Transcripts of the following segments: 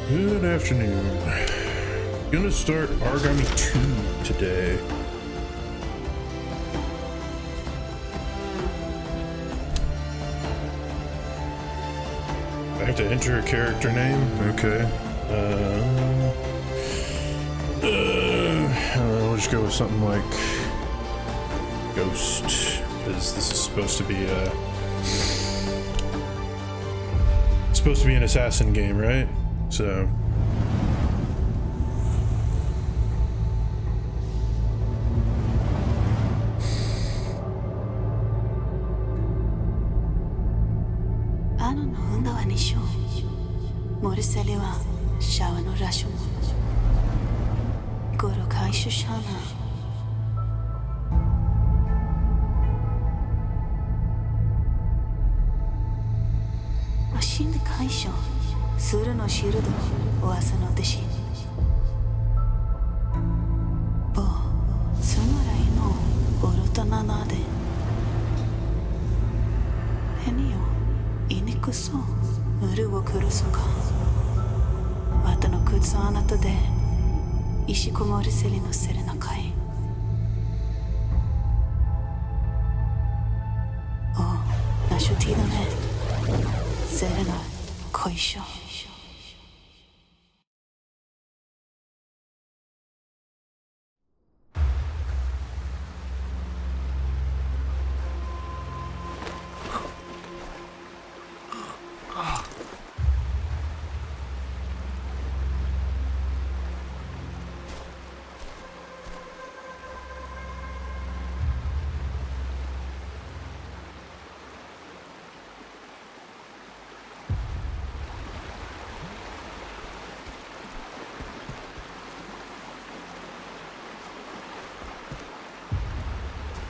Good afternoon. Gonna start Aragami 2 today. I have to enter a character name? Okay. We'll just go with something like Ghost, because this is supposed to be an assassin game, right? So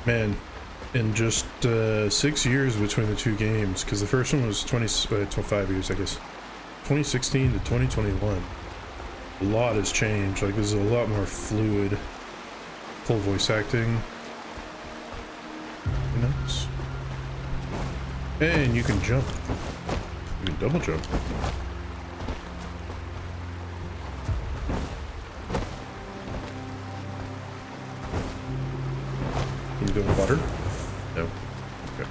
man, in just 6 years between the two games, because the first one was 25 years, I guess, 2016 to 2021. A lot has changed. Like, there's a lot more fluid, full voice acting. Nice. And you can jump. You can double jump. Can you go in water? No. Okay.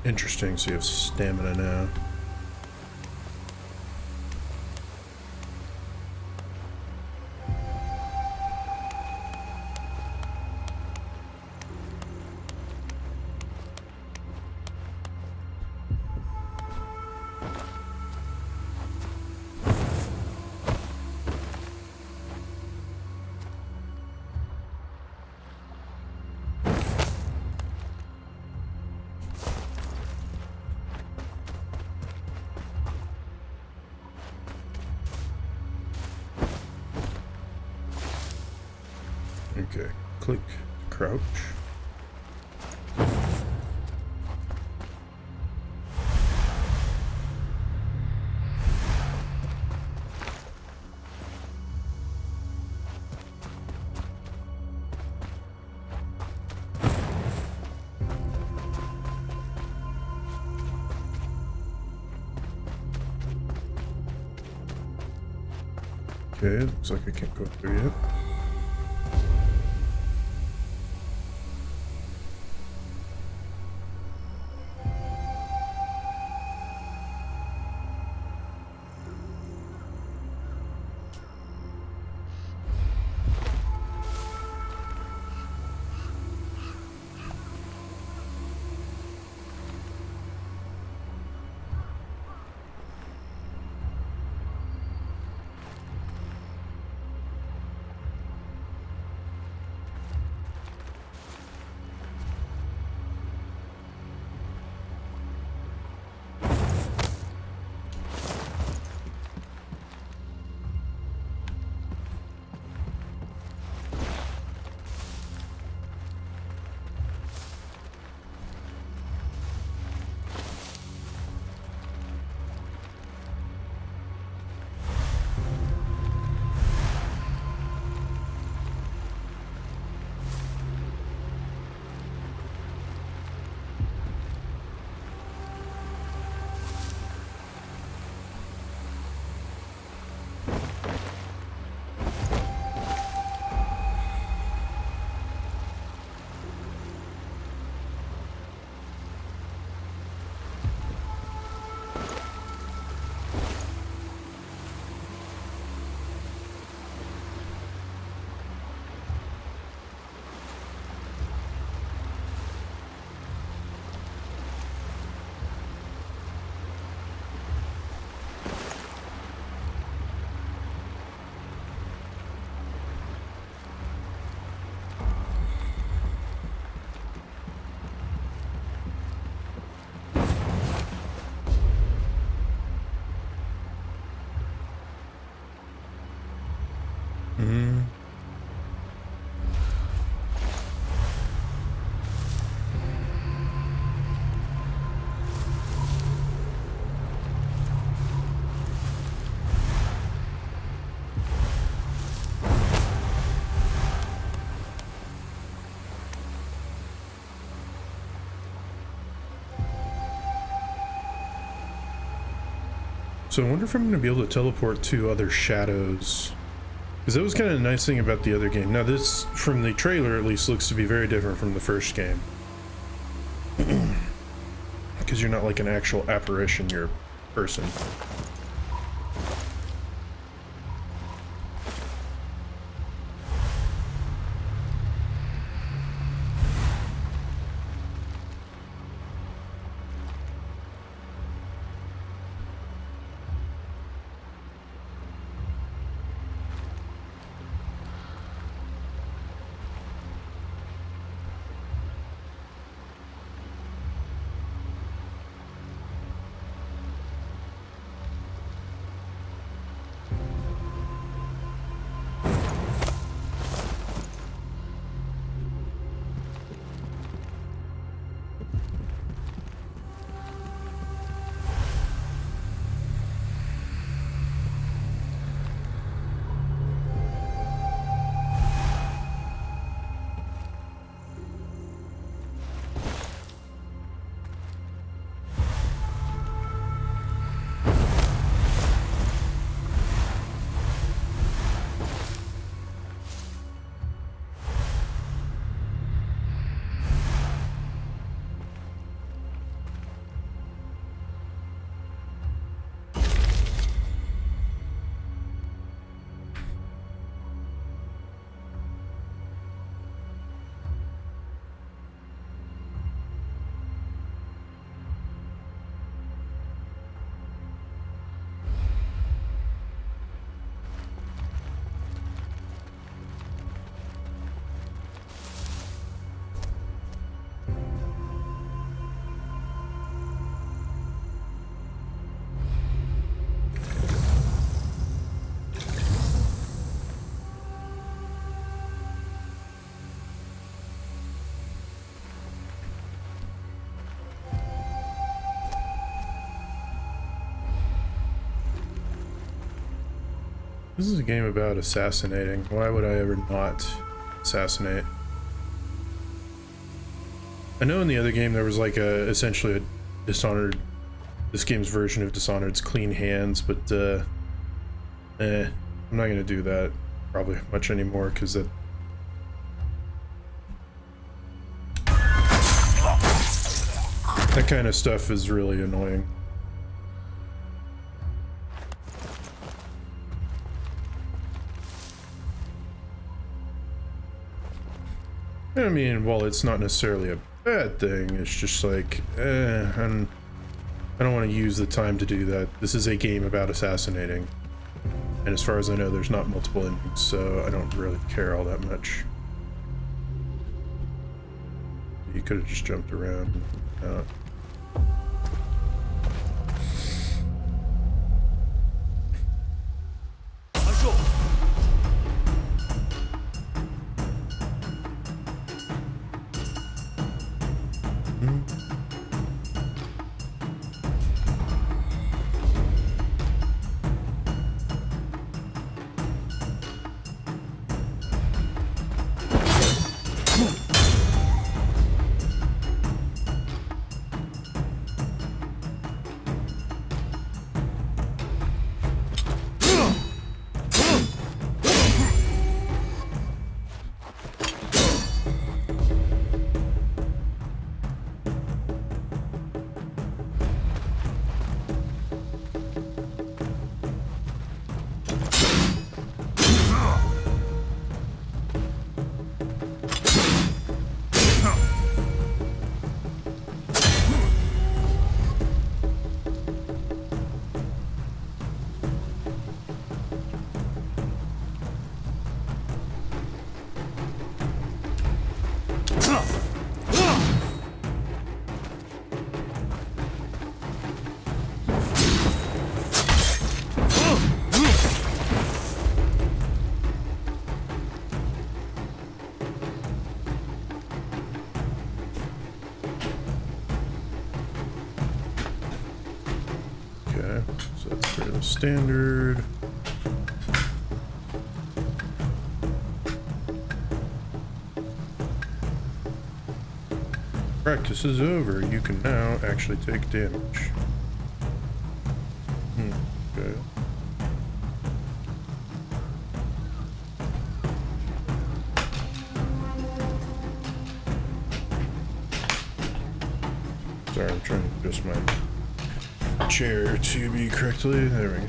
Interesting, so you have stamina now. Okay, click, crouch. Okay, looks like I can't go through yet. So I wonder if I'm going to be able to teleport to other shadows. Because that was kind of the nice thing about the other game. Now this, from the trailer at least, looks to be very different from the first game. Because you're not like an actual apparition, you're a person. This is a game about assassinating. Why would I ever not assassinate? I know in the other game there was like essentially a Dishonored, this game's version of Dishonored's clean hands, but I'm not gonna do that probably much anymore because that kind of stuff is really annoying. I mean, while it's not necessarily a bad thing, it's just like, I don't want to use the time to do that. This is a game about assassinating. And as far as I know, there's not multiple endings, so I don't really care all that much. You could have just jumped around. Standard. Practice is over. You can now actually take damage. Sorry, I'm trying to adjust my chair to be correctly. There we go.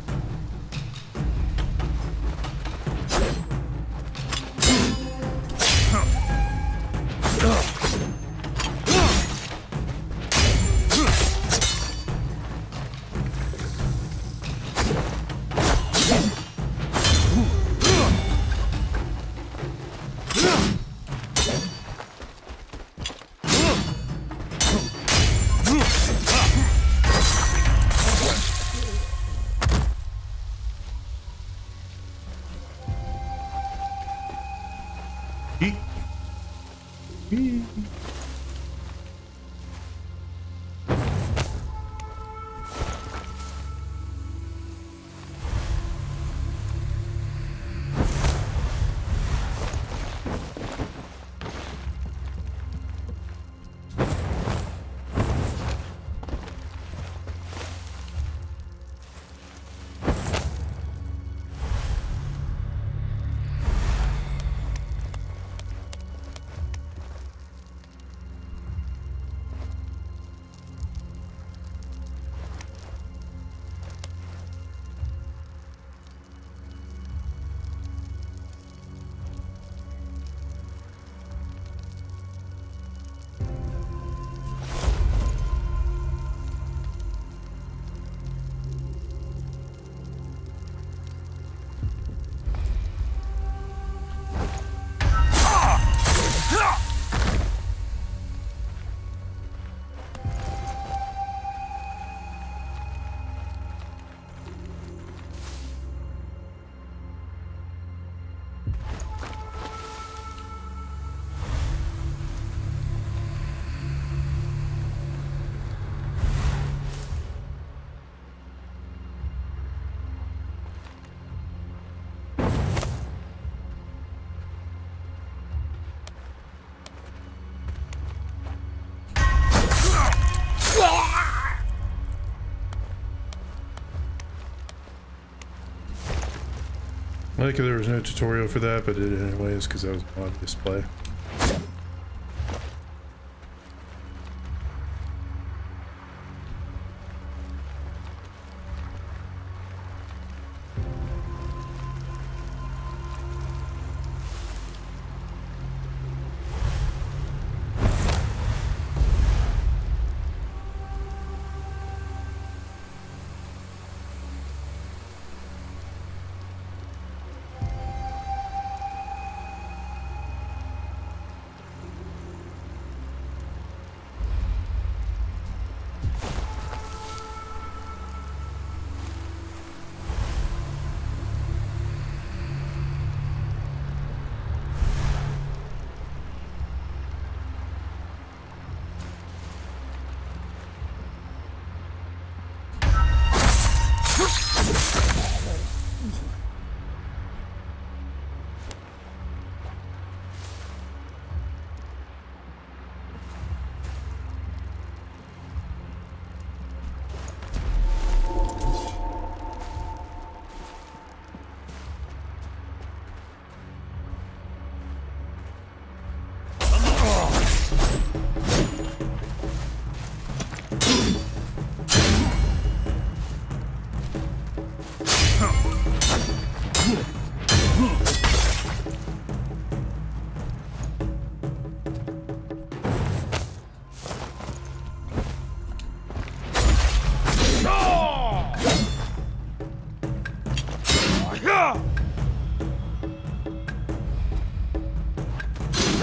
I like how there was no tutorial for that, but I did it anyways because that was on display.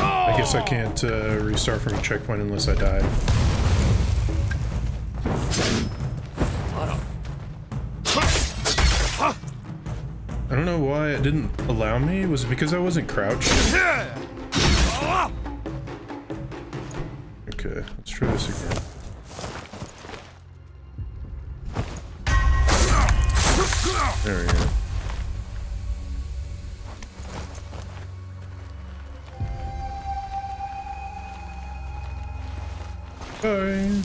I guess I can't restart from a checkpoint unless I die. I don't know why it didn't allow me. Was it because I wasn't crouched? Okay, let's try this again. There we go. Bye.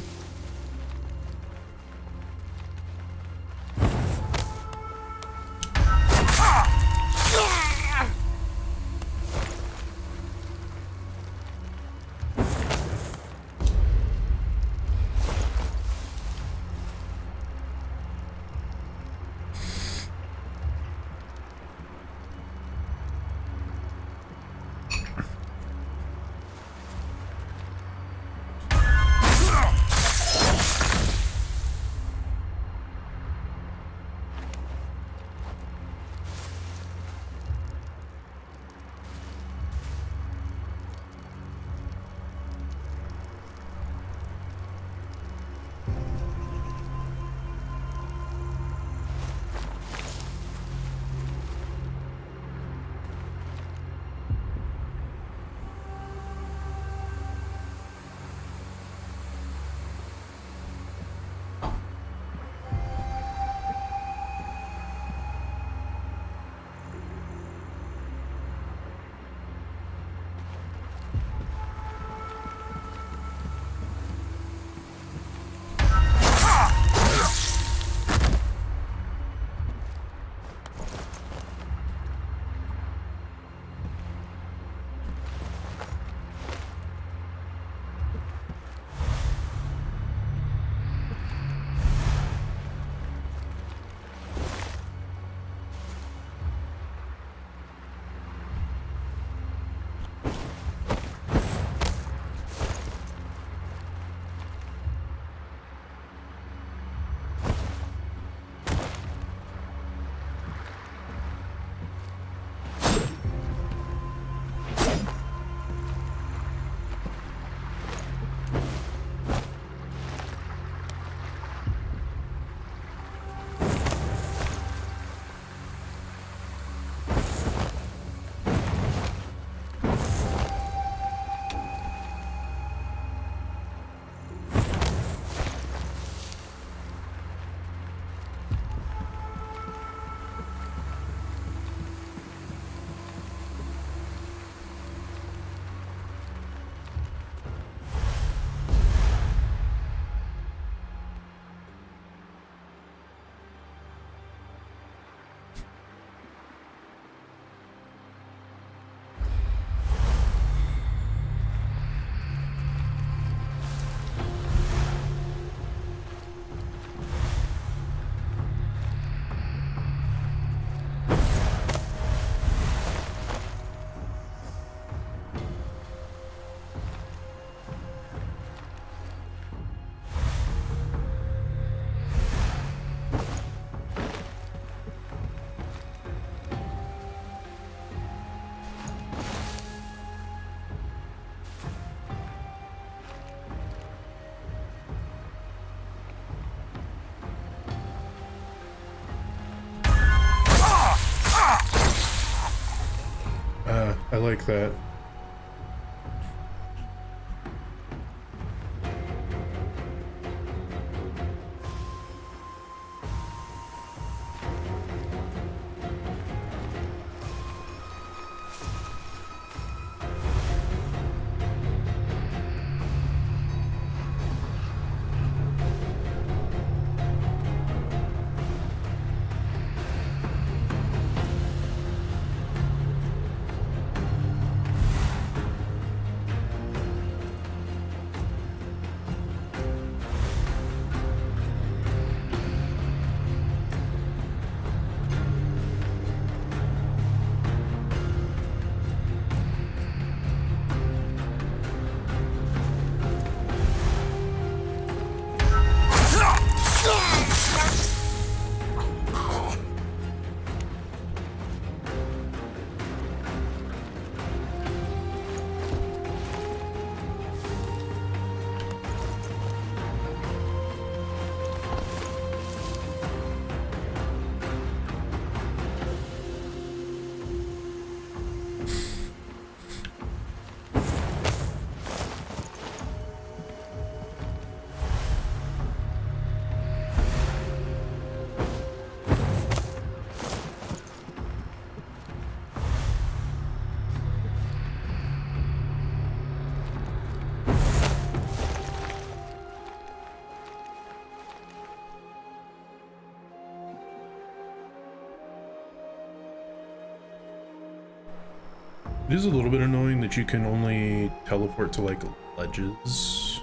like that. It is a little bit annoying that you can only teleport to like ledges.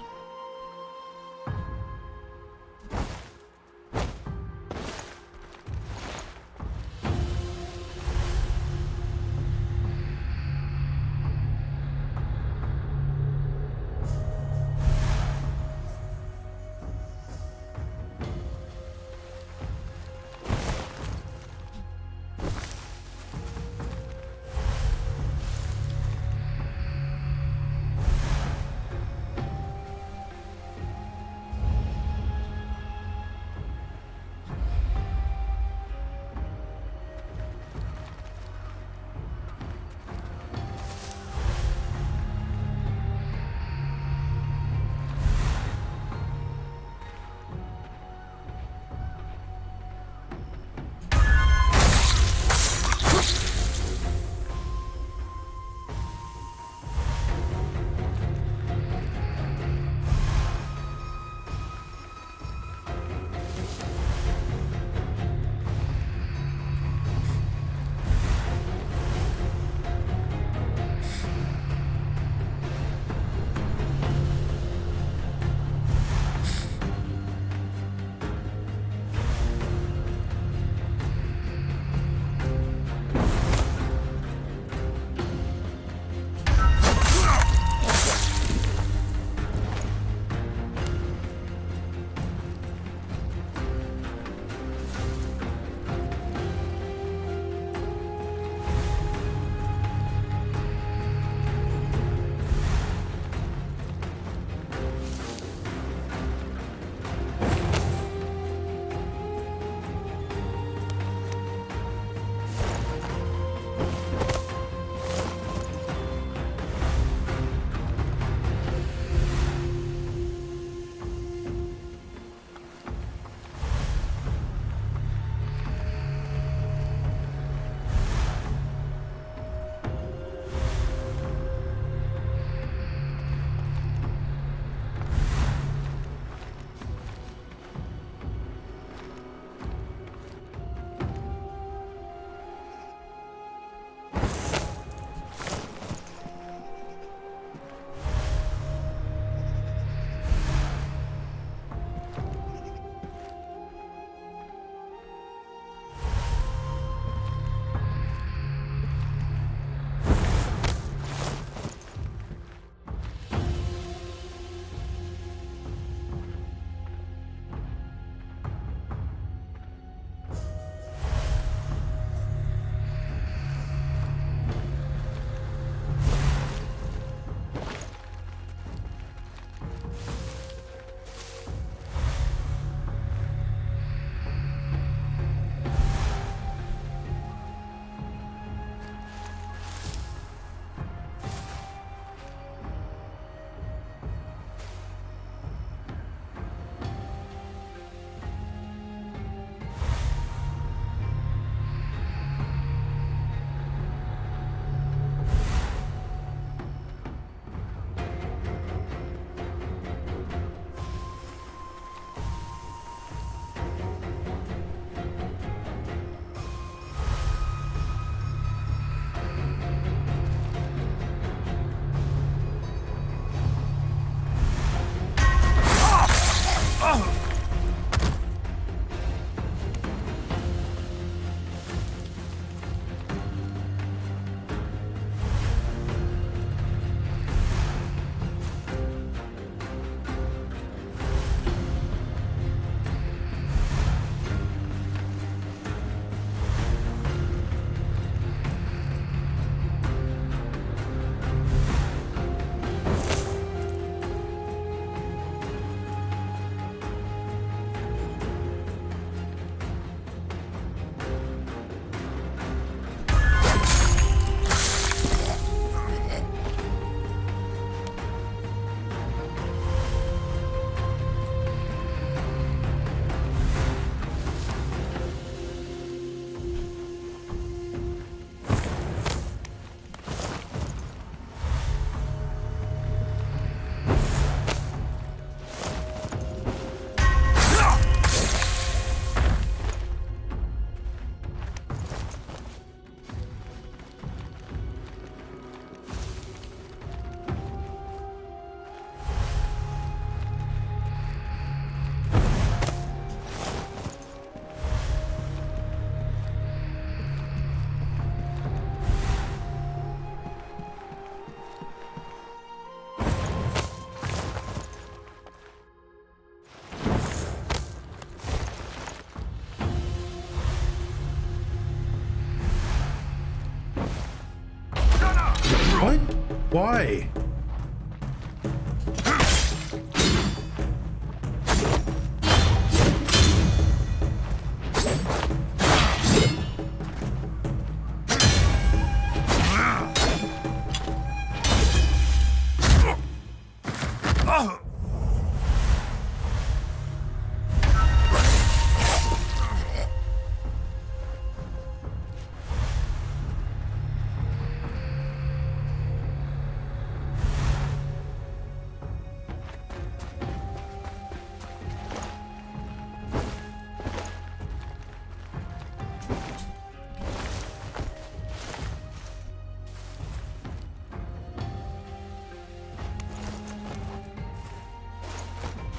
Why?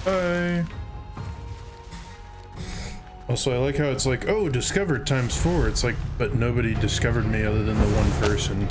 Bye. Also, I like how it's like, oh, discovered ×4. It's like, but nobody discovered me other than the one person.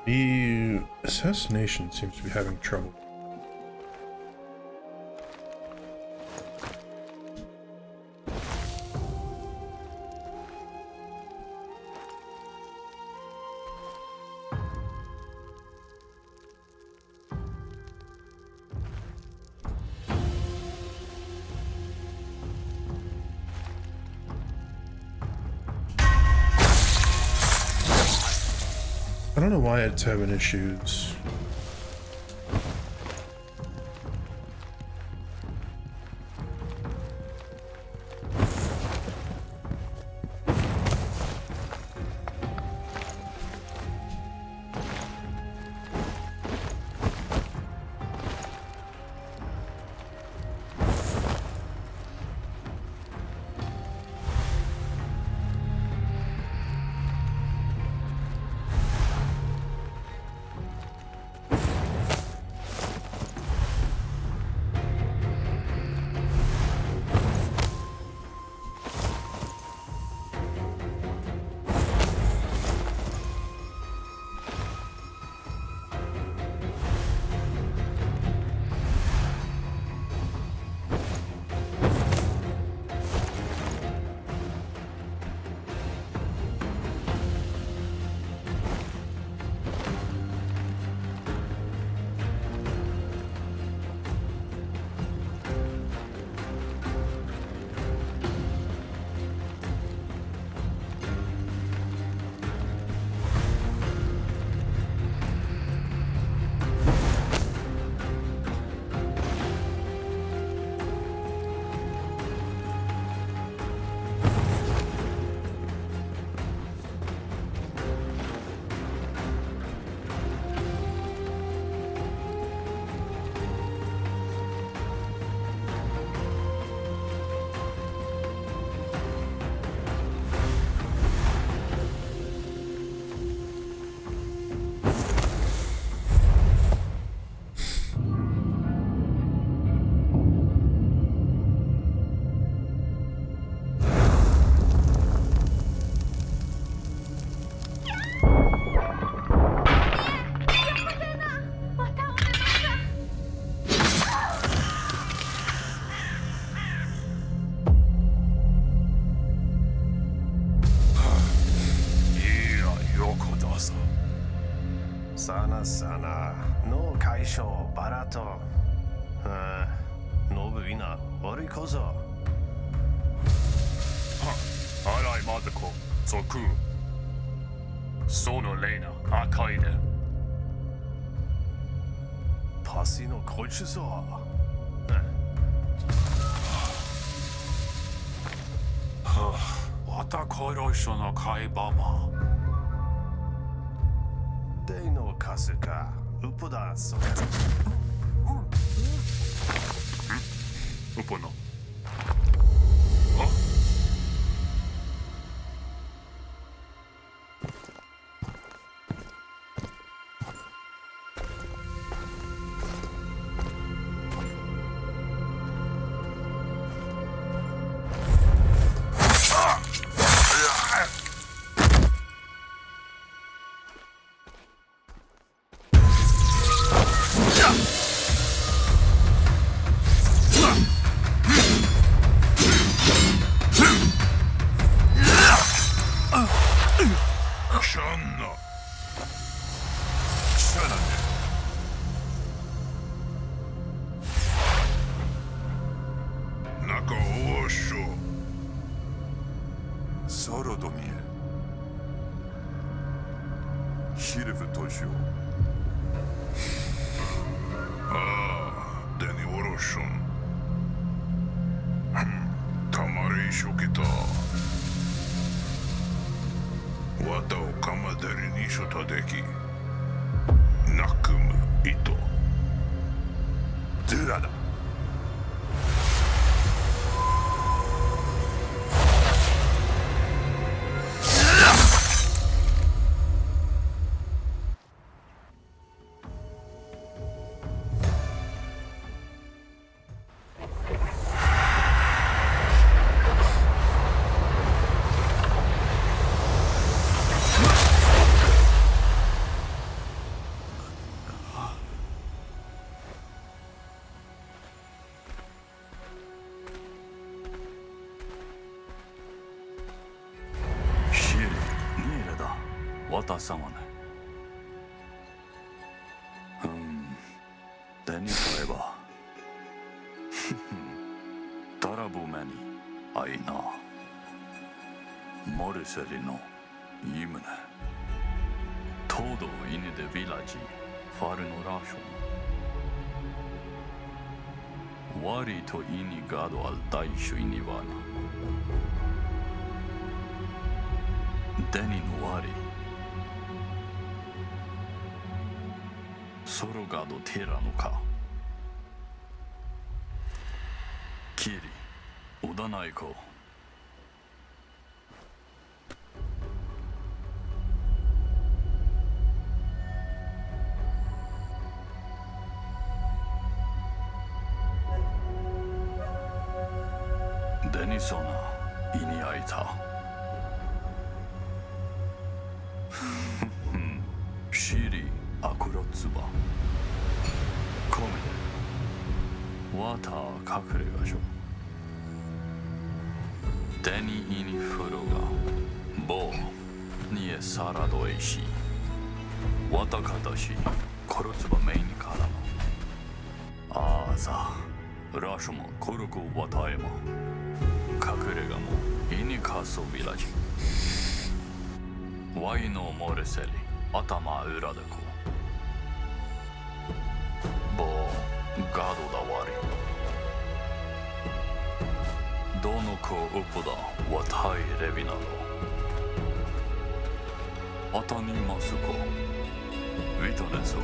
The assassination seems to be having trouble. I don't know why it's having issues. 話すな。の解消バラと。ノブいな。悪いこそ。は、洗いまずこ、即。そのレーナ、赤いで。パシのこいつぞ。わたこいろいしょの会話も。デイのカスか。ウポだ、それ。ウポの。サラドミエヒレブトシオデニオロションたまれいしょけたわたをかまだりにしょたできなくむいとドゥラだ渡さまね。手に取ればタラブメにアイナモルセリのイムネトードイネデビラジファルノラションワリとイニガドアルダイシュイニワナデニのワリソロガドテラノかキリオダナイコデニソナイニアイタシリアクロツバコメデワター隠れがしょデニイニフロガボーニエサラドエシワタカタシコロツバメイニからのアーザラシュモコルコワタエマ隠れがもイニカソビラジワイノモレセリ頭裏でこボーガードだわりどの子ウプだわたいレビなどあたにますこウィトネス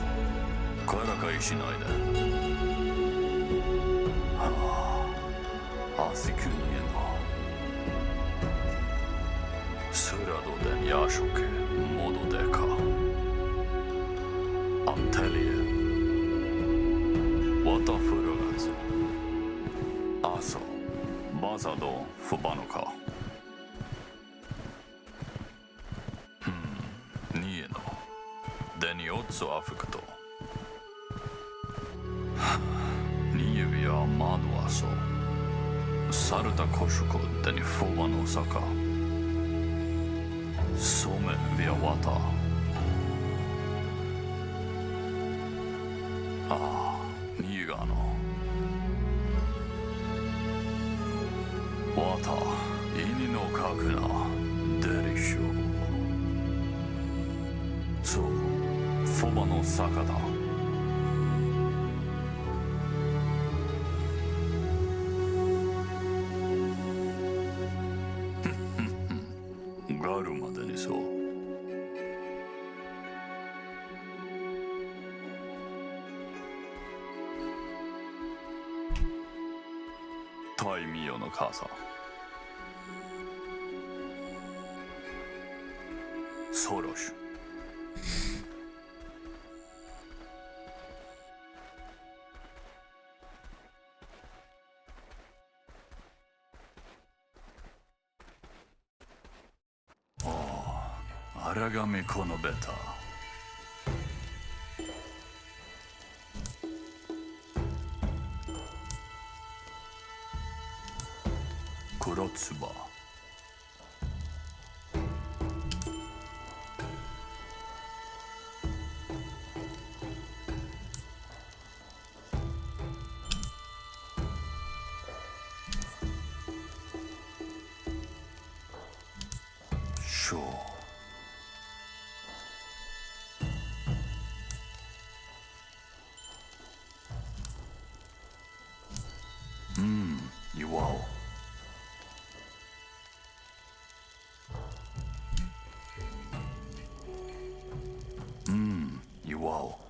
からかいしないではあアシクニエナスラドデンヤショケモドデカアンテリエワタフルガズアソバザドフバノカニエノデニオッツォアフクトニエビアマドアソサルタコシュコデニフォバノサカソメビアワタニガのわた犬のかくなデリショそうそばの坂だガルまでにそう大名の母さんソロシュAragami このベタ黒つばしょう岩尾岩尾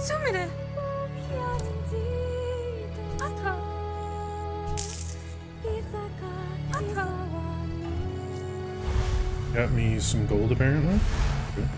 Sumire. Ata. Ata. Got me some gold apparently. Okay.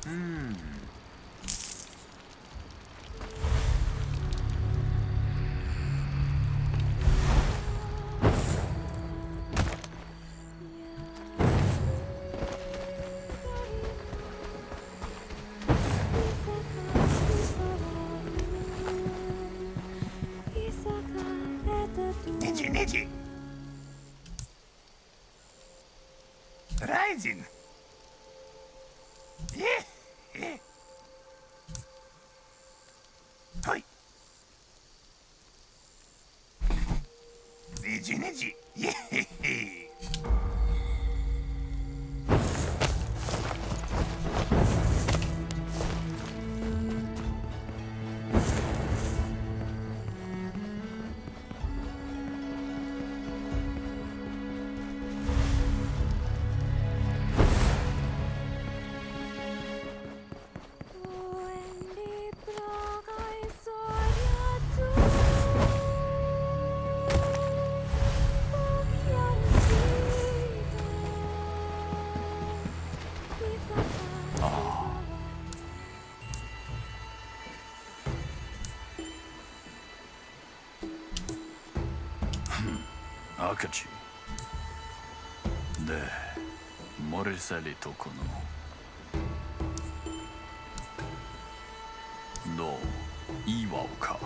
ネジネジライジンはいネジネジイエヘヘ赤字でモリセリとこのどう岩尾か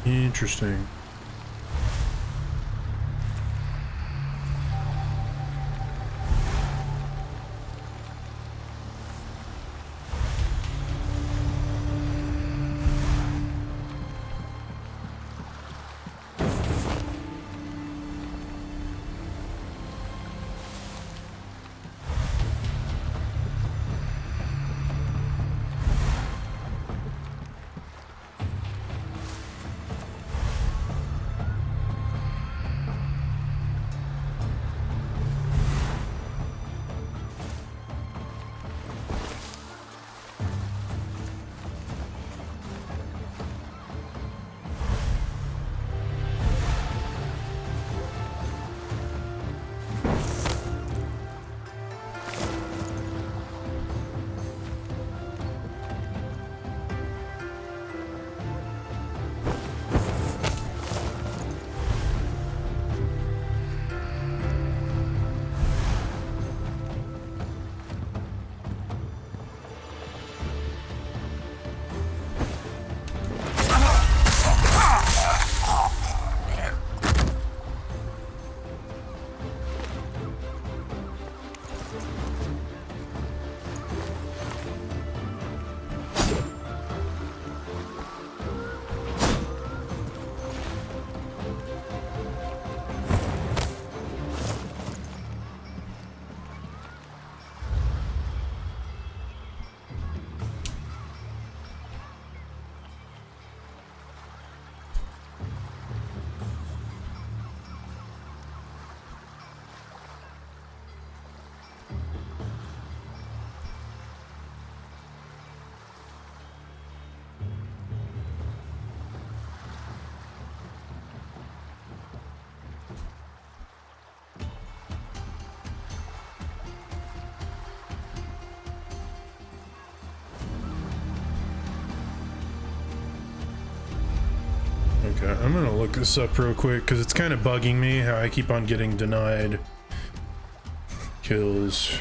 Interesting. Okay, I'm gonna look this up real quick because it's kind of bugging me how I keep on getting denied kills.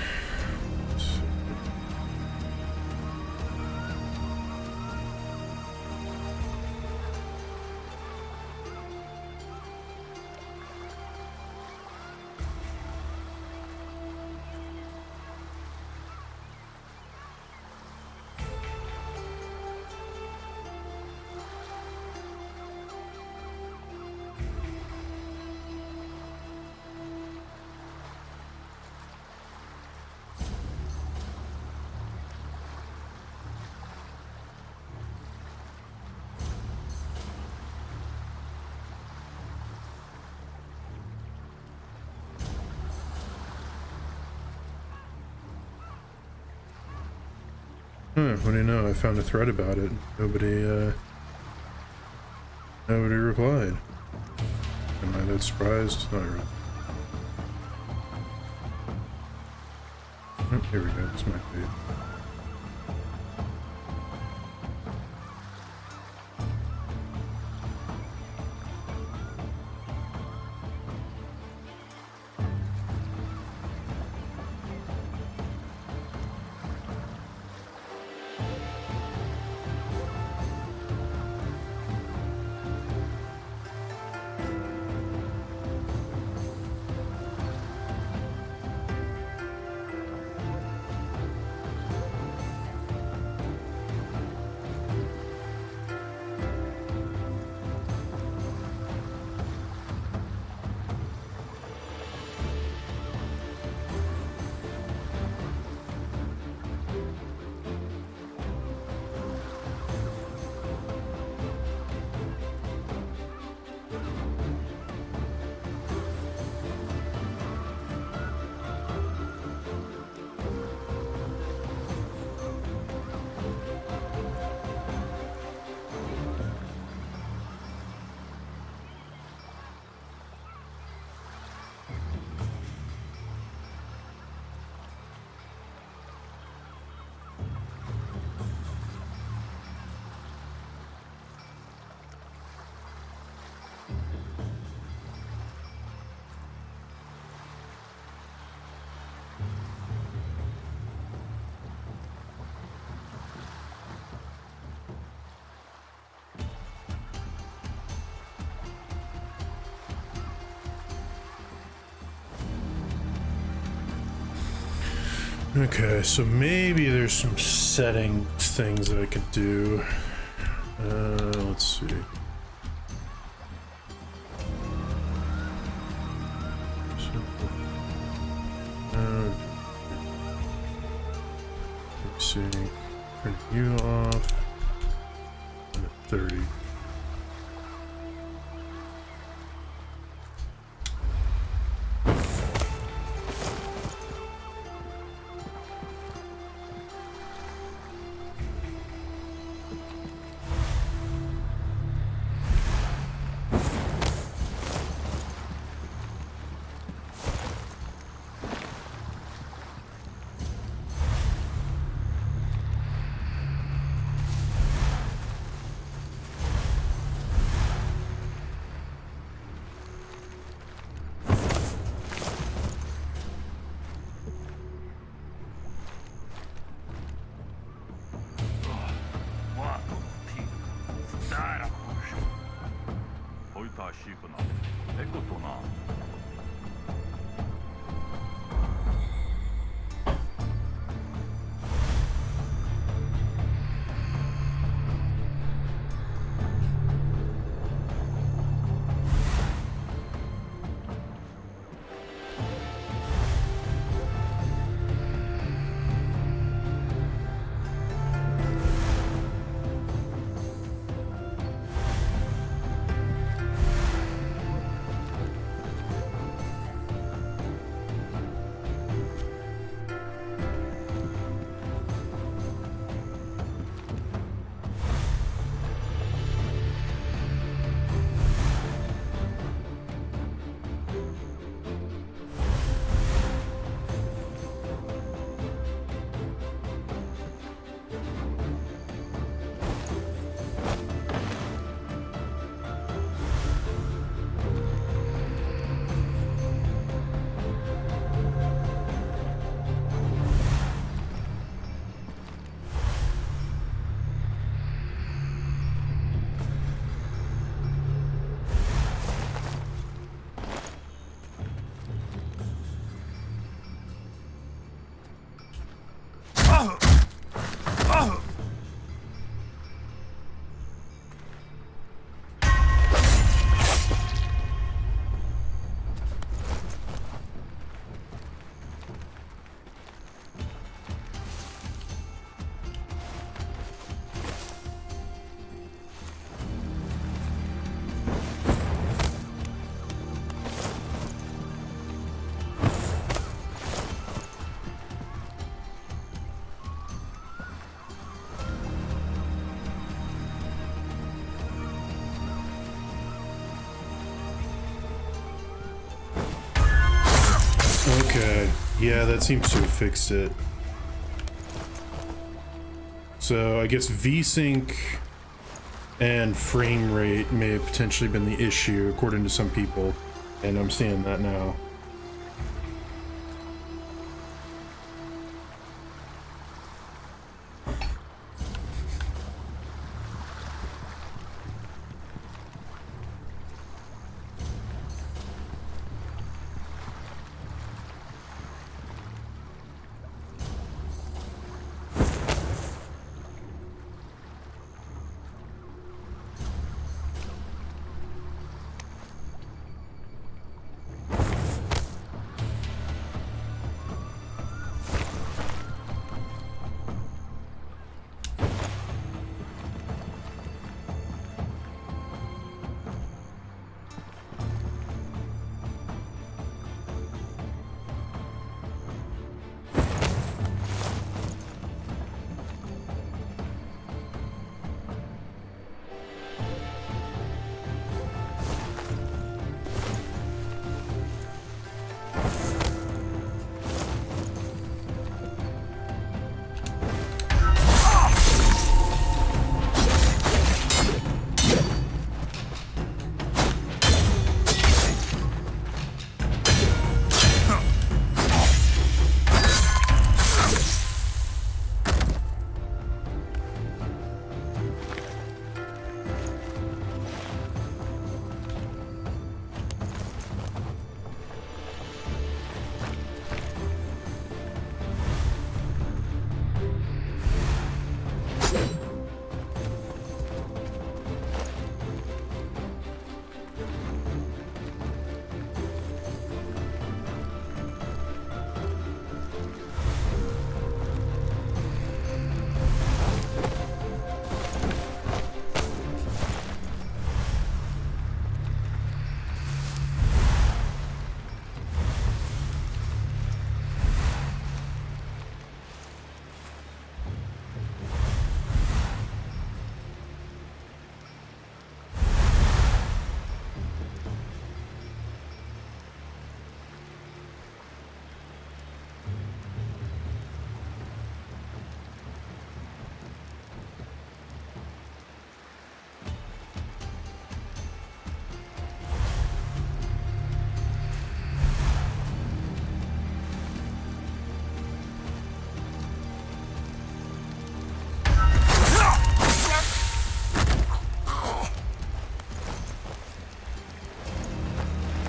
What do you know? I found a thread about it. Nobody replied. Am I that surprised? Not really. Oh, here we go. This might be it. Okay, so maybe there's some setting things that I could do. Let's see. Let's see. Turn you off. I'm at 30. Okay, yeah, that seems to have fixed it. So I guess VSync and frame rate may have potentially been the issue, according to some people, and I'm seeing that now.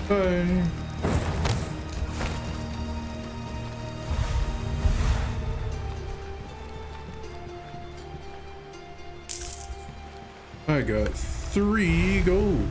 Bye. I got 3 gold.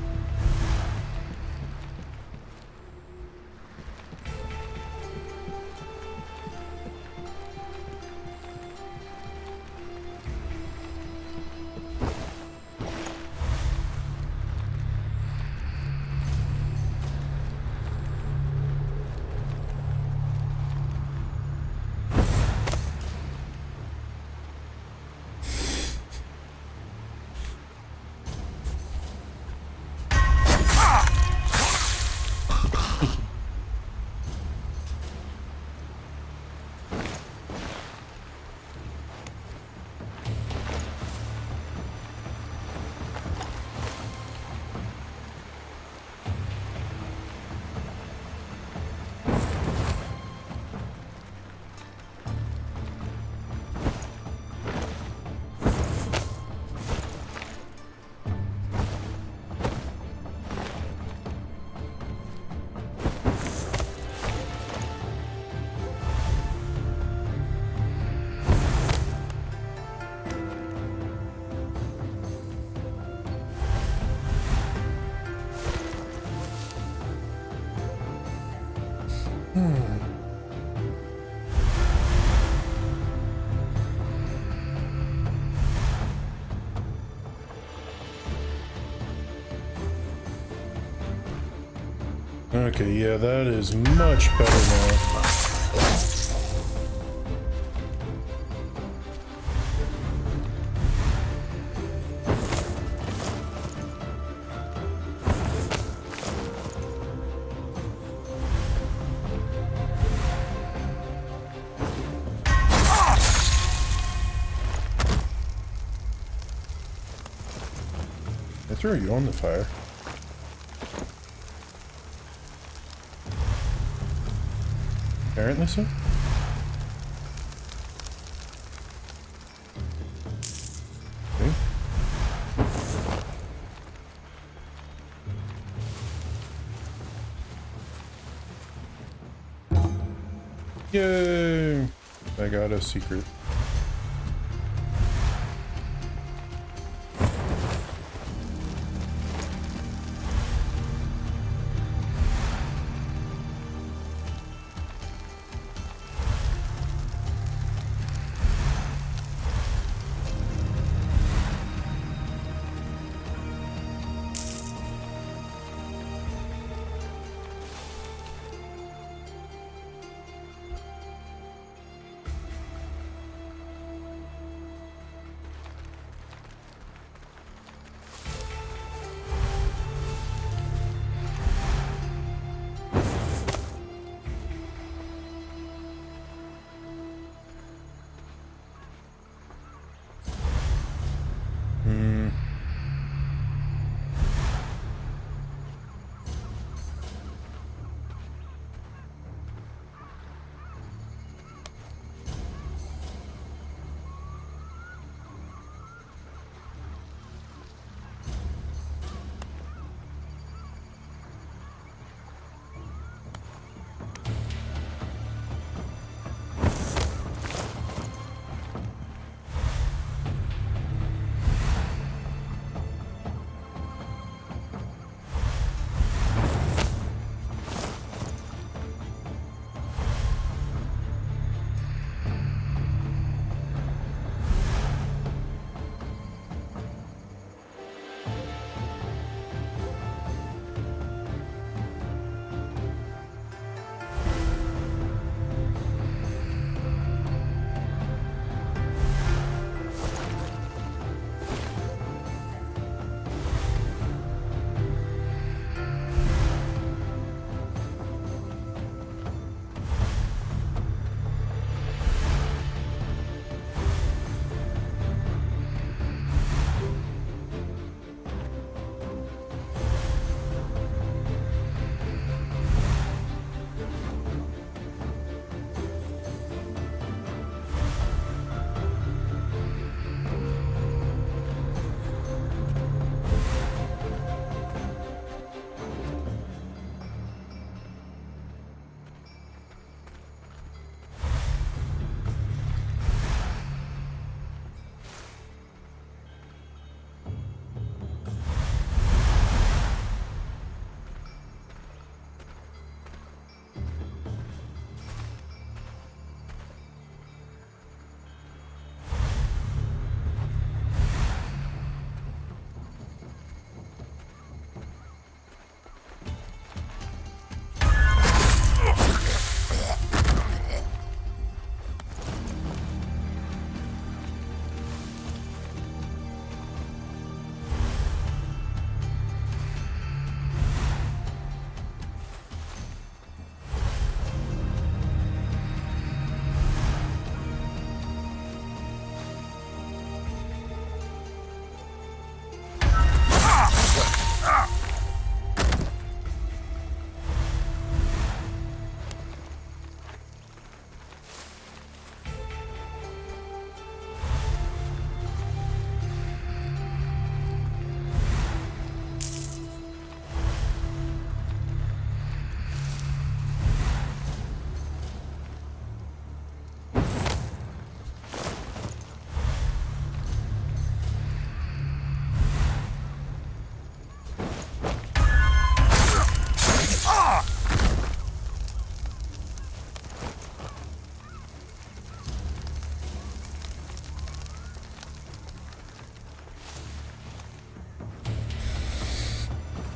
Okay, yeah, that is much better now. I threw you on the fire. Apparently so. Okay. Yay! I got a secret.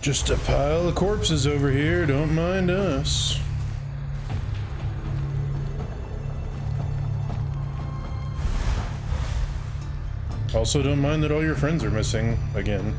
Just a pile of corpses over here, don't mind us. Also, don't mind that all your friends are missing again.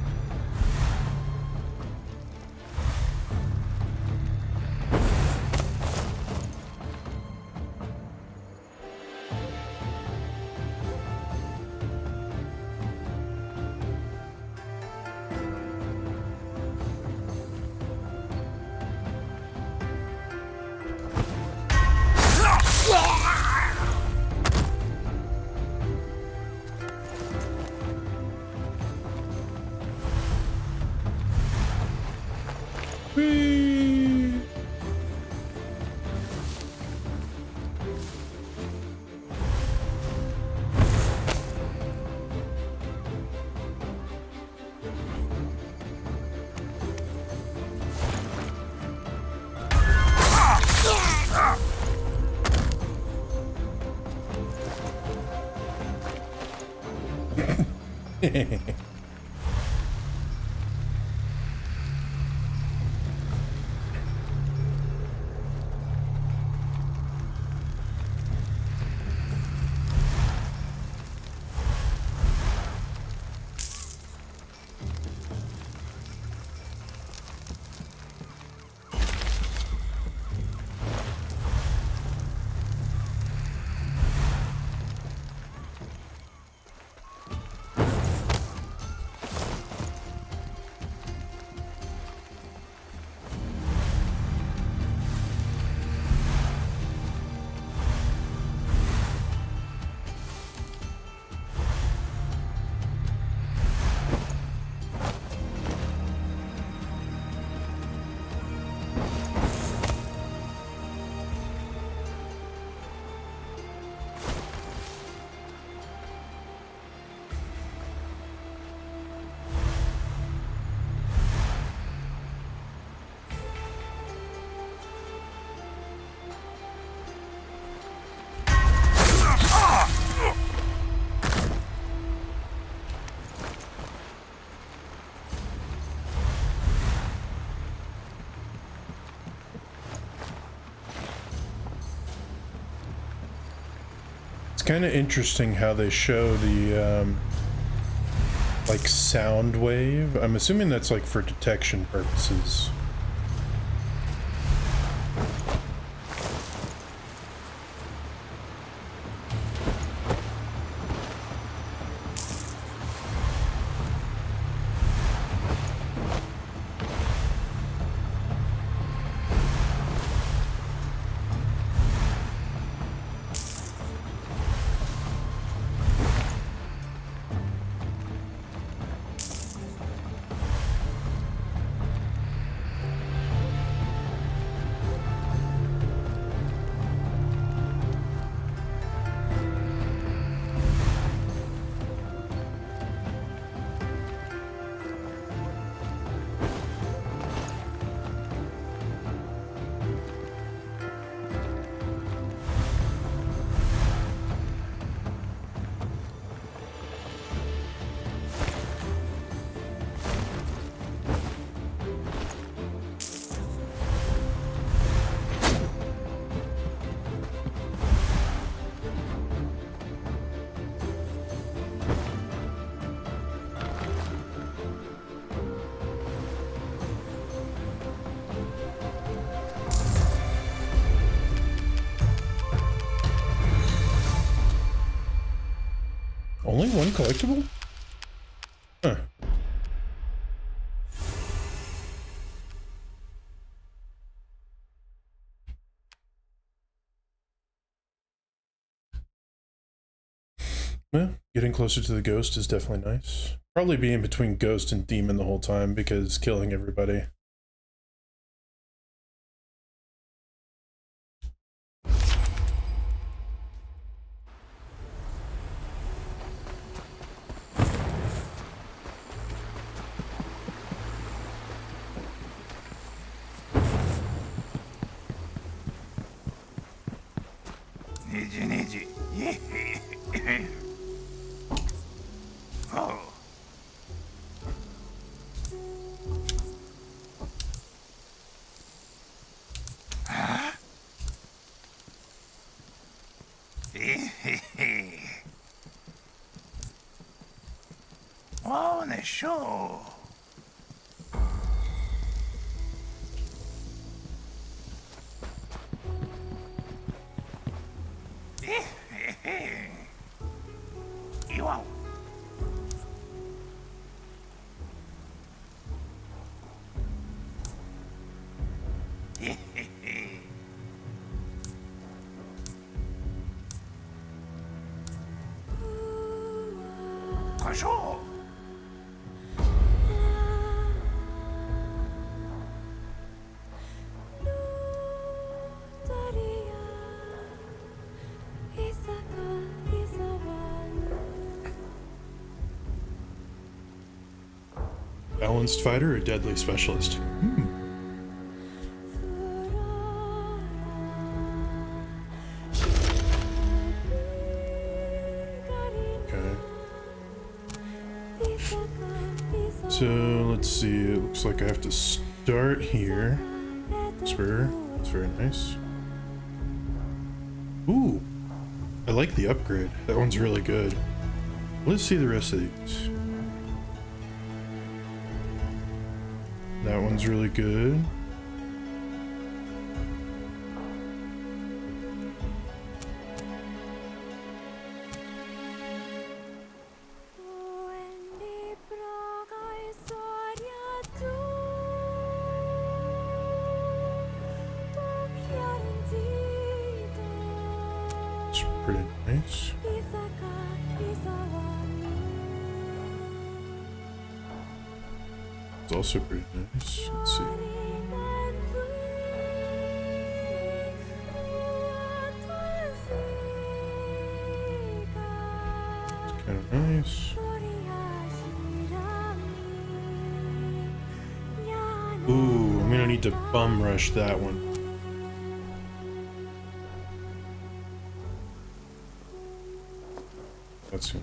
Whee! It's kind of interesting how they show the like sound wave. I'm assuming that's like for detection purposes. Only one collectible? Huh. Well, getting closer to the ghost is definitely nice. Probably being between ghost and demon the whole time because killing everybody. Oh, the show. Wow. balanced fighter or deadly specialist? Okay. So let's see. It looks like I have to start here. Spur. That's very nice. Ooh. I like the upgrade. That one's really good. Let's see the rest of these. That one's really good. It's pretty nice. It's also pretty nice. Let's see. It's kind of nice. Ooh, I'm gonna need to bum rush that one. That's it.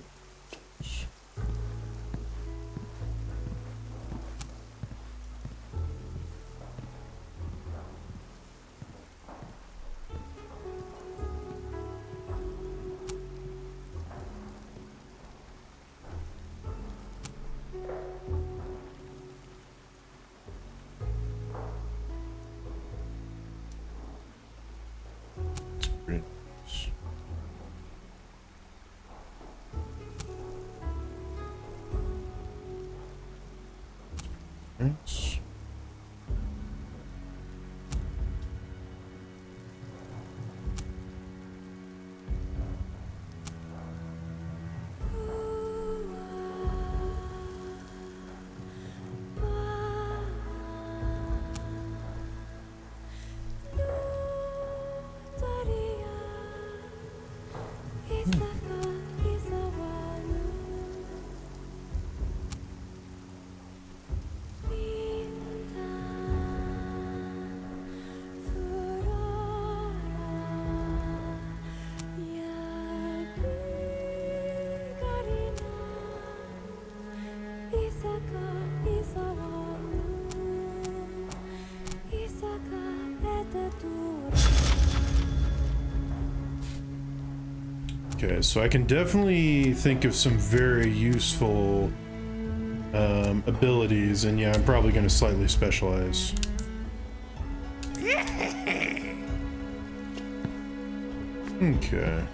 Pretty nice. Nice. Okay, so I can definitely think of some very useful abilities, and yeah, I'm probably going to slightly specialize. Okay.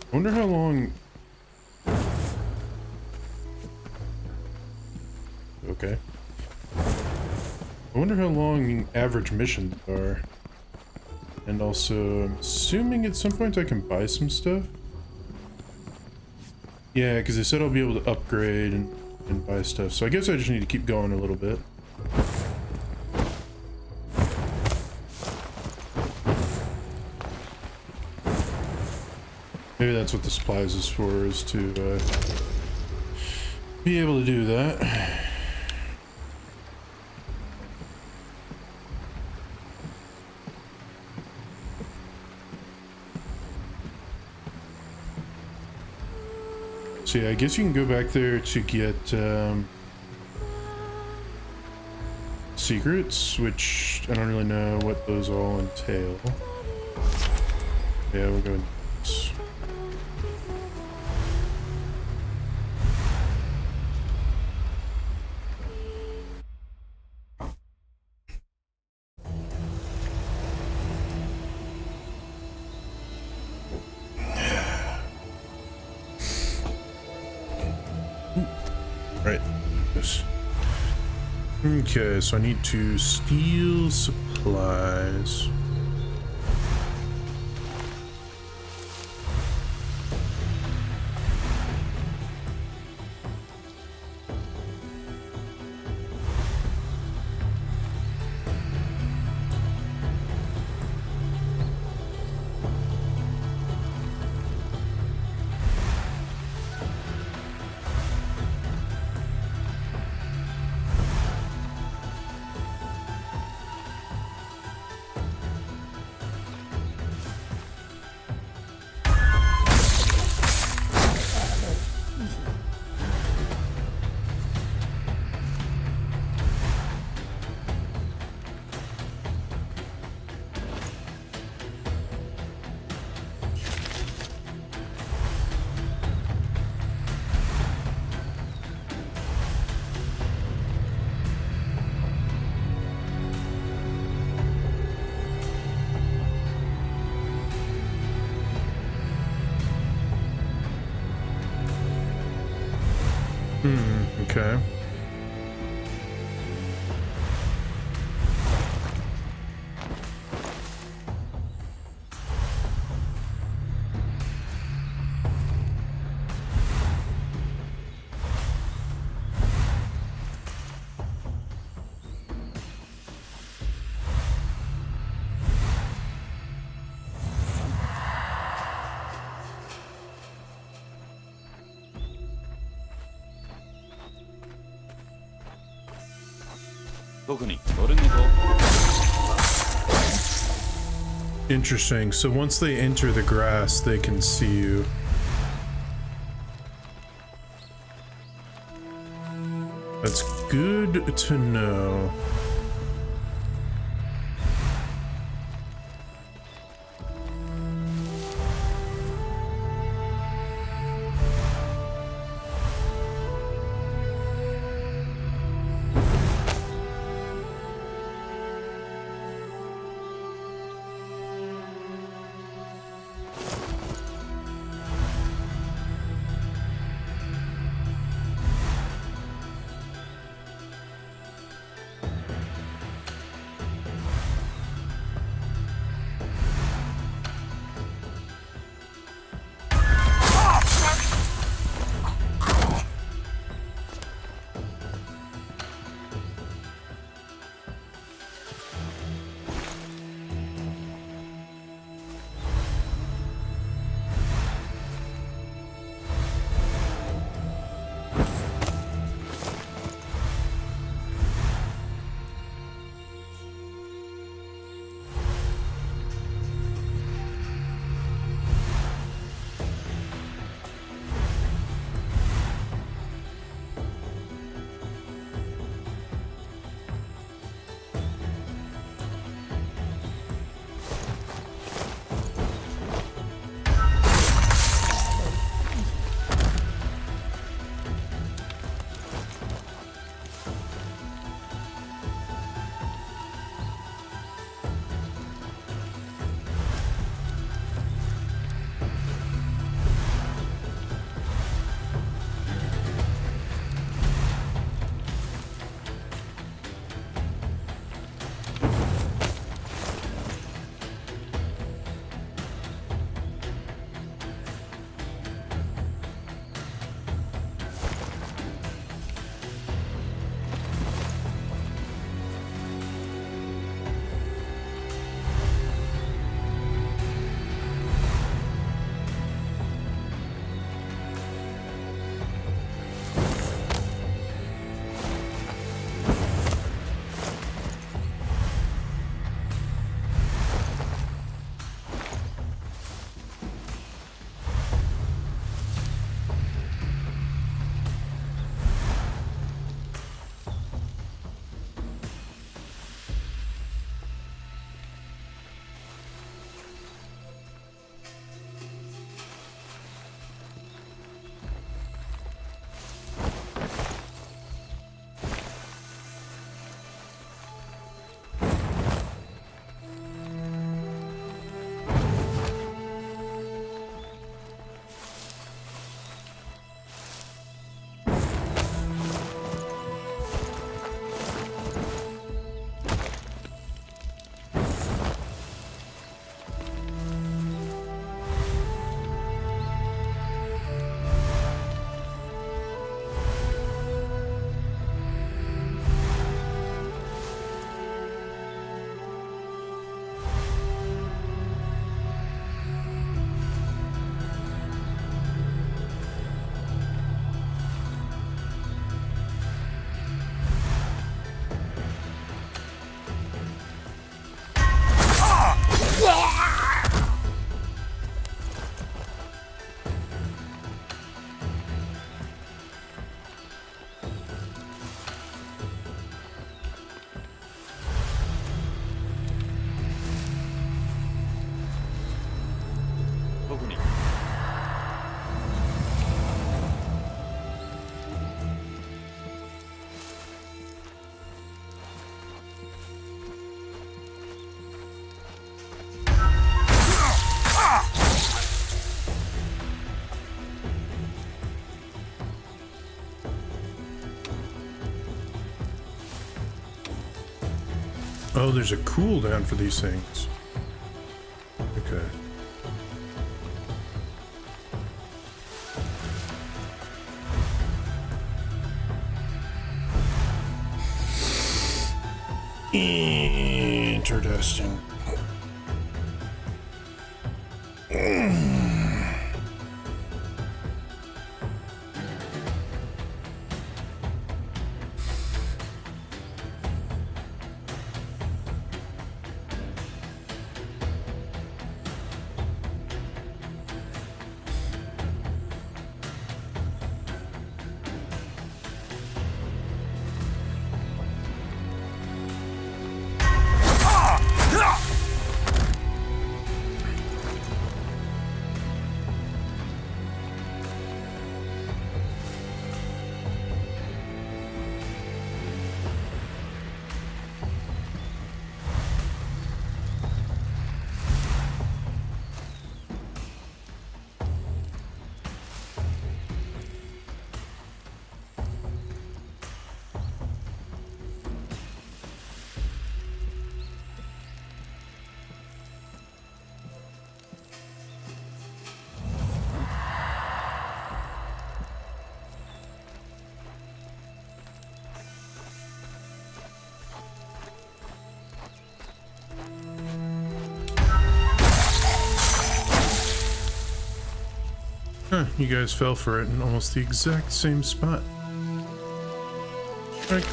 I wonder how long... Okay. I wonder how long average missions are. And also, I'm assuming at some point I can buy some stuff? Yeah, because they said I'll be able to upgrade and buy stuff. So I guess I just need to keep going a little bit. Maybe that's what the supplies is for, is to be able to do that. So yeah, I guess you can go back there to get secrets, which I don't really know what those all entail. Yeah, we'll go. this. Okay, so I need to steal supplies. Okay. Interesting. So once they enter the grass, they can see you. That's good to know. Oh, there's a cooldown for these things. Okay. Interesting. Huh, you guys fell for it in almost the exact same spot. Right.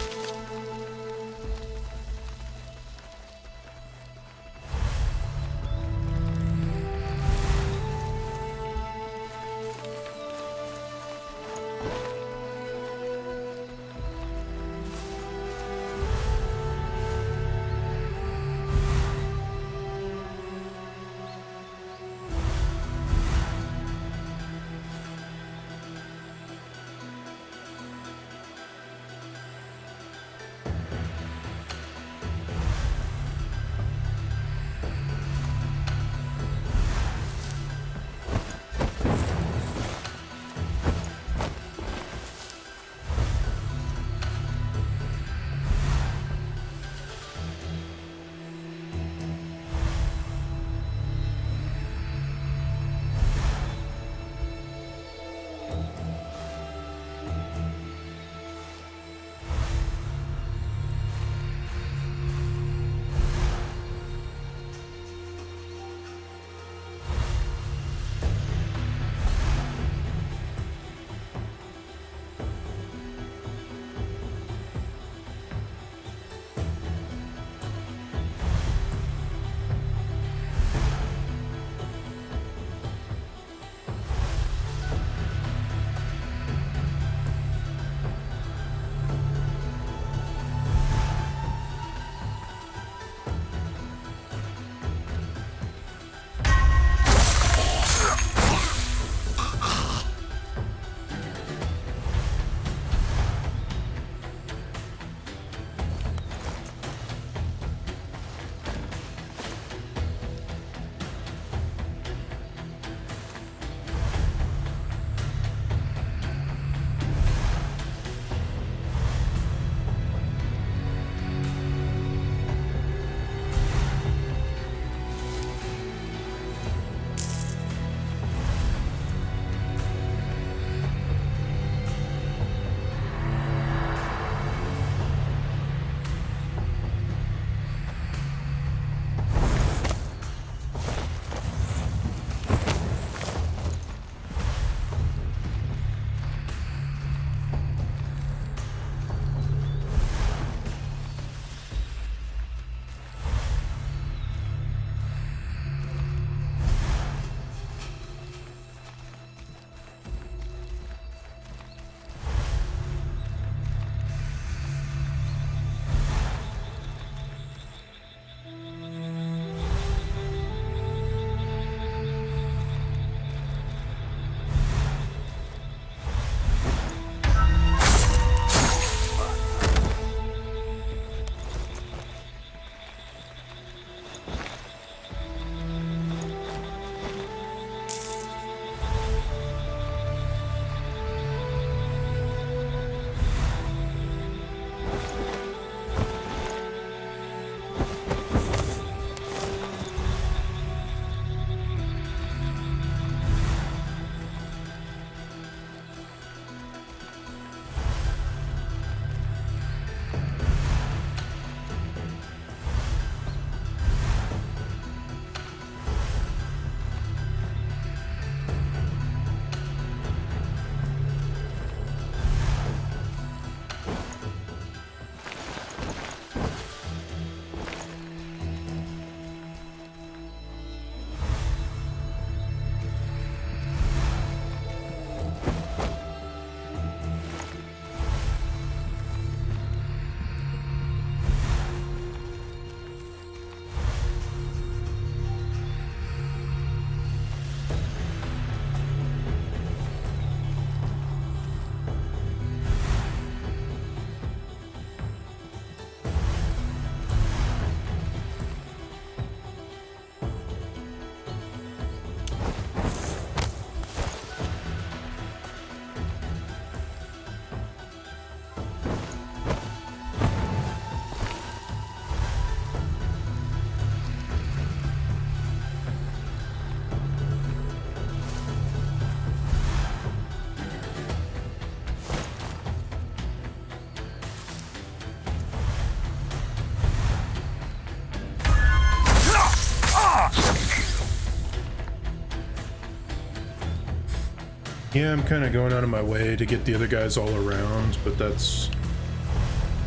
Yeah, I'm kind of going out of my way to get the other guys all around, but that's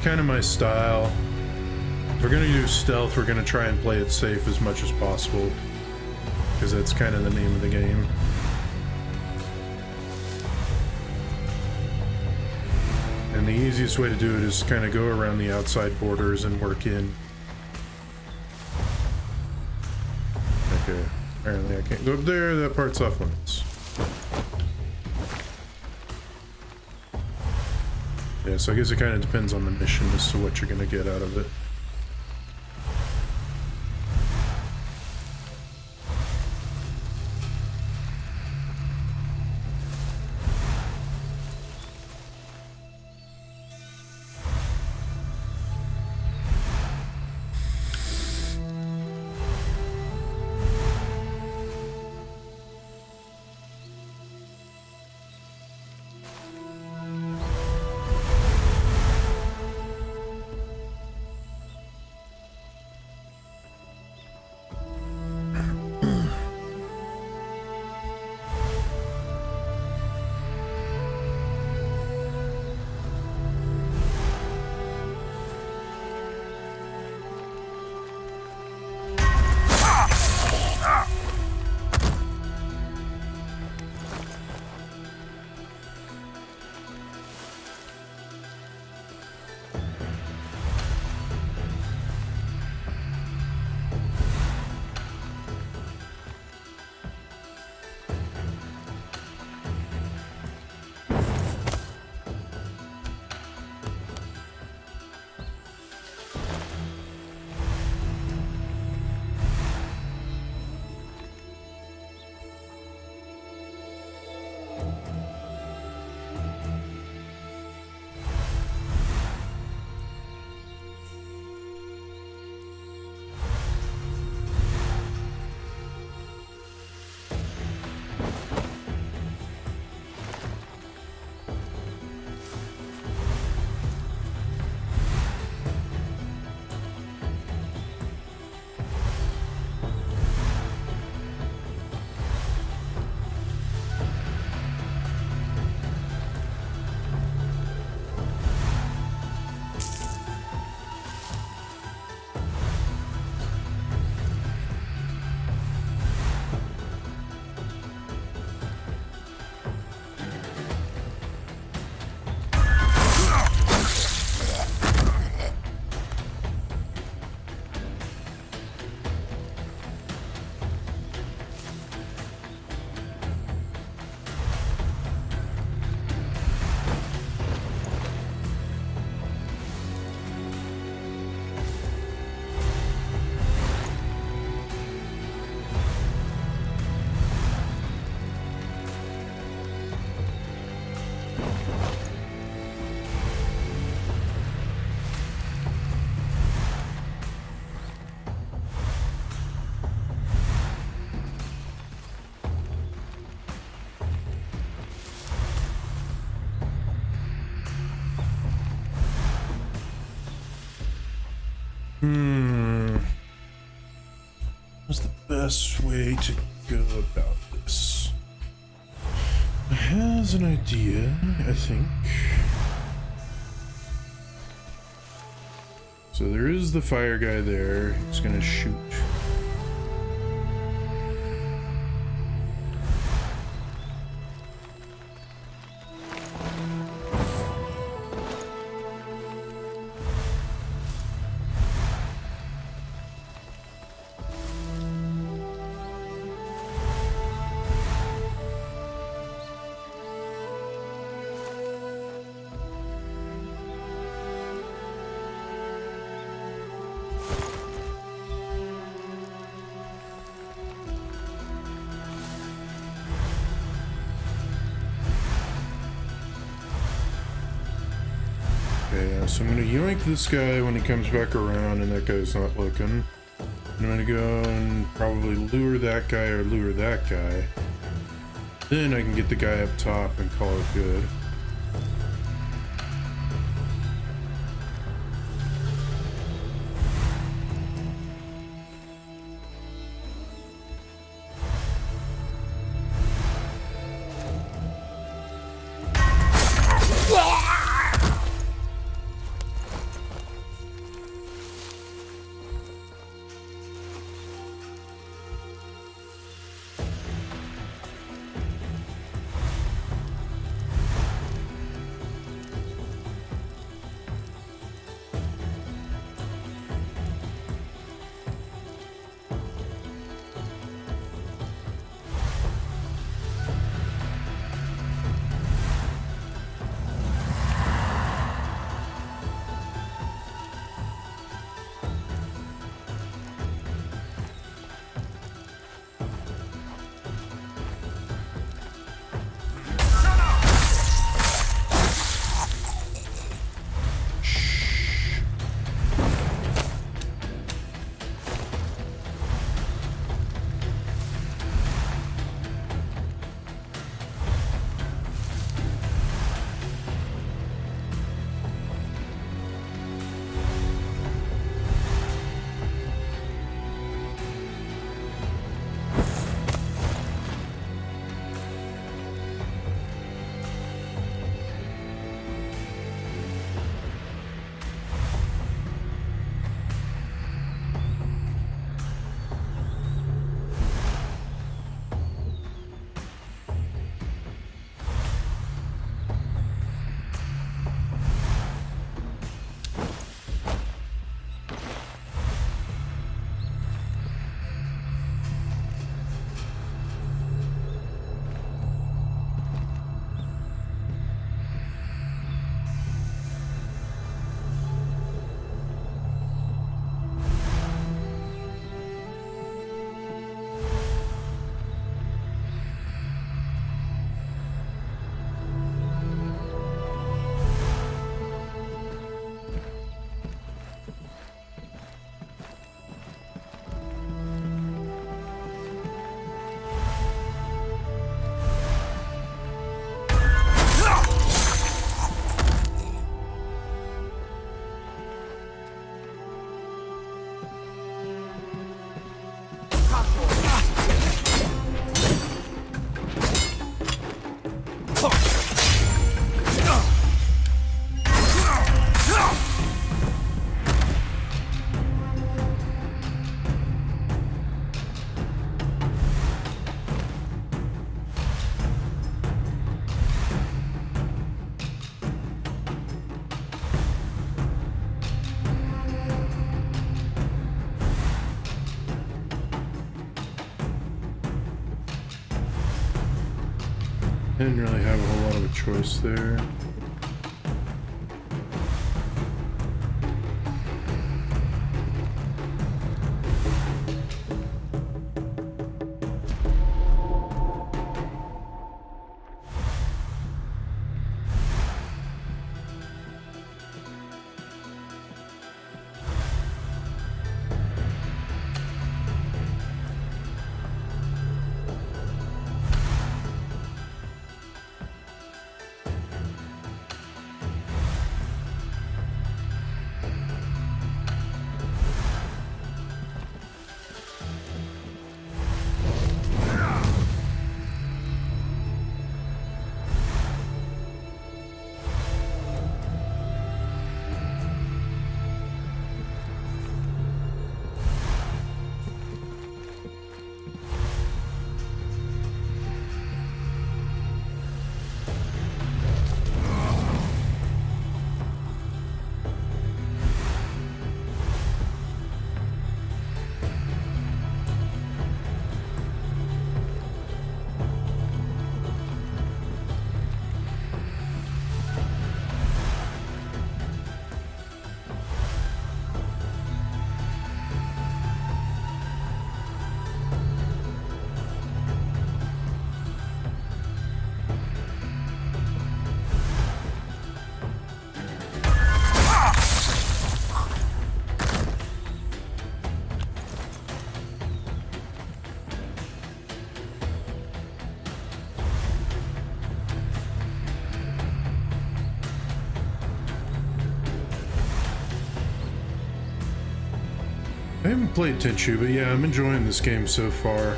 kind of my style. If we're gonna do stealth, we're gonna try and play it safe as much as possible, because that's kind of the name of the game. And the easiest way to do it is kind of go around the outside borders and work in. Okay, apparently I can't go up there, that part's off limits. Yeah, so I guess it kind of depends on the mission as to what you're going to get out of it. What's the best way to go about this? I have an idea, I think. So there is the fire guy there. He's gonna shoot. So I'm gonna yoink this guy when he comes back around and that guy's not looking. I'm gonna go and probably lure that guy or lure that guy. Then I can get the guy up top and call it good. Didn't really have a whole lot of a choice there. I haven't played Tenchu, but yeah, I'm enjoying this game so far.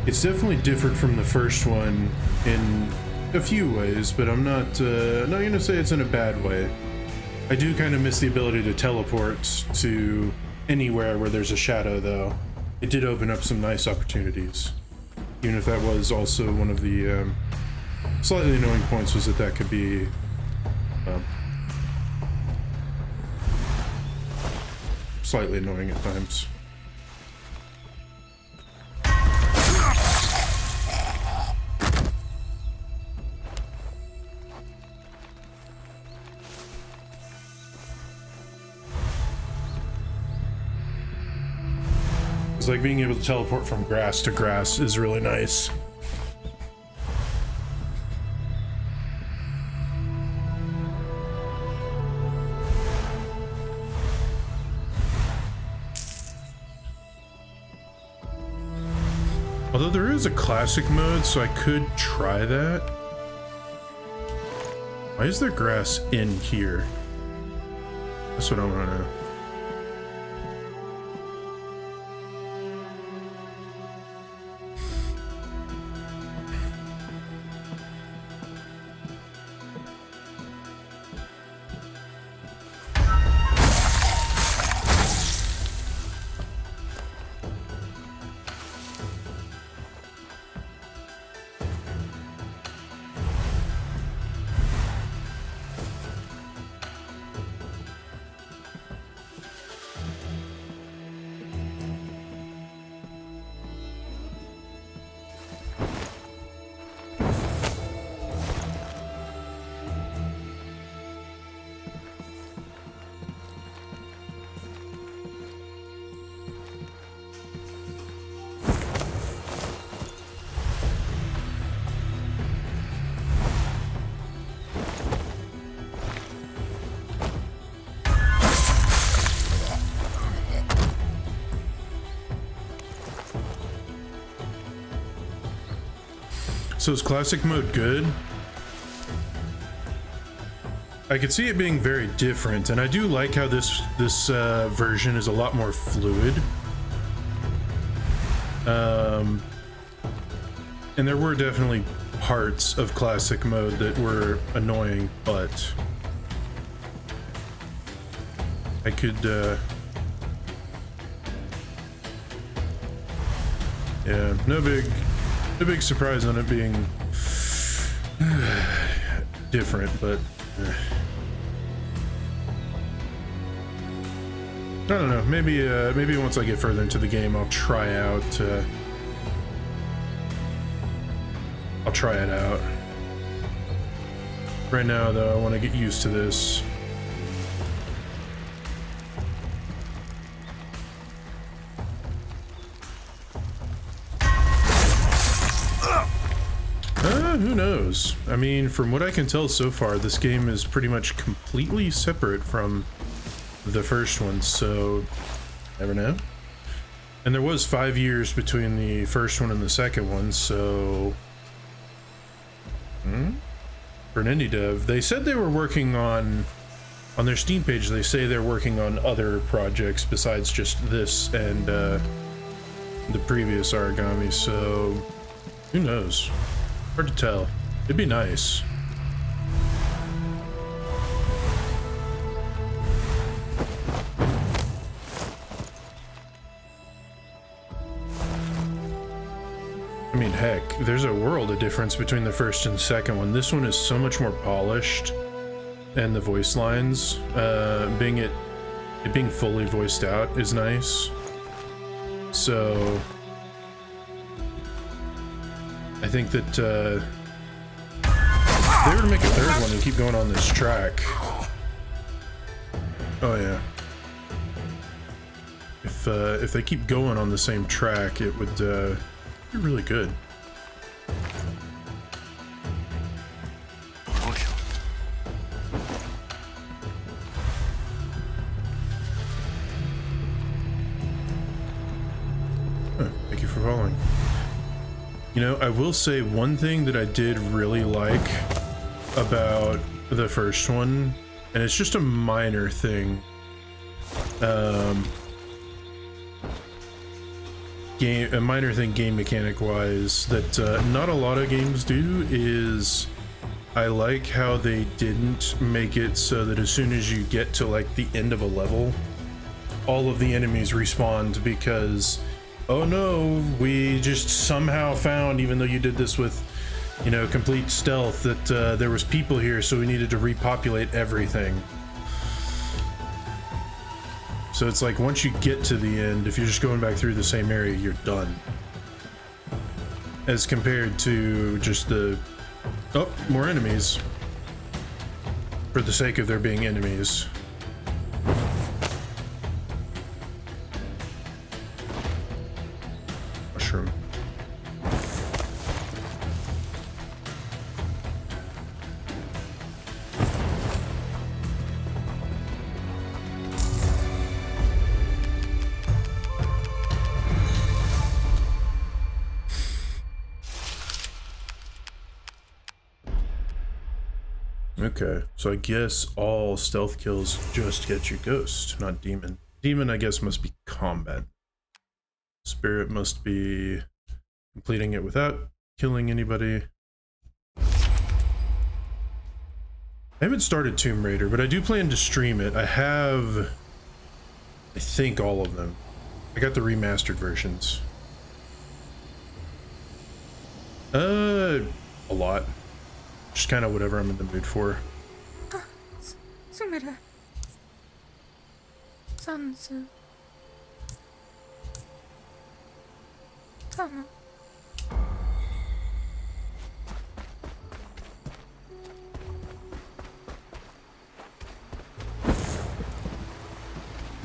It's definitely different from the first one in a few ways, but I'm not gonna say it's in a bad way. I do kind of miss the ability to teleport to anywhere where there's a shadow, though. It did open up some nice opportunities. Even if that was also one of the slightly annoying points, was that could be slightly annoying at times. It's like being able to teleport from grass to grass is really nice. Although there is a classic mode, so I could try that. Why is there grass in here? That's what I want to know. So is classic mode good? I could see it being very different, and I do like how this version is a lot more fluid. And there were definitely parts of classic mode that were annoying, but I could yeah, no big surprise on it being different, but I don't know. Maybe once I get further into the game, I'll try out I'll try it out. Right now, though, I want to get used to this. Who knows? I mean, from what I can tell so far, this game is pretty much completely separate from the first one, so never know. And there was 5 years between the first one and the second one, so for an indie dev, they said they were working on their Steam page. They say they're working on other projects besides just this and the previous Aragami, so who knows? Hard to tell. It'd be nice. I mean, heck, there's a world of difference between the first and second one. This one is so much more polished, and the voice lines, it being fully voiced out is nice. So I think that if they were to make a third one and keep going on this track, oh yeah, if they keep going on the same track, it would be really good. Thank you for following. You know, I will say one thing that I did really like about the first one, and it's just a minor thing. A minor thing game mechanic wise that not a lot of games do is I like how they didn't make it so that as soon as you get to like the end of a level, all of the enemies respawned because, oh no, we just somehow found, even though you did this with, you know, complete stealth, that there was people here, so we needed to repopulate everything. So it's like once you get to the end, if you're just going back through the same area, you're done. As compared to just the, oh, more enemies. For the sake of there being enemies. Mushroom. Okay, so I guess all stealth kills just get you ghost, not demon. Demon, I guess, must be combat. Spirit must be completing it without killing anybody. I haven't started Tomb Raider, but I do plan to stream it. I have, I think, all of them. I got the remastered versions. A lot. Just kind of whatever I'm in the mood for. Sumire. Sansu. Tama.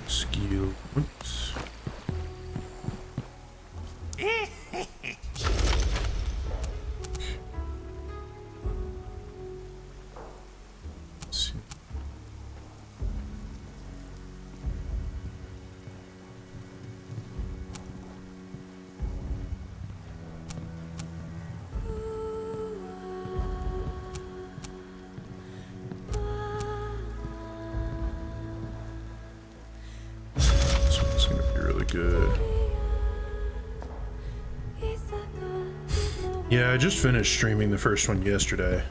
Skill points. Good. Yeah, I just finished streaming the first one yesterday.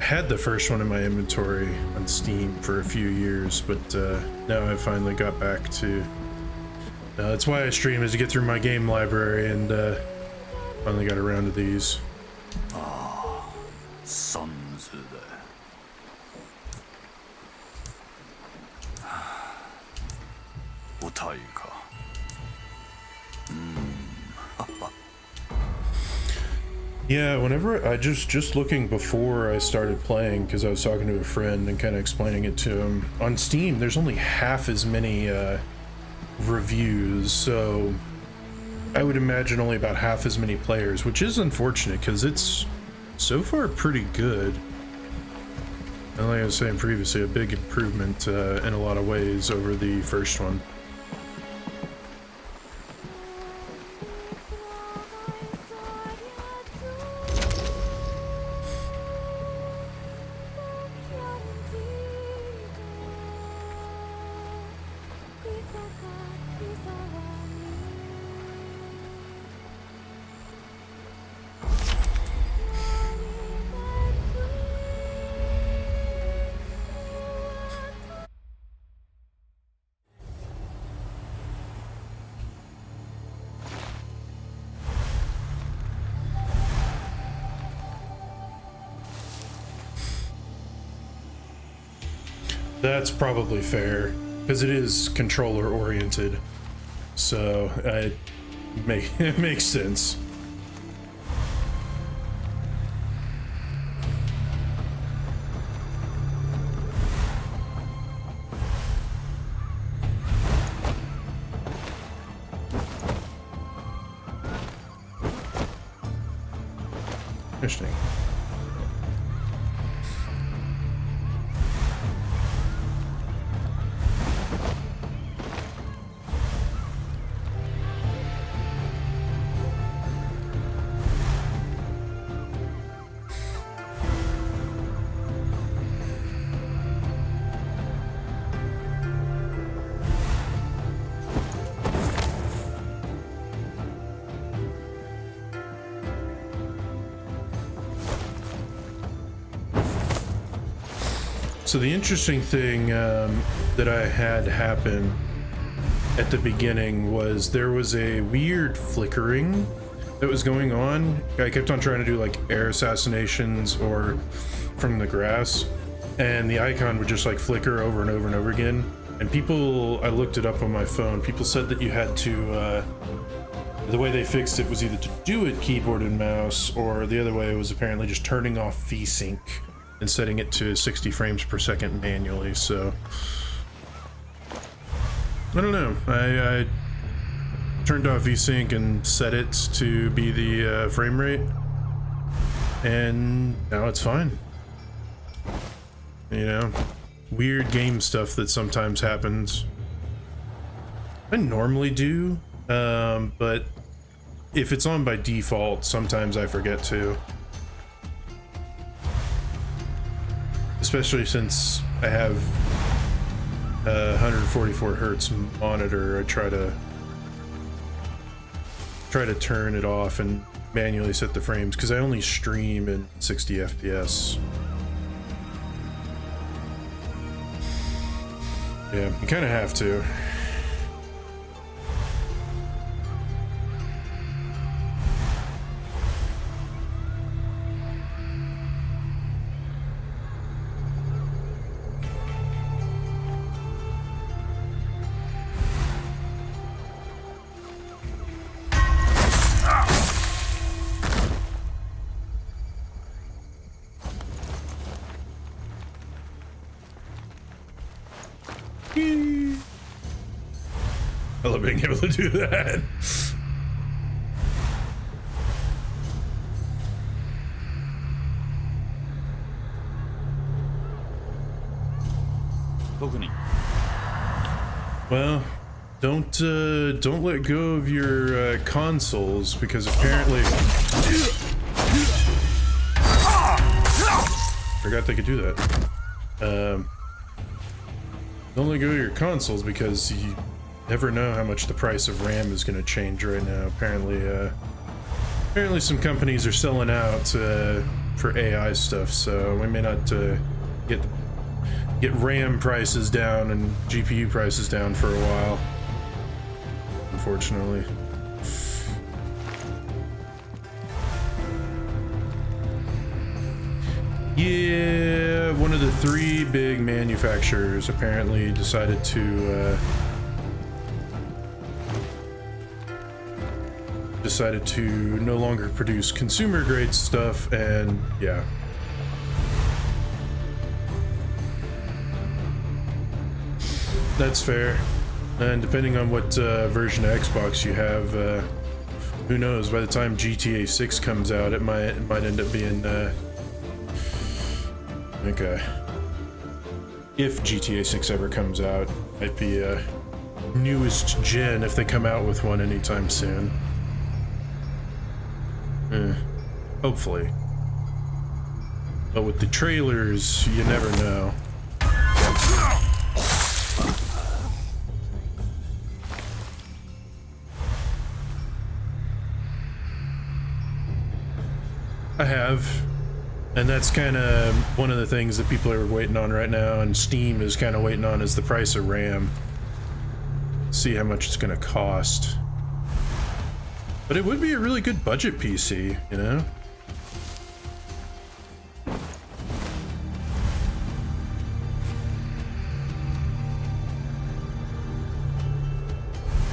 I had the first one in my inventory on Steam for a few years, but now I finally got back to... that's why I stream, is to get through my game library, and finally got around to these. Ah, sons of the... Yeah, whenever I just looking before I started playing, because I was talking to a friend and kind of explaining it to him, on Steam there's only half as many reviews, so I would imagine only about half as many players, which is unfortunate because it's so far pretty good. And like I was saying previously, a big improvement in a lot of ways over the first one. That's probably fair, because it is controller oriented, so it makes sense. Interesting. So the interesting thing that I had happen at the beginning was there was a weird flickering that was going on. I kept on trying to do like air assassinations or from the grass, and the icon would just like flicker over and over and over again. And people, I looked it up on my phone, people said that you had to, the way they fixed it was either to do it keyboard and mouse, or the other way was apparently just turning off VSync and setting it to 60 frames per second manually. So I don't know, I turned off VSync and set it to be the frame rate, and now it's fine. You know, weird game stuff that sometimes happens. I normally do, but if it's on by default, sometimes I forget to. Especially since I have a 144 hertz monitor, I try to turn it off and manually set the frames, because I only stream in 60 FPS. Yeah, you kind of have to. I love being able to do that. Well, don't let go of your consoles, because apparently forgot they could do that. Don't let go of your consoles, because you never know how much the price of RAM is going to change right now. Apparently some companies are selling out for AI stuff, so we may not get RAM prices down and GPU prices down for a while, unfortunately. Yeah, one of the 3 big manufacturers apparently decided to decided to no longer produce consumer grade stuff, and yeah. That's fair. And depending on what version of Xbox you have, who knows, by the time GTA 6 comes out, it might end up being, okay. If GTA 6 ever comes out, might be newest gen if they come out with one anytime soon. Hopefully. But with the trailers, you never know. I have, and that's kind of one of the things that people are waiting on right now, and Steam is kind of waiting on, is the price of RAM. See how much it's going to cost. But it would be a really good budget PC, you know?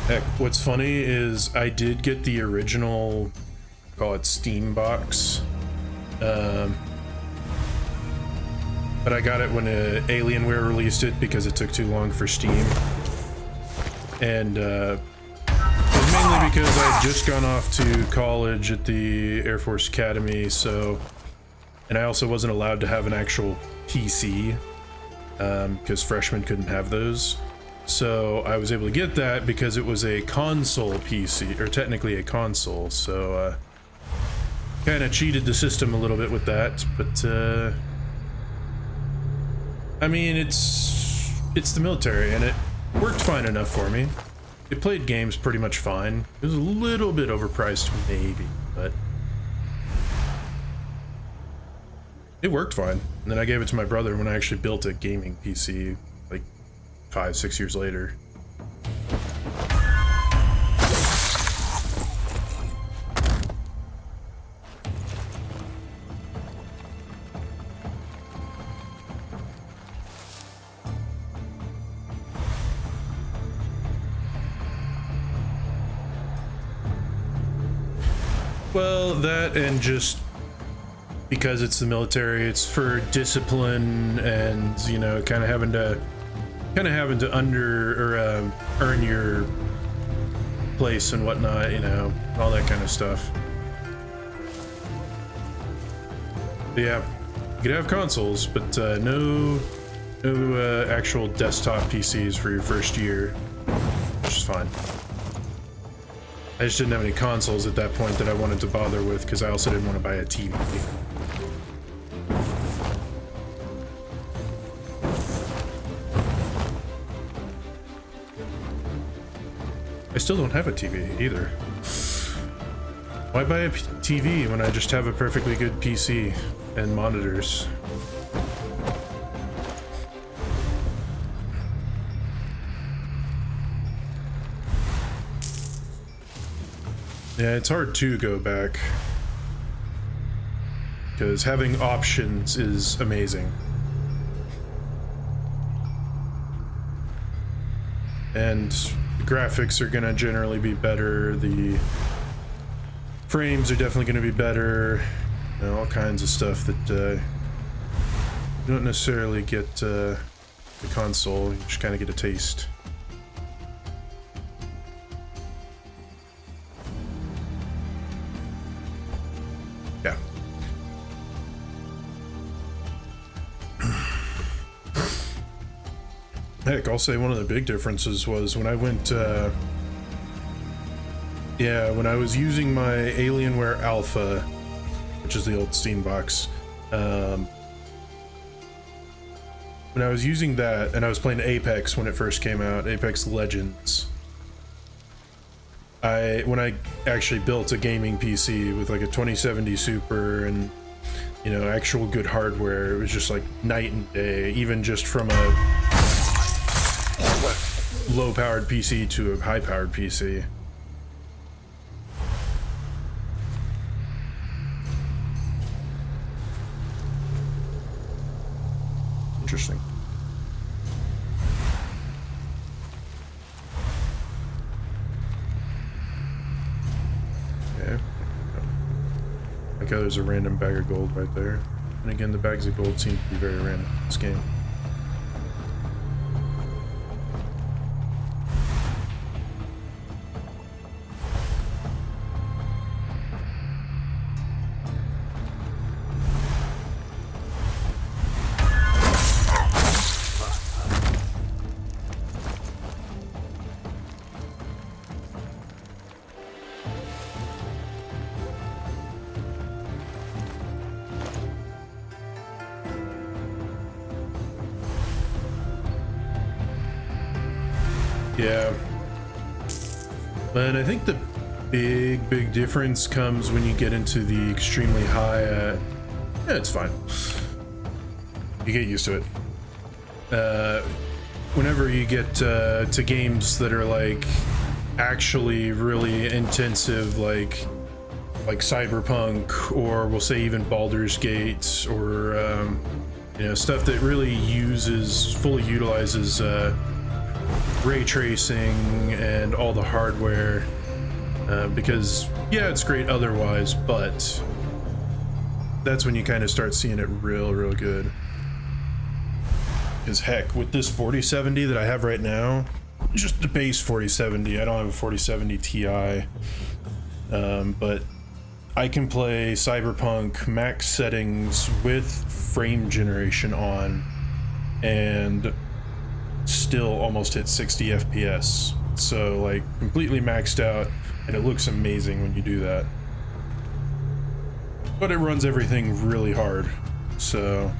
Heck, what's funny is I did get the original, call it Steam box, but I got it when Alienware released it because it took too long for Steam. And it was mainly because I had just gone off to college at the Air Force Academy, so, and I also wasn't allowed to have an actual PC because freshmen couldn't have those. So I was able to get that because it was a console PC, or technically a console, so kind of cheated the system a little bit with that, but I mean, it's the military, and it worked fine enough for me. It played games pretty much fine. It was a little bit overpriced, maybe, but it worked fine. And then I gave it to my brother when I actually built a gaming PC, like 5-6 years later. Well, that, and just because it's the military, it's for discipline, and you know, kind of having to earn your place and whatnot, you know, all that kind of stuff. But yeah, you could have consoles, but no actual desktop PCs for your first year, which is fine. I just didn't have any consoles at that point that I wanted to bother with, because I also didn't want to buy a TV. I still don't have a TV either. Why buy a TV when I just have a perfectly good PC and monitors? Yeah, it's hard to go back, because having options is amazing. And the graphics are gonna generally be better, the frames are definitely gonna be better, you know, all kinds of stuff that you don't necessarily get the console, you just kind of get a taste. Yeah. Heck, I'll say one of the big differences was when I went, when I was using my Alienware Alpha, which is the old Steam box, when I was using that, and I was playing Apex when it first came out, Apex Legends, when I actually built a gaming PC with like a 2070 Super and, you know, actual good hardware, it was just like night and day, even just from a low-powered PC to a high-powered PC. Interesting. how there's a random bag of gold right there. And again, the bags of gold seem to be very random in this game. Yeah, but I think the big difference comes when you get into the extremely high. Yeah, it's fine. You get used to it. Whenever you get to games that are like actually really intensive, like Cyberpunk, or we'll say even Baldur's Gate, or you know, stuff that really fully utilizes ray tracing and all the hardware, because yeah, it's great otherwise, but that's when you kind of start seeing it real good. Because heck, with this 4070 that I have right now, just the base 4070, I don't have a 4070 Ti, but I can play Cyberpunk max settings with frame generation on and still almost hit 60 FPS. So like completely maxed out, and it looks amazing when you do that. But it runs everything really hard, so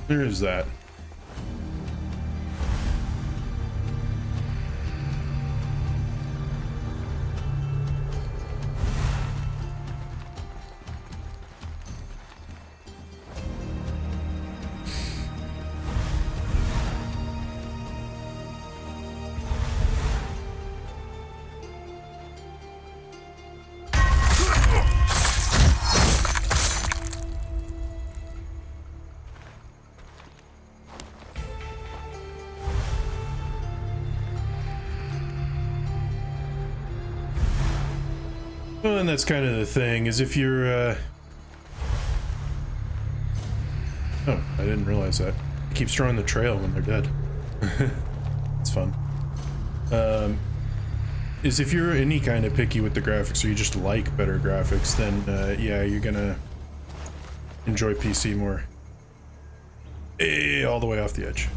there is that. Well, and that's kind of the thing, is if you're, oh, I didn't realize that. It keeps drawing the trail when they're dead. It's fun. Is if you're any kind of picky with the graphics, or you just like better graphics, then, yeah, you're gonna enjoy PC more. Hey, all the way off the edge.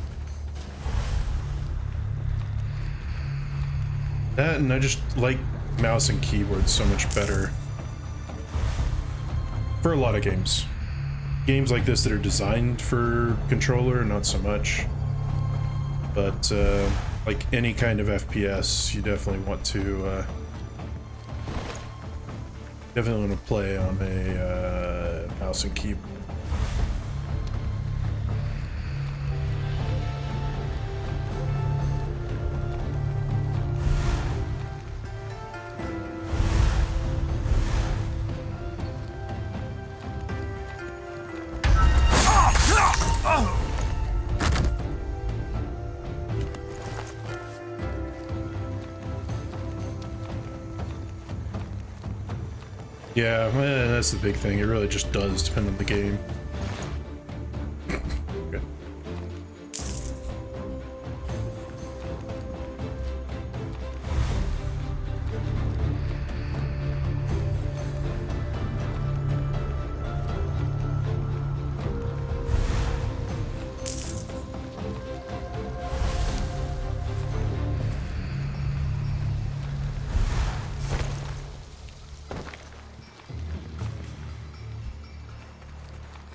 That, and I just like mouse and keyboard so much better for a lot of games. Games like this that are designed for controller, not so much. But like any kind of FPS, you definitely want to play on a mouse and keyboard. Yeah, that's the big thing. It really just does depend on the game. Okay.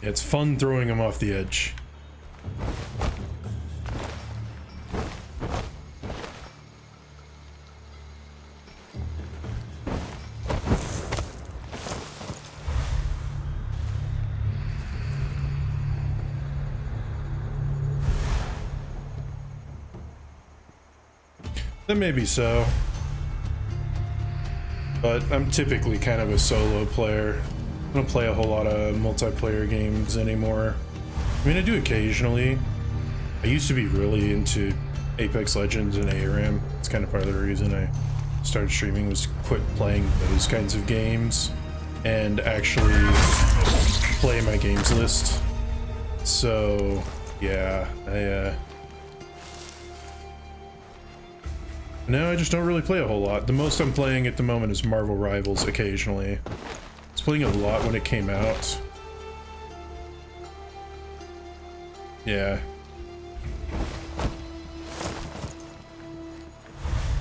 It's fun throwing them off the edge. That may be so, but I'm typically kind of a solo player. I don't play a whole lot of multiplayer games anymore. I mean, I do occasionally. I used to be really into Apex Legends and ARAM. It's kind of part of the reason I started streaming, was quit playing those kinds of games. and actually play my games list. So yeah, now I just don't really play a whole lot. The most I'm playing at the moment is Marvel Rivals occasionally. I was playing a lot when it came out. Yeah.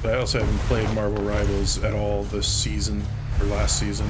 But I also haven't played Marvel Rivals at all this season, or last season.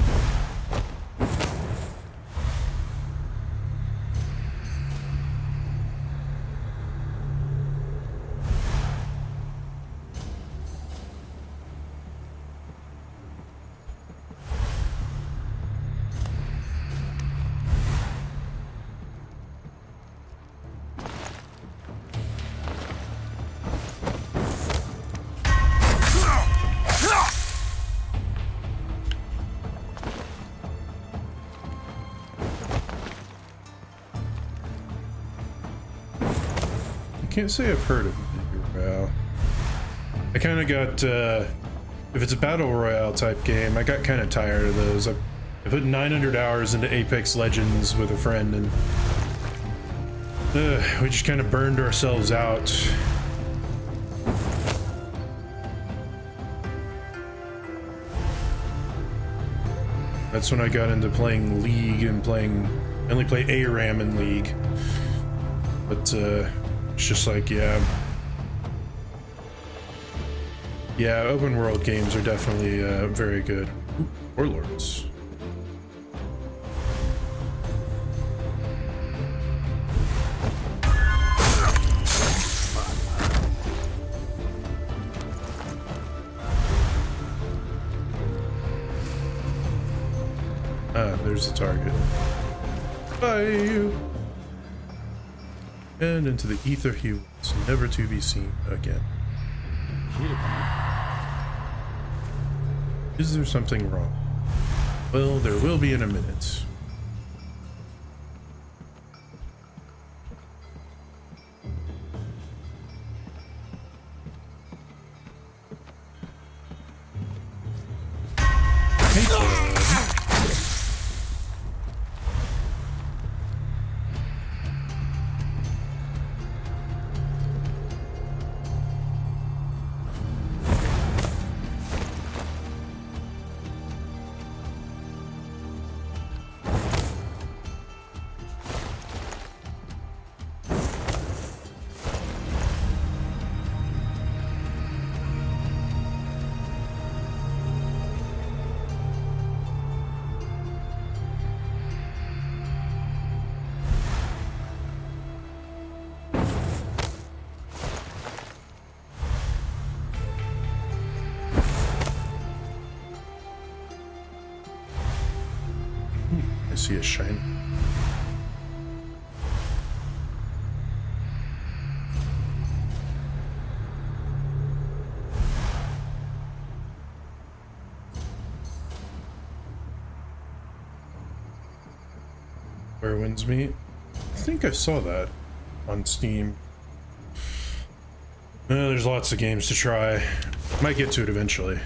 Can't say I've heard of it. I kind of got, if it's a battle royale type game, I got kind of tired of those. I put 900 hours into Apex Legends with a friend, and we just kind of burned ourselves out. That's when I got into playing League and I only play ARAM in League. But, it's just like, yeah, open world games are definitely very good. Ooh, Warlords. Ah, there's the target. Bye, you. And into the ether he was, never to be seen again. Is there something wrong? Well, there will be in a minute. I see a shine. Where Winds Meet? I think I saw that on Steam. There's lots of games to try. Might get to it eventually.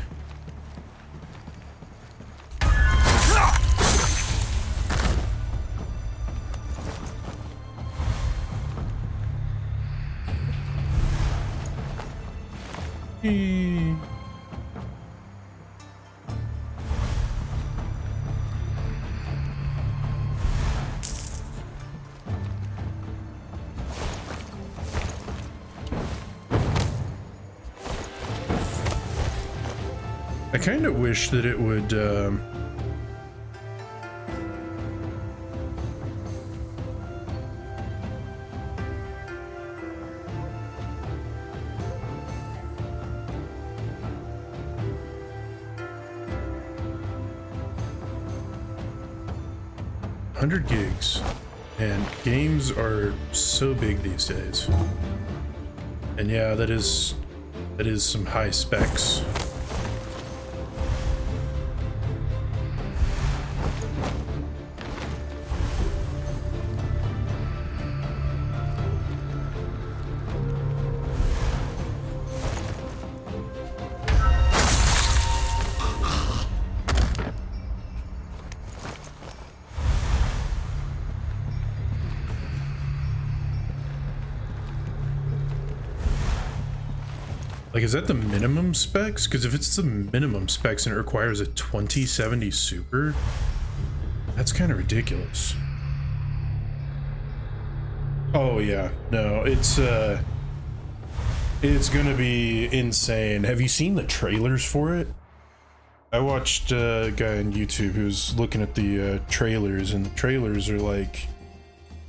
I kind of wish that it would, $100 gigs, and games are so big these days. And yeah, that is some high specs. Like, is that the minimum specs? Because if it's the minimum specs and it requires a 2070 Super, that's kind of ridiculous. Oh yeah, no, it's gonna be insane. Have you seen the trailers for it? I watched a guy on YouTube who's looking at the trailers, and the trailers are like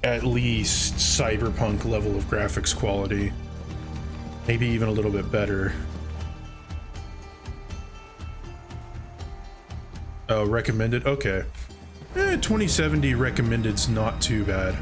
at least cyberpunk level of graphics quality. Maybe even a little bit better. Oh, recommended? Okay. 2070 recommended's not too bad.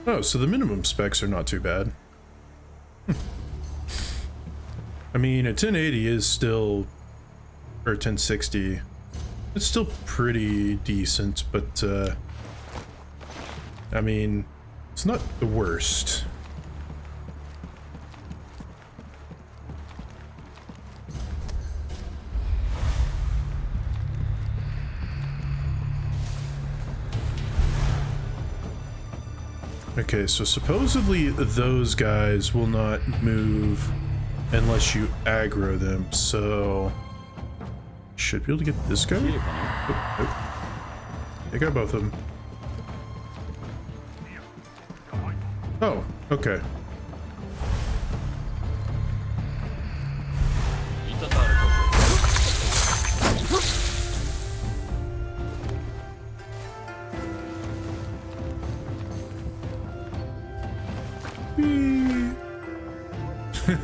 Oh, so the minimum specs are not too bad. I mean, a 1080 is still, or 1060, it's still pretty decent, but, I mean, it's not the worst. Okay, so supposedly those guys will not move unless you aggro them, so should be able to get this guy? Oh, oh. I got both of them. Oh, okay.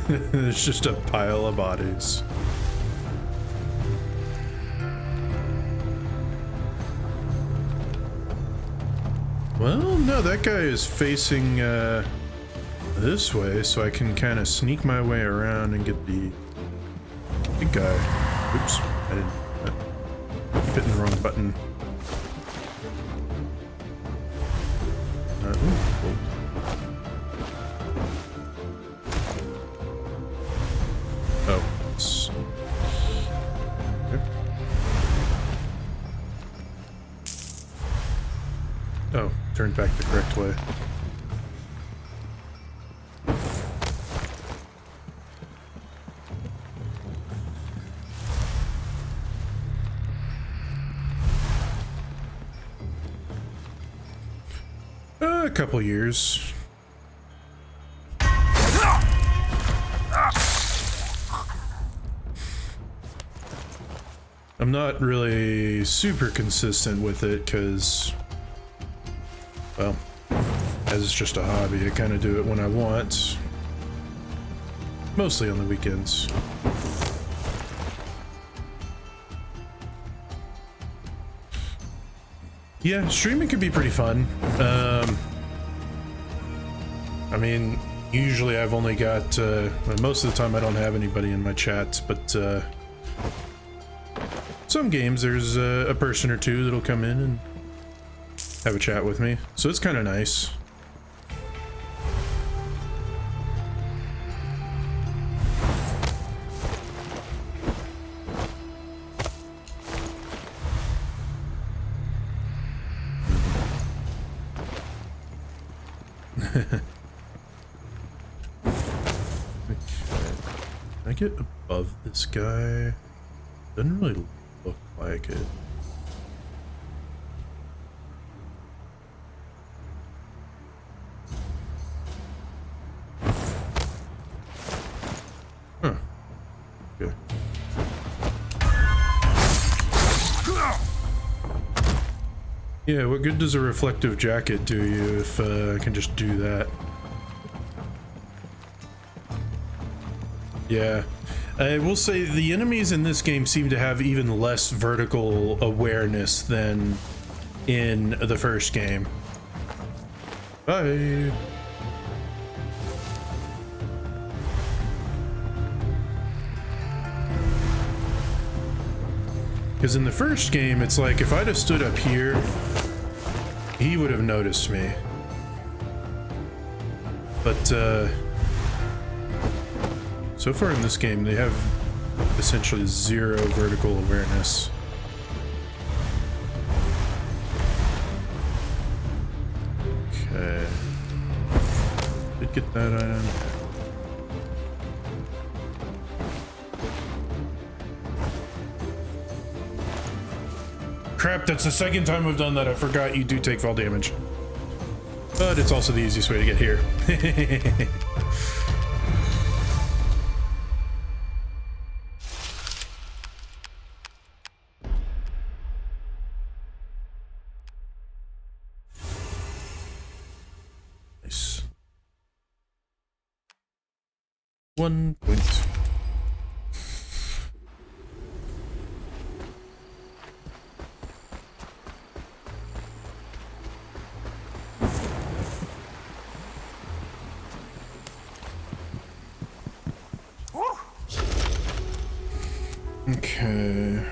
There's just a pile of bodies. Well, no, that guy is facing this way, so I can kind of sneak my way around and get the big guy. Oops, I didn't hit the wrong button. Ooh. Oh, okay. Oh, turned back the correct way. A couple years. I'm not really super consistent with it because, well, as it's just a hobby, I kind of do it when I want. Mostly on the weekends. Yeah, streaming can be pretty fun. I mean, usually I've only got, most of the time I don't have anybody in my chats, but some games there's a person or two that'll come in and have a chat with me, so it's kind of nice. Can I get above this guy? Doesn't really look like it. Huh. Okay. Yeah, what good does a reflective jacket do you if I can just do that? Yeah. I will say the enemies in this game seem to have even less vertical awareness than in the first game. Bye. Because in the first game, it's like if I'd have stood up here, he would have noticed me. But so far in this game, they have essentially zero vertical awareness. Okay. Did get that item. Crap, that's the second time I've done that. I forgot you do take fall damage. But it's also the easiest way to get here. Nice. 1 point. Okay.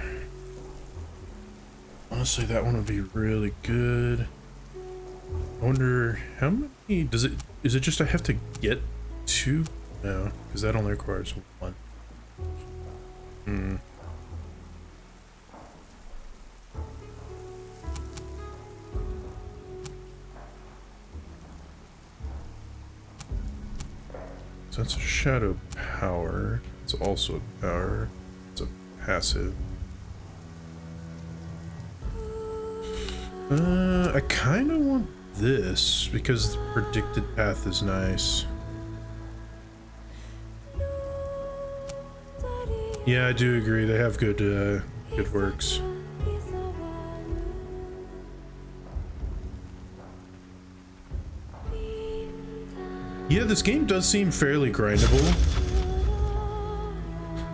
Honestly, that one would be really good. I wonder how many is it just I have to get 2? No, because that only requires 1. So that's a shadow power. It's also a power. It's a passive. I kind of want this because the predicted path is nice. Yeah, I do agree. They have good works. Yeah, this game does seem fairly grindable.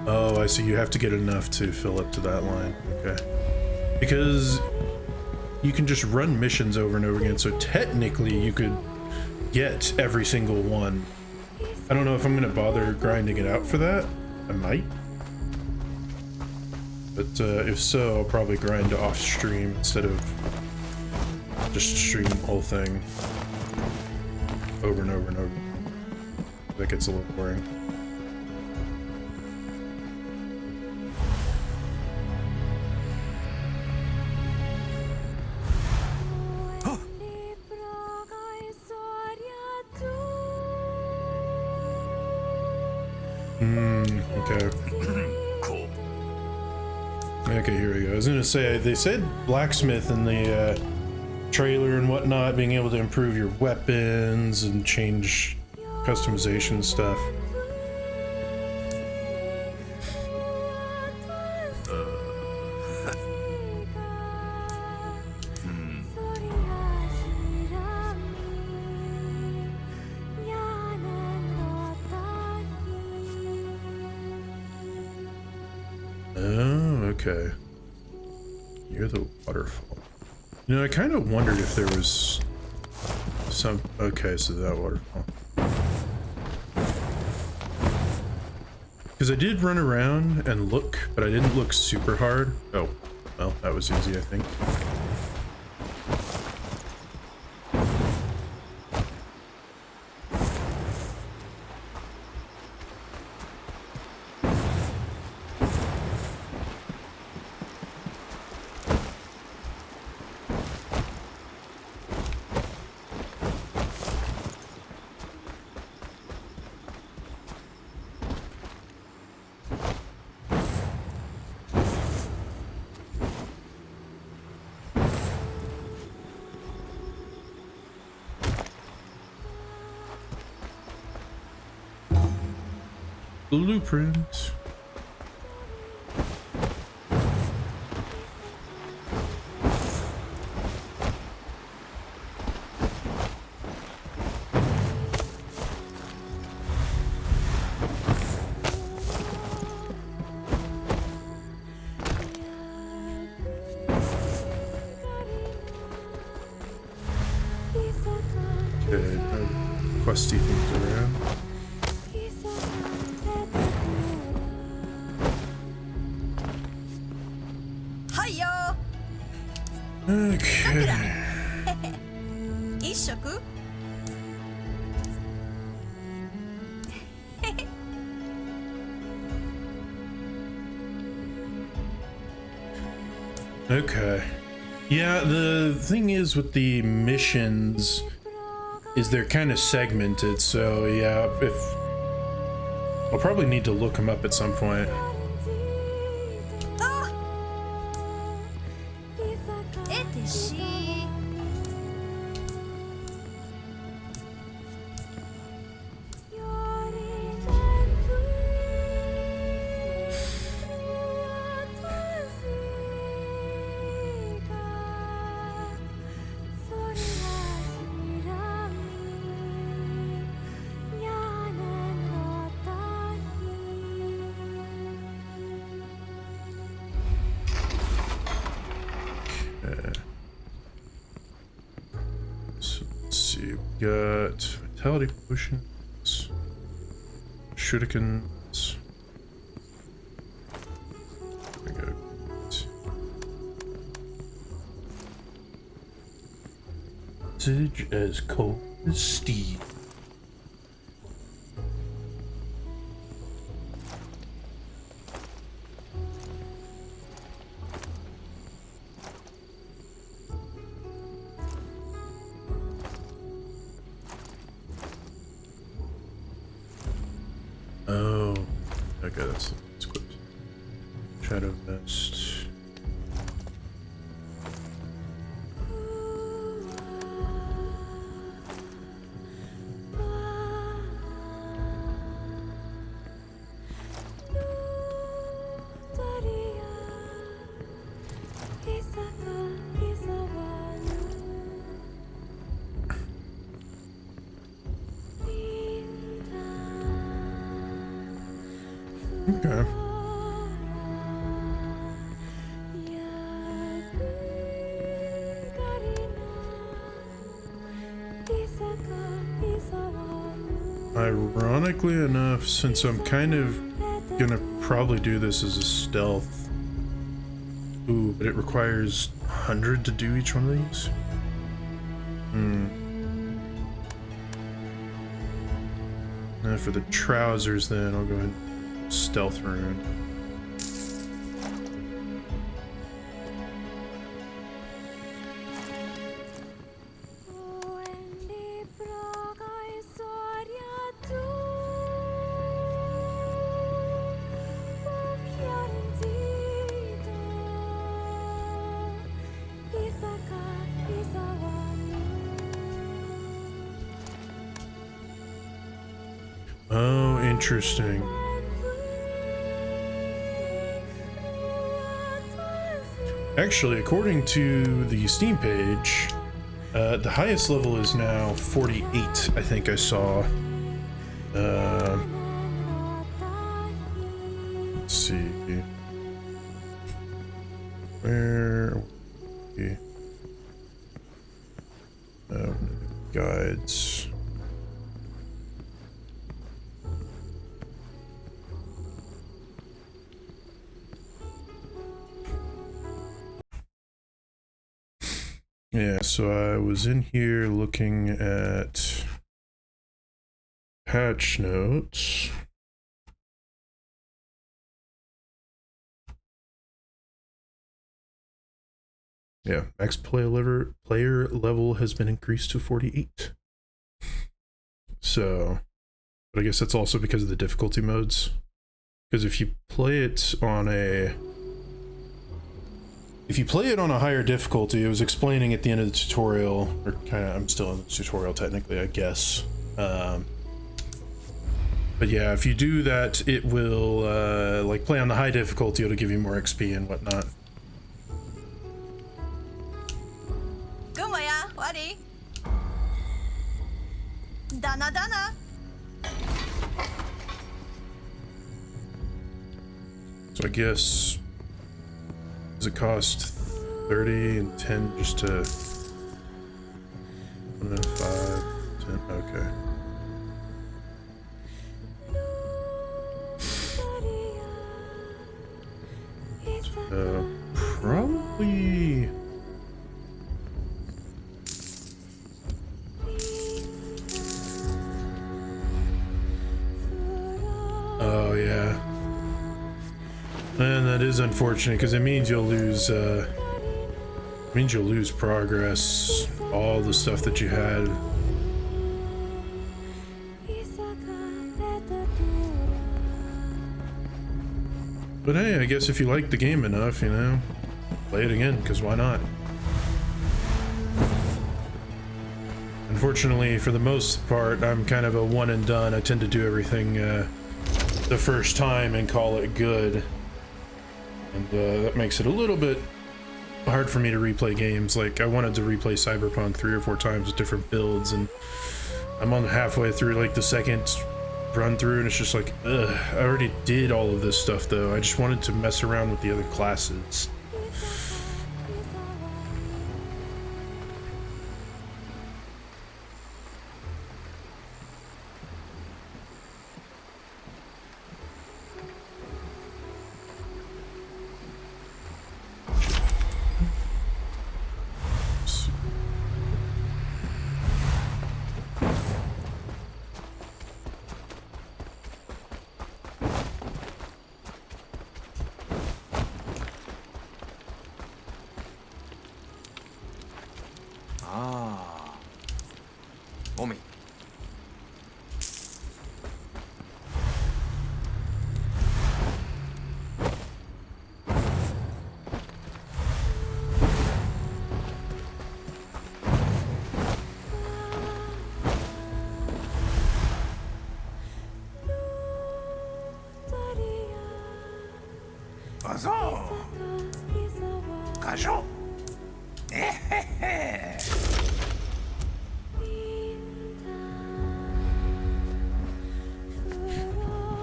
Oh, I see. You have to get enough to fill up to that line. Okay. Because you can just run missions over and over again, so technically you could get every single one. I don't know if I'm going to bother grinding it out for that. I might. But if so, I'll probably grind off stream instead of just stream the whole thing over and over and over. That gets a little boring. Okay. Cool. Okay, here we go. I was gonna say, they said blacksmith in the trailer and whatnot, being able to improve your weapons and change customization stuff. Oh, okay. Near the waterfall. You know, I kind of wondered if there was some... Okay, so that waterfall. Because I did run around and look, but I didn't look super hard. Oh, well, that was easy, I think. Blueprint. Okay, no questy things around. はいよ Okay. 一食 Okay. Yeah, the thing is with the missions is they're kind of segmented, so yeah, if I'll probably need to look them up at some point. えてし So, let's see, we got vitality potions, shurikens. We got message as cold as steel. Oh, okay, that's equipped. Shadow Vest. Okay. Ironically enough, since I'm kind of gonna probably do this as a stealth. Ooh, but it requires 100 to do each one of these? And for the trousers then, I'll go ahead and stealth rune. Oh, interesting. Actually, according to the Steam page, the highest level is now 48, I think I saw. Let's see. Where? Guides. Yeah, so I was in here looking at patch notes. Yeah, max player level has been increased to 48. So, but I guess that's also because of the difficulty modes. Because if you play it on a higher difficulty, it was explaining at the end of the tutorial, or kind of, I'm still in the tutorial technically, I guess. But yeah, if you do that, it will, like, play on the high difficulty, it'll give you more XP and whatnot. Dana Dana. So I guess, does it cost 30 and 10 just to 1 and 5, 10, okay. Probably Whee! Oh yeah. And that is unfortunate because it means you'll lose progress, all the stuff that you had. But hey, I guess if you like the game enough, you know, play it again, because why not? Unfortunately, for the most part, I'm kind of a one and done. I tend to do everything the first time and call it good. And that makes it a little bit hard for me to replay games. Like, I wanted to replay Cyberpunk 3 or 4 times with different builds, and I'm on halfway through like the second run through, and it's just like, ugh, I already did all of this stuff though. I just wanted to mess around with the other classes.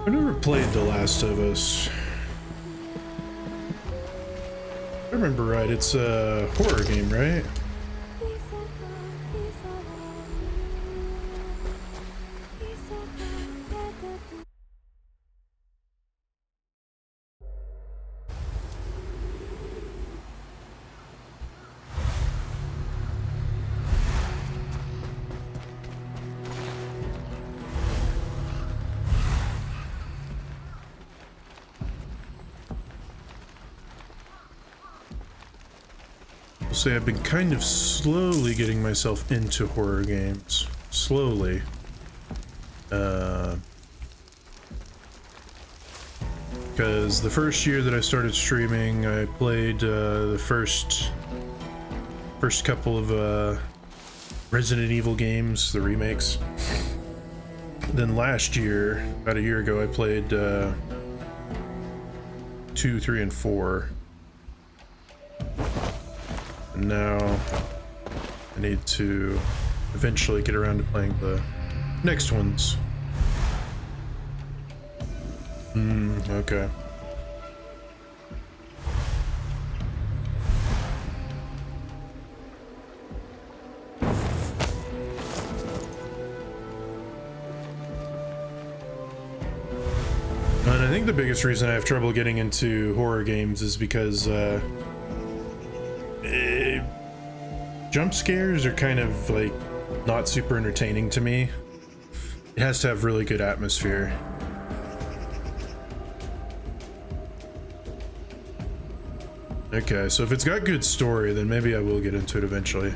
I never played The Last of Us. I remember right, it's a horror game, right? Say I've been kind of slowly getting myself into horror games. Slowly. Because the first year that I started streaming, I played the first couple of Resident Evil games, the remakes. Then last year, about a year ago, I played 2, 3, and 4. Now I need to eventually get around to playing the next ones. Okay. And I think the biggest reason I have trouble getting into horror games is because jump scares are kind of like not super entertaining to me. It has to have really good atmosphere. Okay, so if it's got good story, then maybe I will get into it eventually.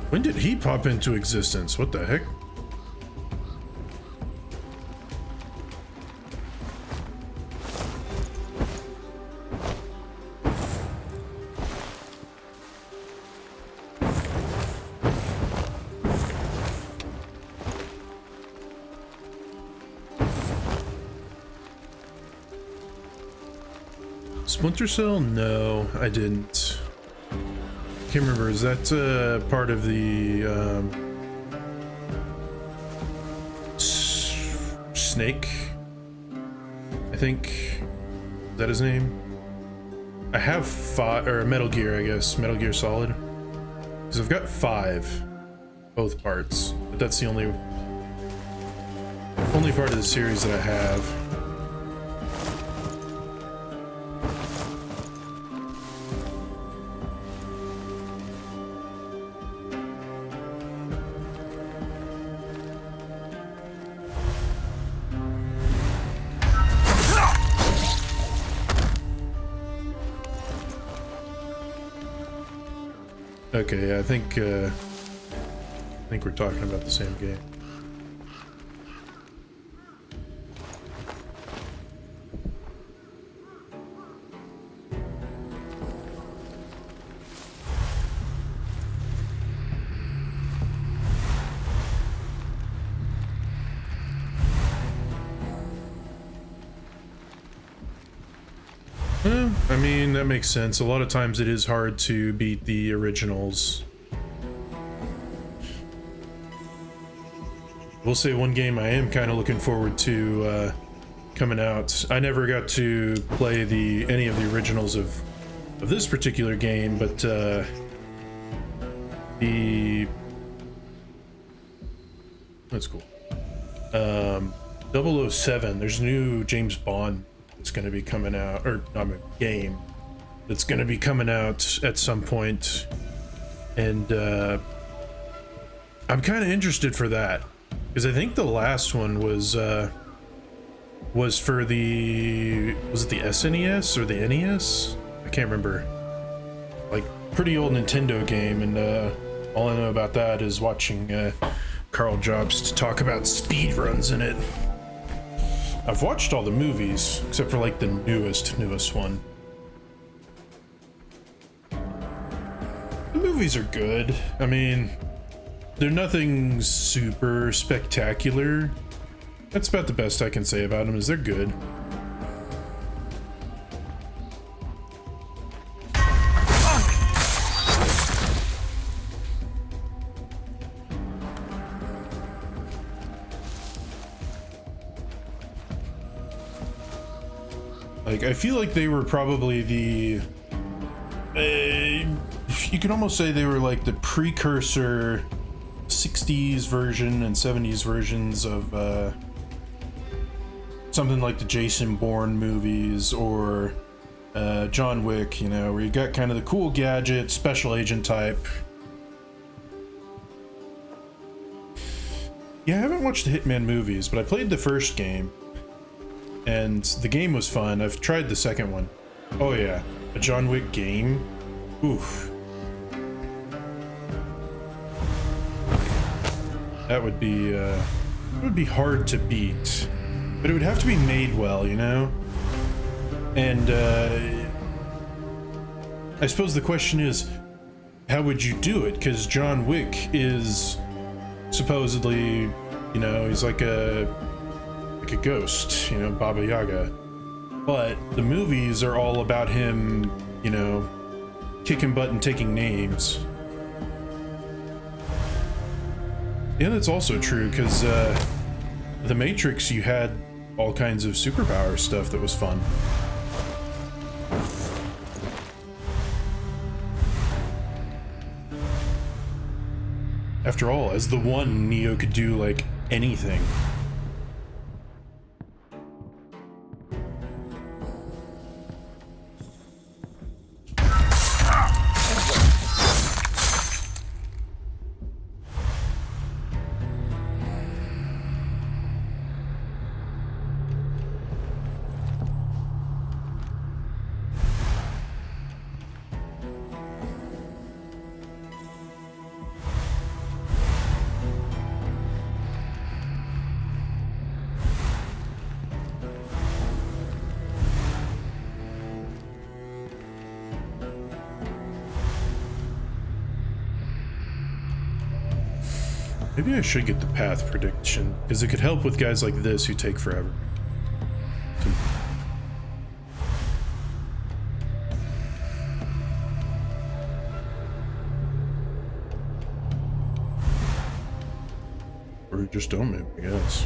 When did he pop into existence? What the heck? Splinter Cell? No, I didn't. Can't remember, is that part of the Snake think, is that his name? I have 5, or Metal Gear, I guess, Metal Gear Solid. Because I've got 5, both parts, but that's the only part of the series that I have. Okay, I think we're talking about the same game. I mean, that makes sense. A lot of times it is hard to beat the originals. We'll say one game I am kind of looking forward to coming out. I never got to play any of the originals of this particular game, but that's cool. 007, there's a new James Bond that's going to be coming out, or not a game that's going to be coming out at some point, and I'm kind of interested for that, because I think the last one was for the, was it the SNES or the NES? I can't remember. Like, pretty old Nintendo game, and all I know about that is watching Carl Jobst talk about speed runs in it. I've watched all the movies, except for like the newest one. The movies are good. I mean, they're nothing super spectacular. That's about the best I can say about them, is they're good. Like, I feel like they were probably the... you could almost say they were like the precursor 60s version and 70s versions of something like the Jason Bourne movies or John Wick, you know, where you got kind of the cool gadget, special agent type. Yeah, I haven't watched the Hitman movies, but I played the first game. And the game was fun. I've tried the second one. Oh yeah, a John Wick game? Oof. That would be, it would be hard to beat. But it would have to be made well, you know? And, I suppose the question is, how would you do it? Because John Wick is supposedly, you know, he's like a ghost, you know, Baba Yaga. But the movies are all about him, you know, kicking butt and taking names. Yeah, that's also true, because The Matrix, you had all kinds of superpower stuff that was fun. After all, as the one, Neo could do, like, anything. Maybe I should get the path prediction, because it could help with guys like this who take forever. Or just don't, maybe, I guess.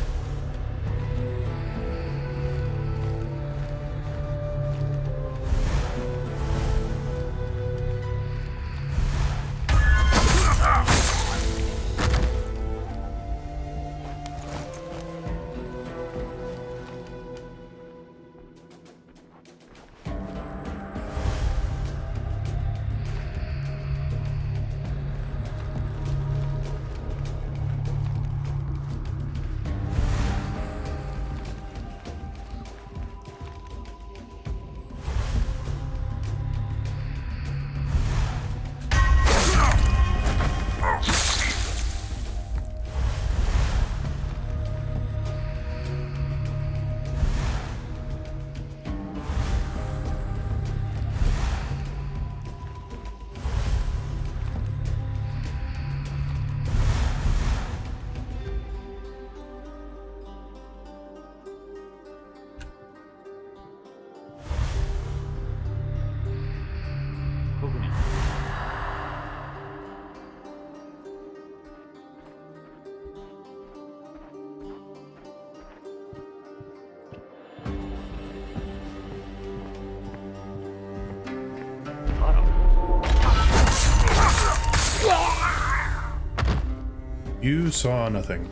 You saw nothing.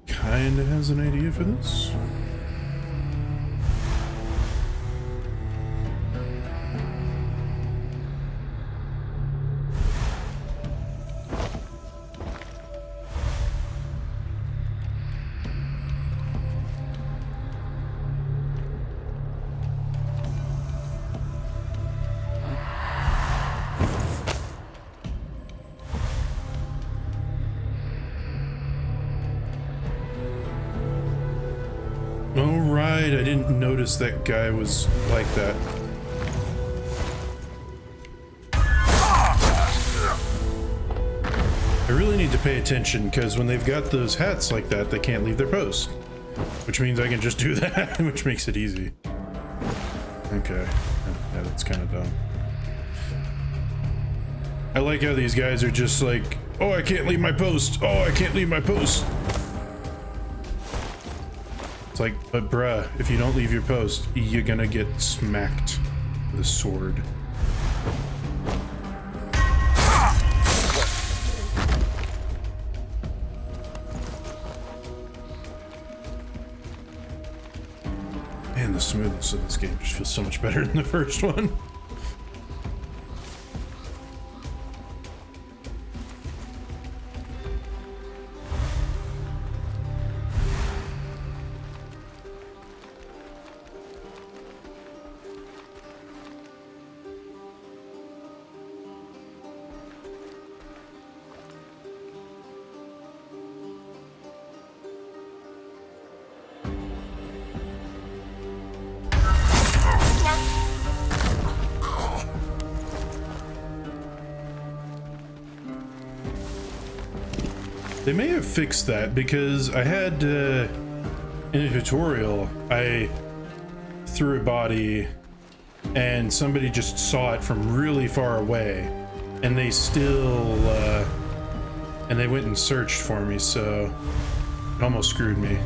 Kinda has an idea for this. Oh, right, I didn't notice that guy was like that. I really need to pay attention, because when they've got those hats like that, they can't leave their post. Which means I can just do that, which makes it easy. Okay, yeah, that's kind of dumb. I like how these guys are just like, oh, I can't leave my post. Oh, I can't leave my post. It's like, but bruh, if you don't leave your post, you're gonna get smacked with a sword. Man, the smoothness of this game just feels so much better than the first one. They may have fixed that, because I had, in a tutorial, I threw a body and somebody just saw it from really far away, and they still, and they went and searched for me, so it almost screwed me.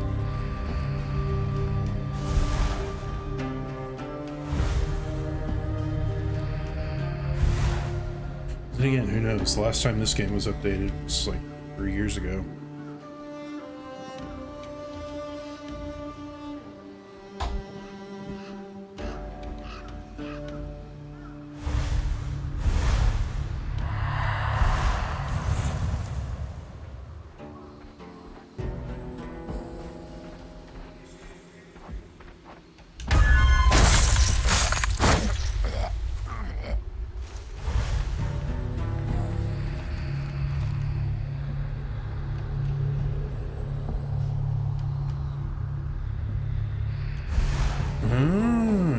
Then again, who knows? The last time this game was updated was like 3 years ago.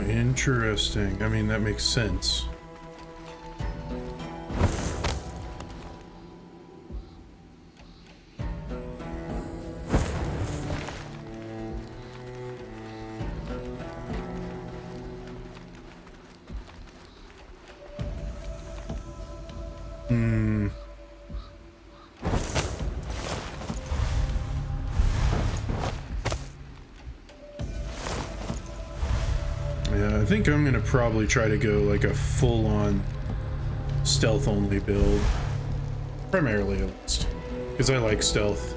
Interesting. I mean, that makes sense. Yeah, I think I'm gonna probably try to go like a full-on stealth-only build. Primarily, at least. Because I like stealth.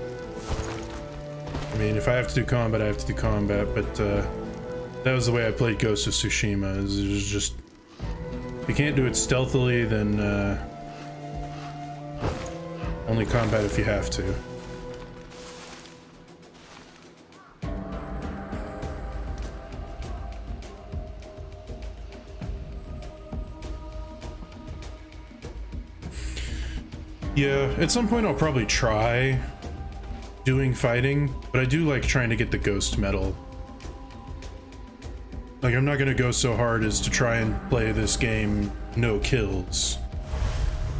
mean, if I have to do combat, I have to do combat, but that was the way I played Ghost of Tsushima. It was just, if you can't do it stealthily, then only combat if you have to. Yeah, at some point I'll probably try doing fighting, but I do like trying to get the ghost medal. Like, I'm not gonna go so hard as to try and play this game no kills,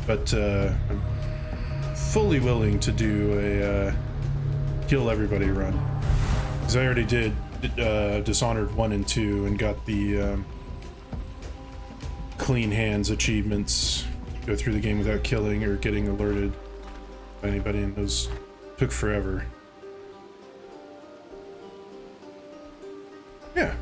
but I'm fully willing to do a kill everybody run, because I already did Dishonored 1 and 2 and got the clean hands achievements. Go through the game without killing or getting alerted by anybody, and those took forever. Yeah.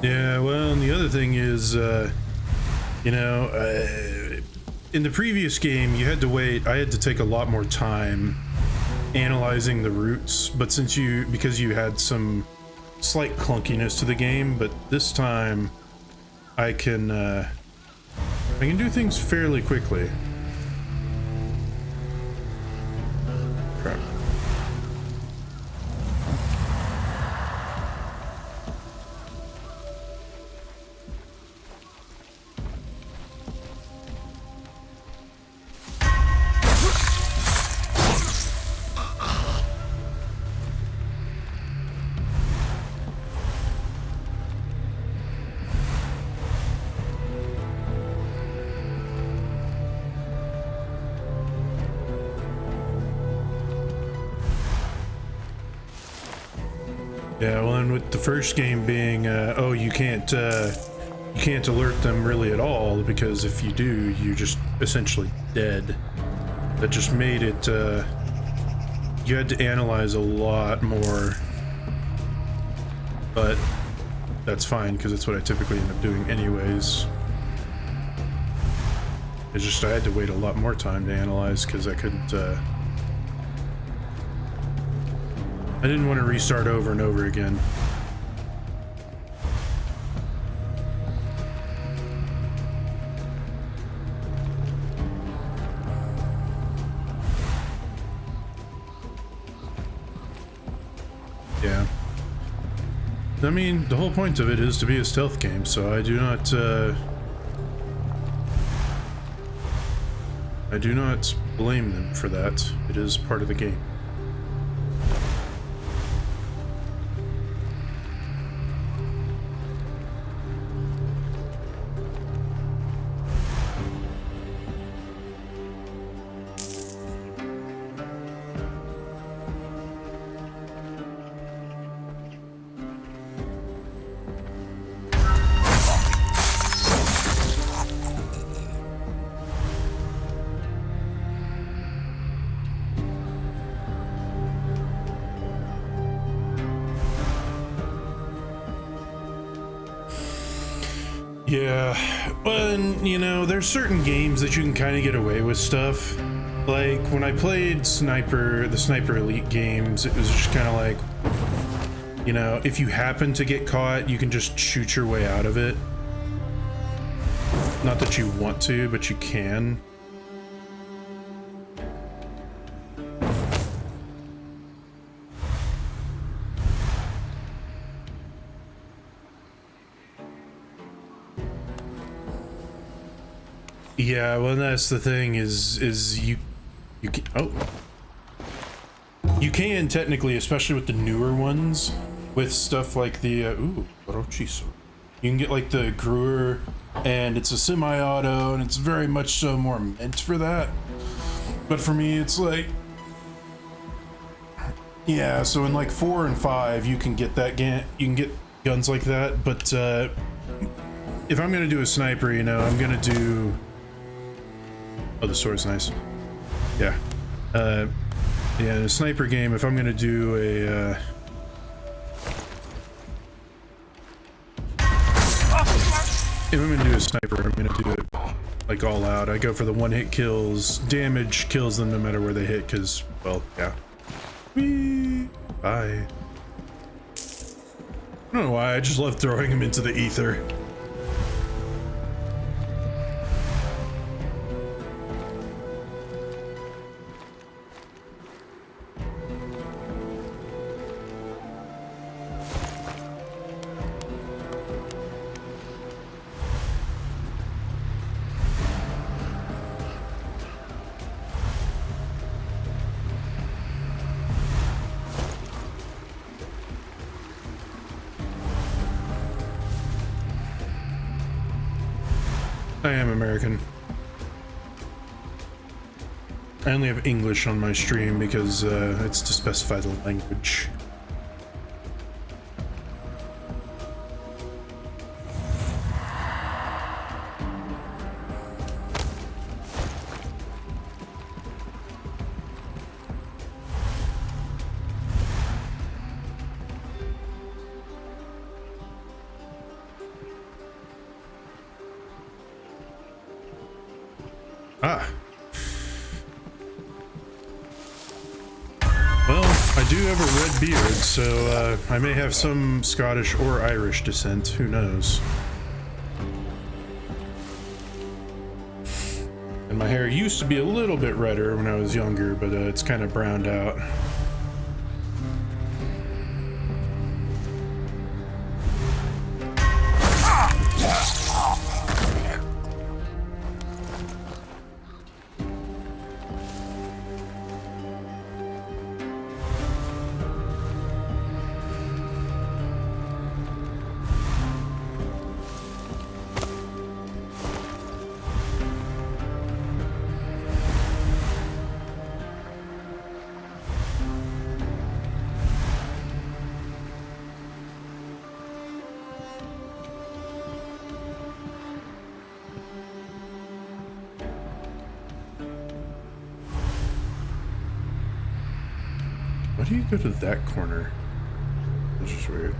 Yeah, well, and the other thing is, you know, in the previous game, you had to wait. I had to take a lot more time analyzing the routes, but because you had some slight clunkiness to the game, but this time I can do things fairly quickly. Crap. Yeah, well, and with the first game being, oh, you can't alert them really at all, because if you do, you're just essentially dead. That just made it, you had to analyze a lot more, but that's fine, because that's what I typically end up doing anyways. It's just I had to wait a lot more time to analyze, because I couldn't, I didn't want to restart over and over again. Yeah. I mean, the whole point of it is to be a stealth game, so I do not blame them for that. It is part of the game. Yeah, well, and, you know, there's certain games that you can kind of get away with stuff. Like, when I played the Sniper Elite games, it was just kind of like, you know, if you happen to get caught, you can just shoot your way out of it. Not that you want to, but you can. Yeah, well, that's the thing is you can, oh, you can technically, especially with the newer ones, with stuff like the ooh, Orochiso. You can get like the Gruer, and it's a semi-auto, and it's very much so more meant for that. But for me, it's like, yeah. So in like 4 and 5, you can get that you can get guns like that. But if I'm gonna do a sniper, you know, I'm gonna do. Oh, the sword's nice. Yeah. Yeah, in a sniper game, if I'm gonna do a if I'm gonna do a sniper, I'm gonna do it like all out. I go for the one-hit kills. Damage kills them no matter where they hit, because, well, yeah. Whee! Bye. I don't know why, I just love throwing them into the ether. I am American. I only have English on my stream because it's to specify the language. Ah. Well, I do have a red beard, so I may have some Scottish or Irish descent. Who knows? And my hair used to be a little bit redder when I was younger, but it's kind of browned out. Why do you go to that corner? That's just weird.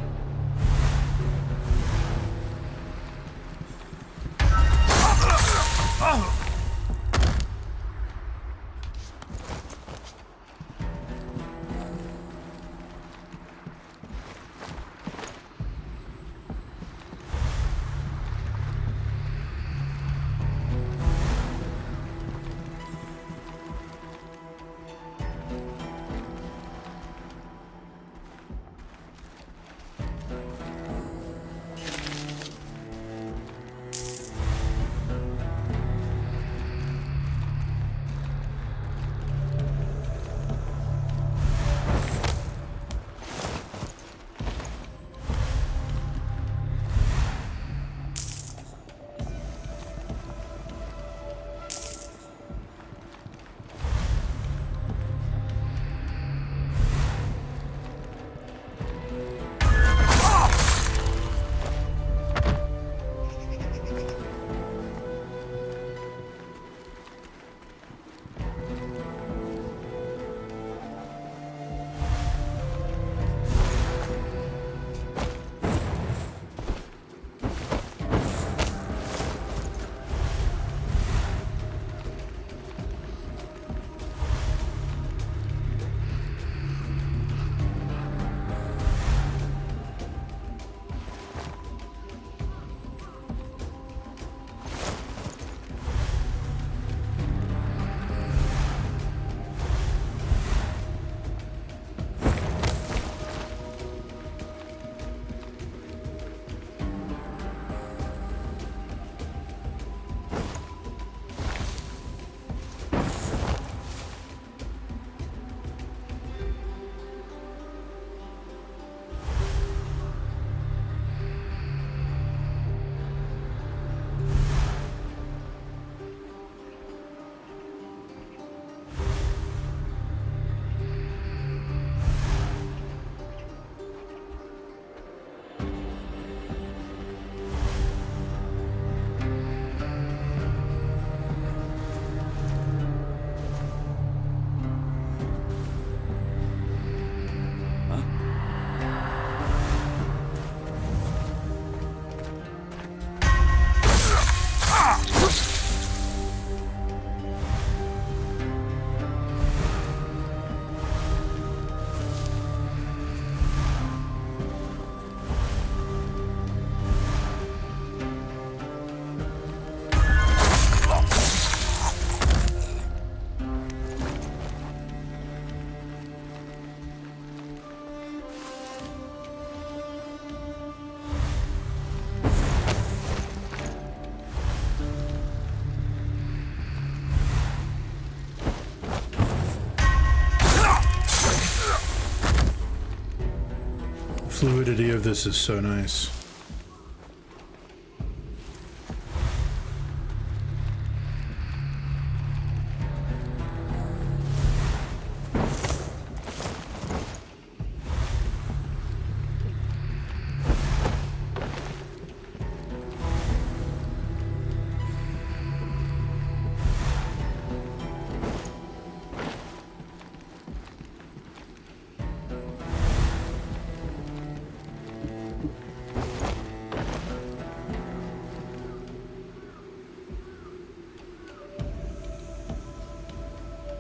fluidity of this is so nice.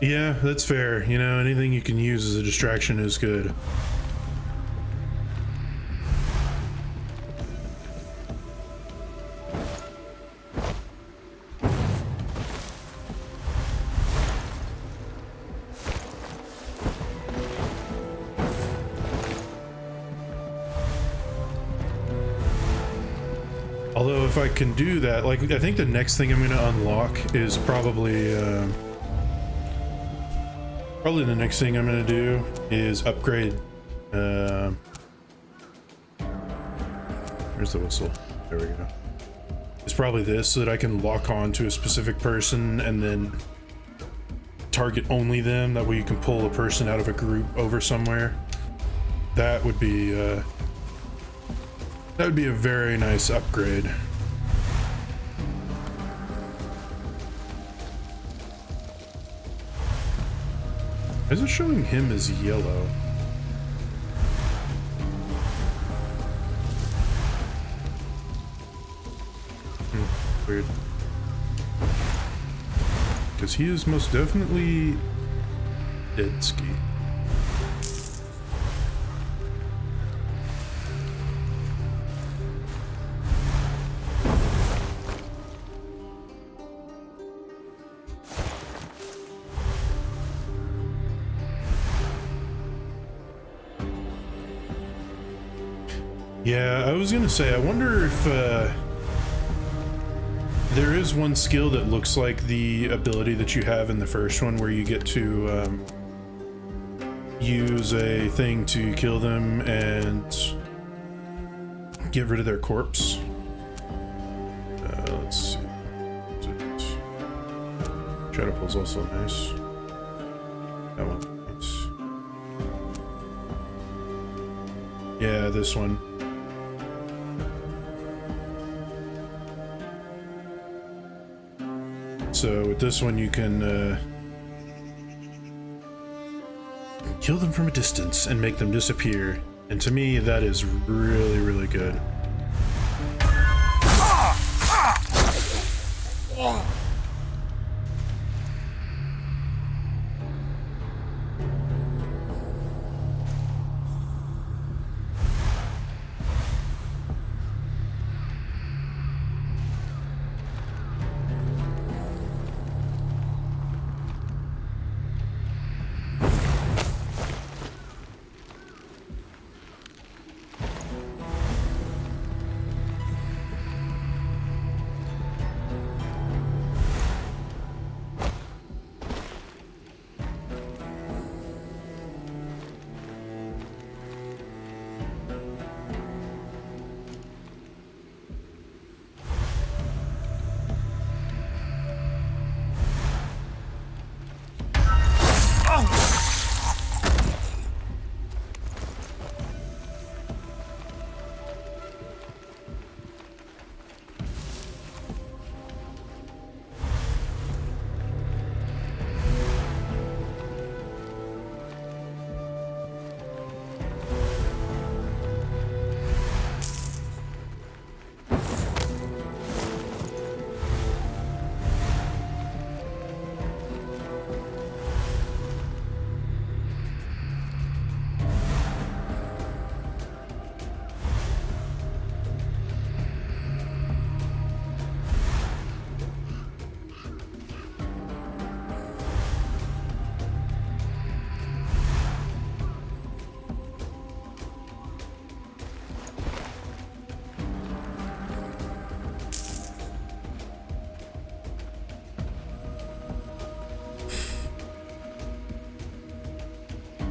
Yeah, that's fair. You know, anything you can use as a distraction is good. Although if I can do that, like, I think the next thing I'm going to unlock is probably the next thing I'm going to do is upgrade, where's the whistle? There we go. It's probably this, so that I can lock on to a specific person and then target only them. That way you can pull a person out of a group over somewhere. That would be a very nice upgrade. Is it showing him as yellow? Weird. Because he is most definitely dead ski. Yeah, I was gonna say, I wonder if there is one skill that looks like the ability that you have in the first one, where you get to use a thing to kill them and get rid of their corpse. Let's see. Shadow Pull's also nice. That one. Nice. Yeah, this one. So with this one you can kill them from a distance and make them disappear. And to me that is really, really good.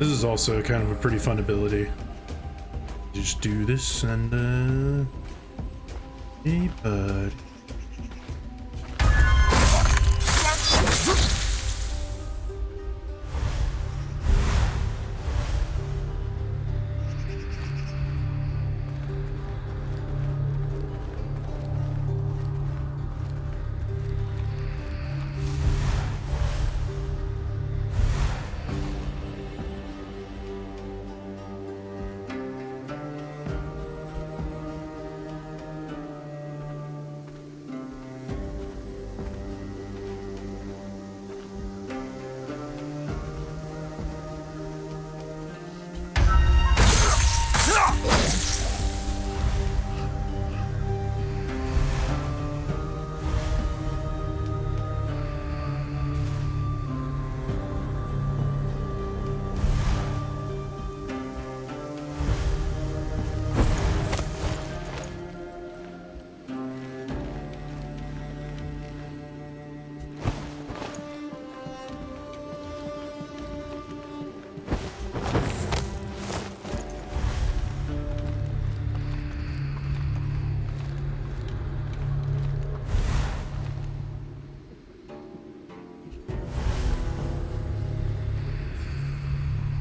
This is also kind of a pretty fun ability. Just do this and hey bud.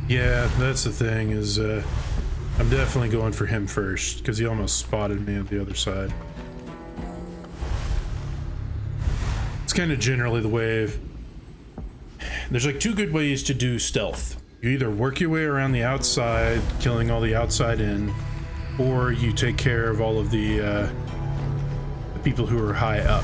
Yeah, that's the thing is I'm definitely going for him first because he almost spotted me on the other side. It's kind of generally the way there's like two good ways to do stealth. You either work your way around the outside, killing all the outside in, or you take care of all of the people who are high up.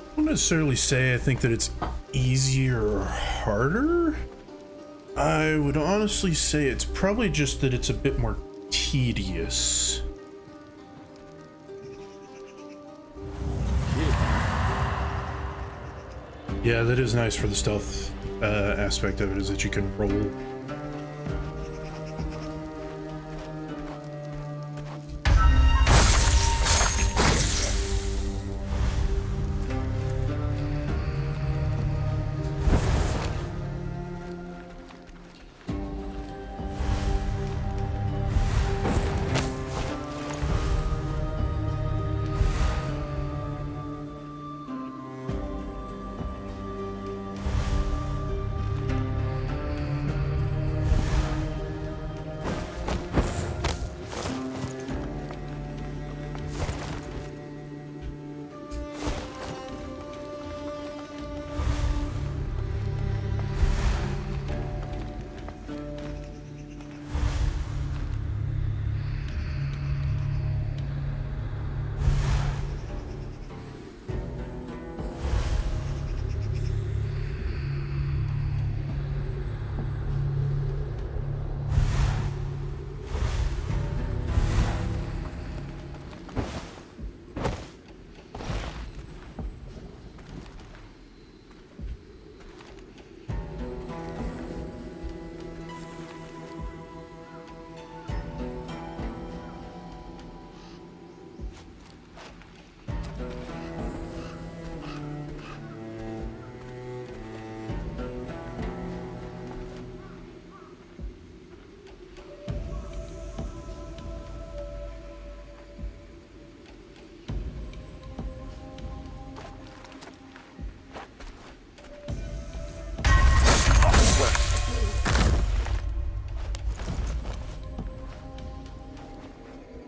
I don't necessarily say I think that it's easier or harder. I would honestly say it's probably just that it's a bit more tedious. Yeah, that is nice for the stealth aspect of it, is that you can roll.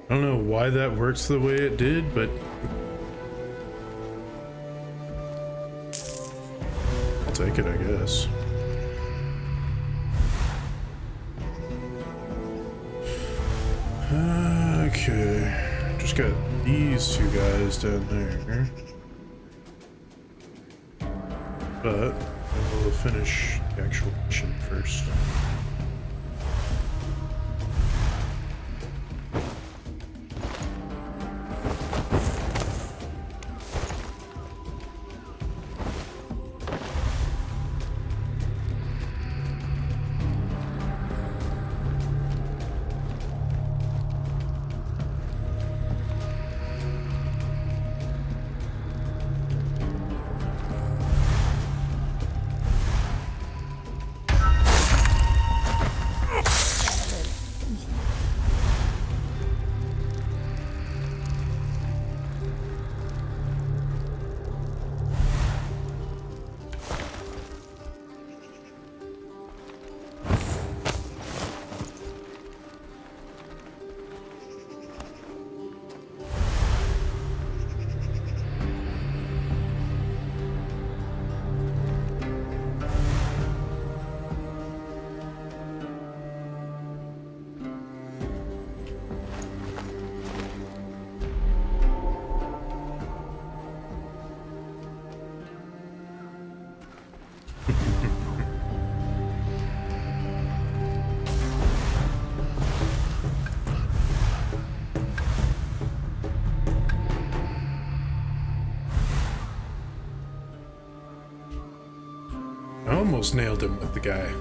I don't know why that works the way it did, but I'll take it, I guess. Okay, just got these two guys down there, but we'll finish the actual mission first. I almost nailed him with the guy.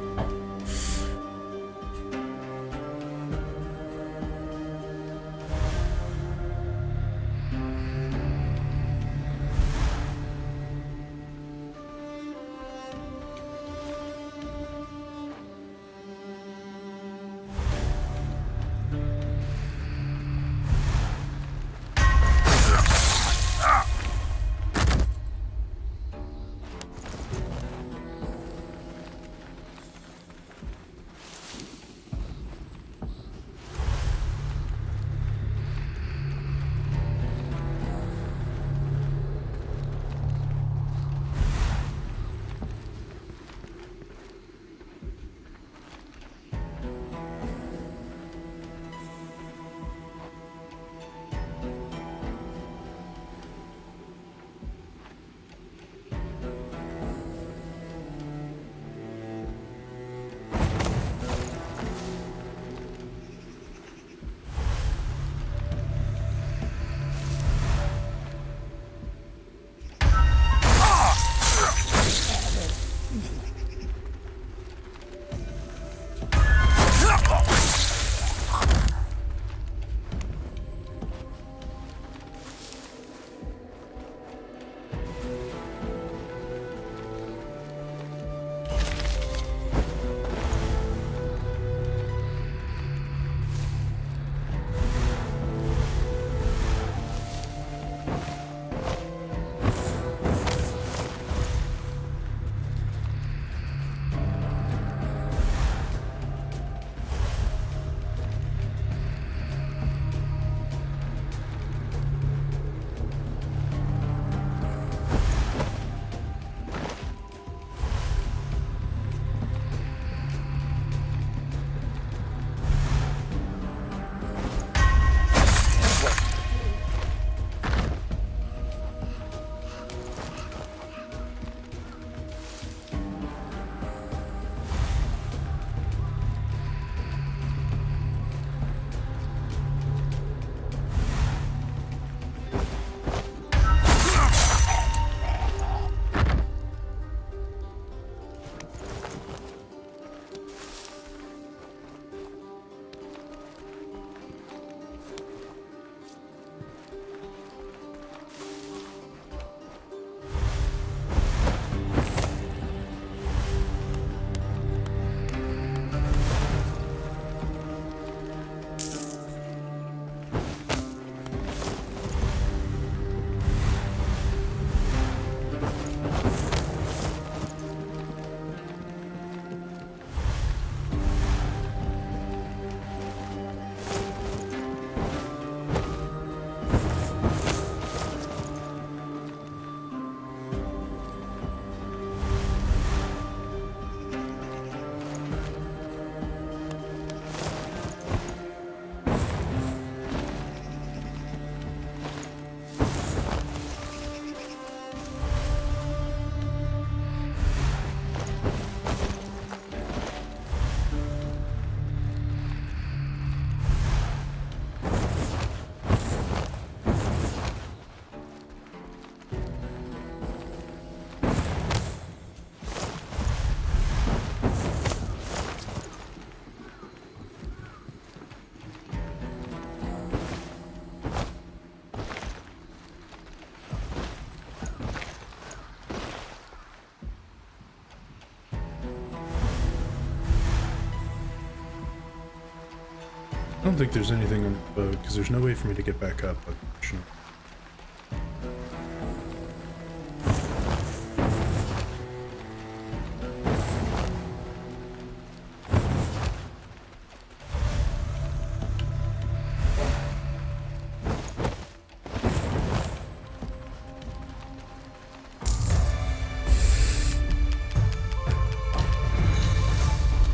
don't think there's anything on the boat because there's no way for me to get back up.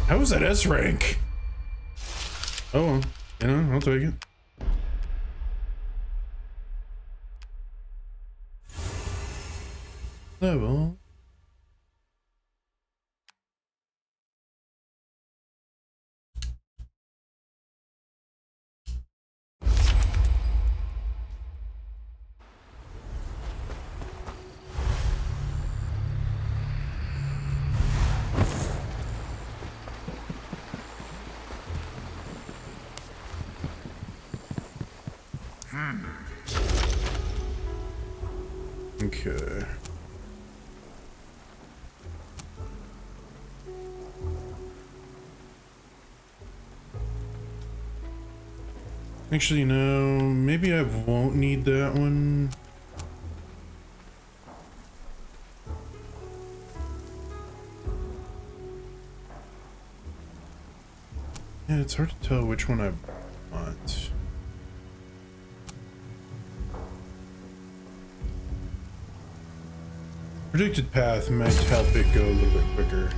How was that S rank? Oh well, you know, I'll take it. Level. Okay. Actually, no, maybe I won't need that one. Yeah, it's hard to tell which one I want. Predicted path might help it go a little bit quicker.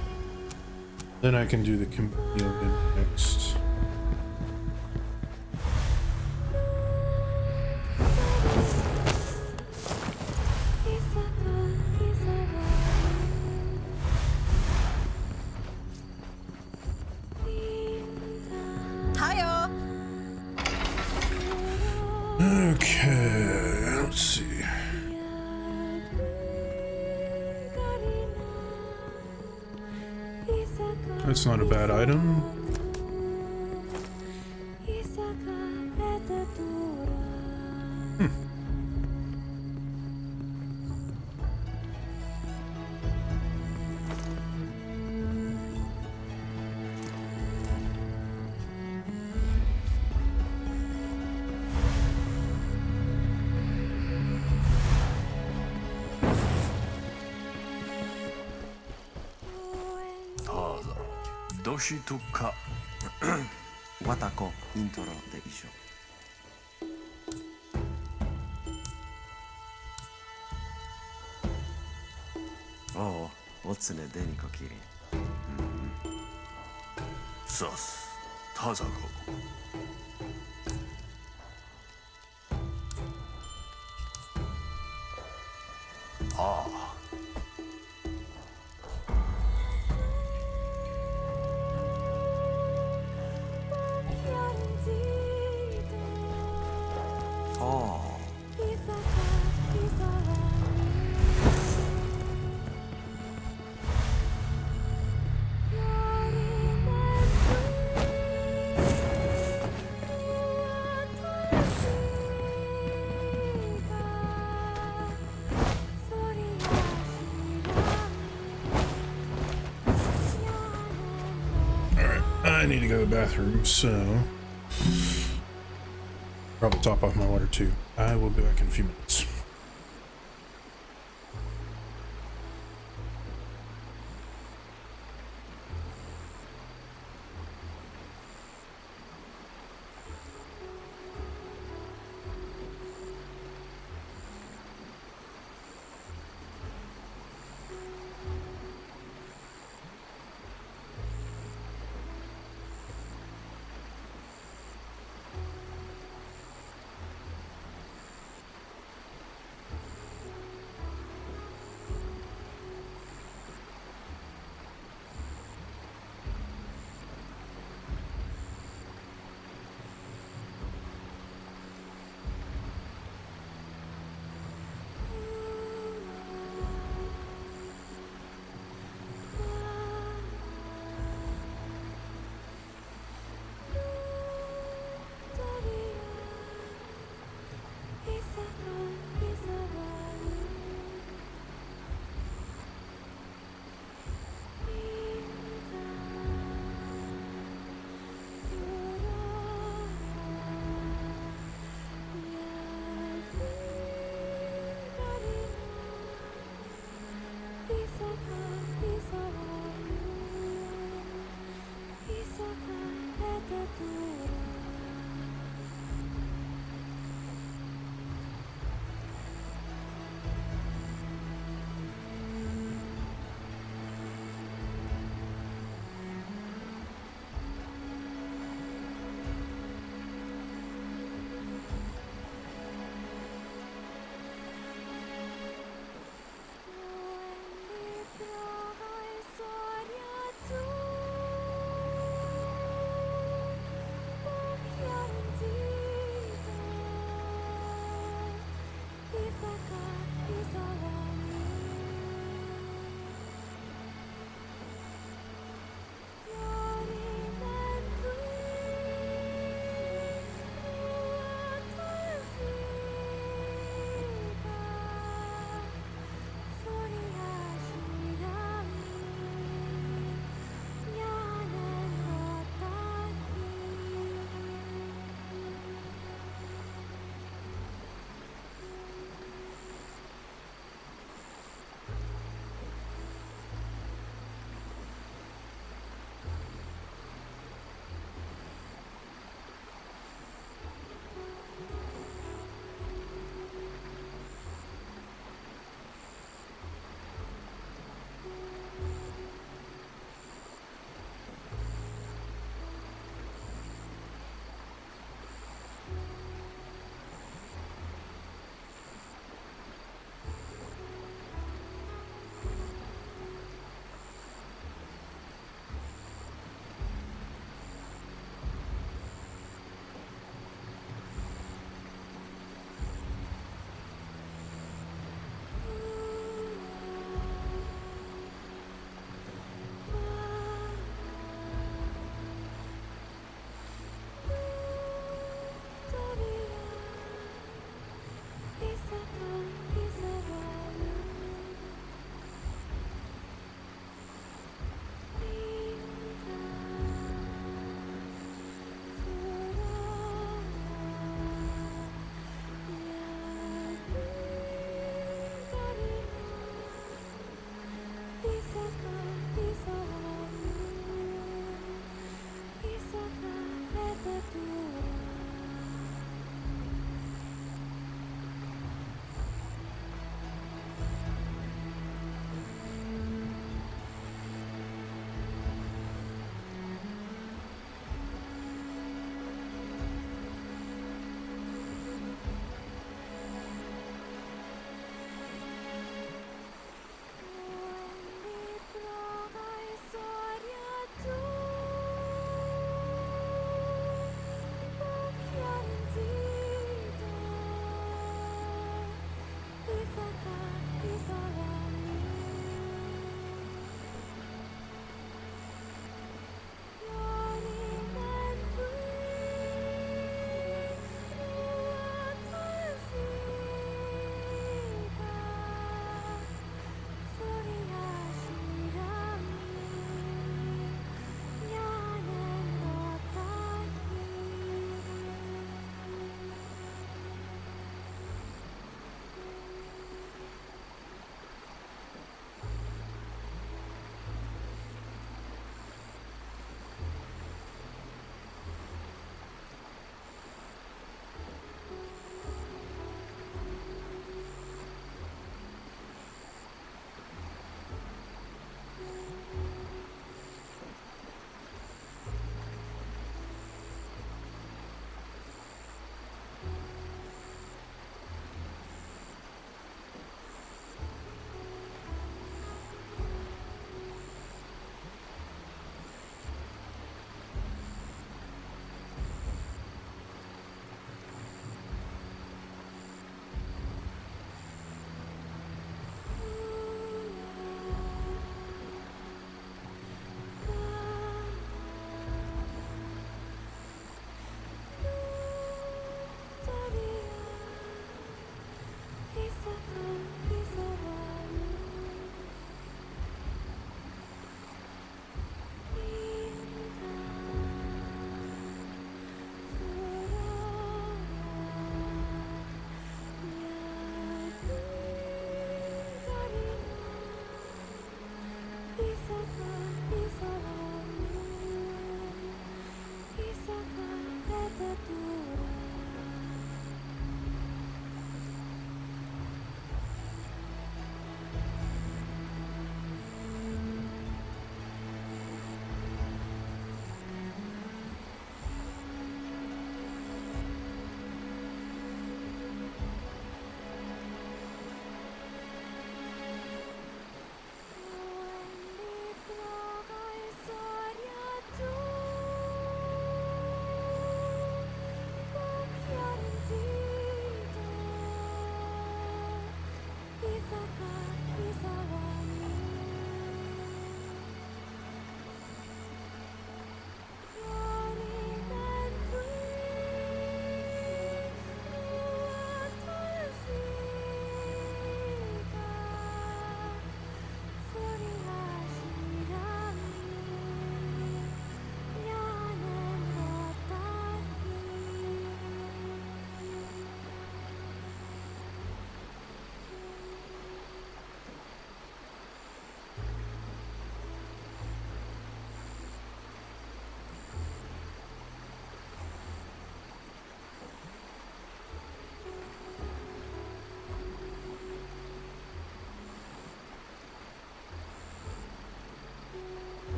Then I can do the chameleon next. Hiyo. Okay, let's see. That's not a bad item. Taza. Doshi to ka. わたこイントロで一緒。おう、おつねでにこきり。Sus. Tazako. ああ。ああ。I need to go to the bathroom, so probably top off my water too. I will be back in a few minutes.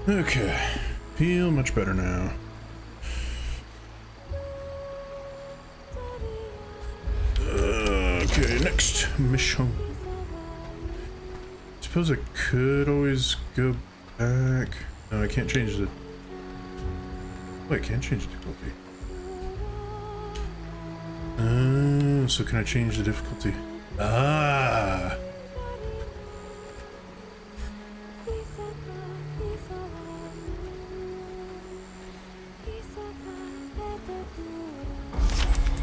Okay, feel much better now. Okay, next mission. Suppose I could always go back. No, I can't change the. Oh, I can change the difficulty. So can I change the difficulty? Ah.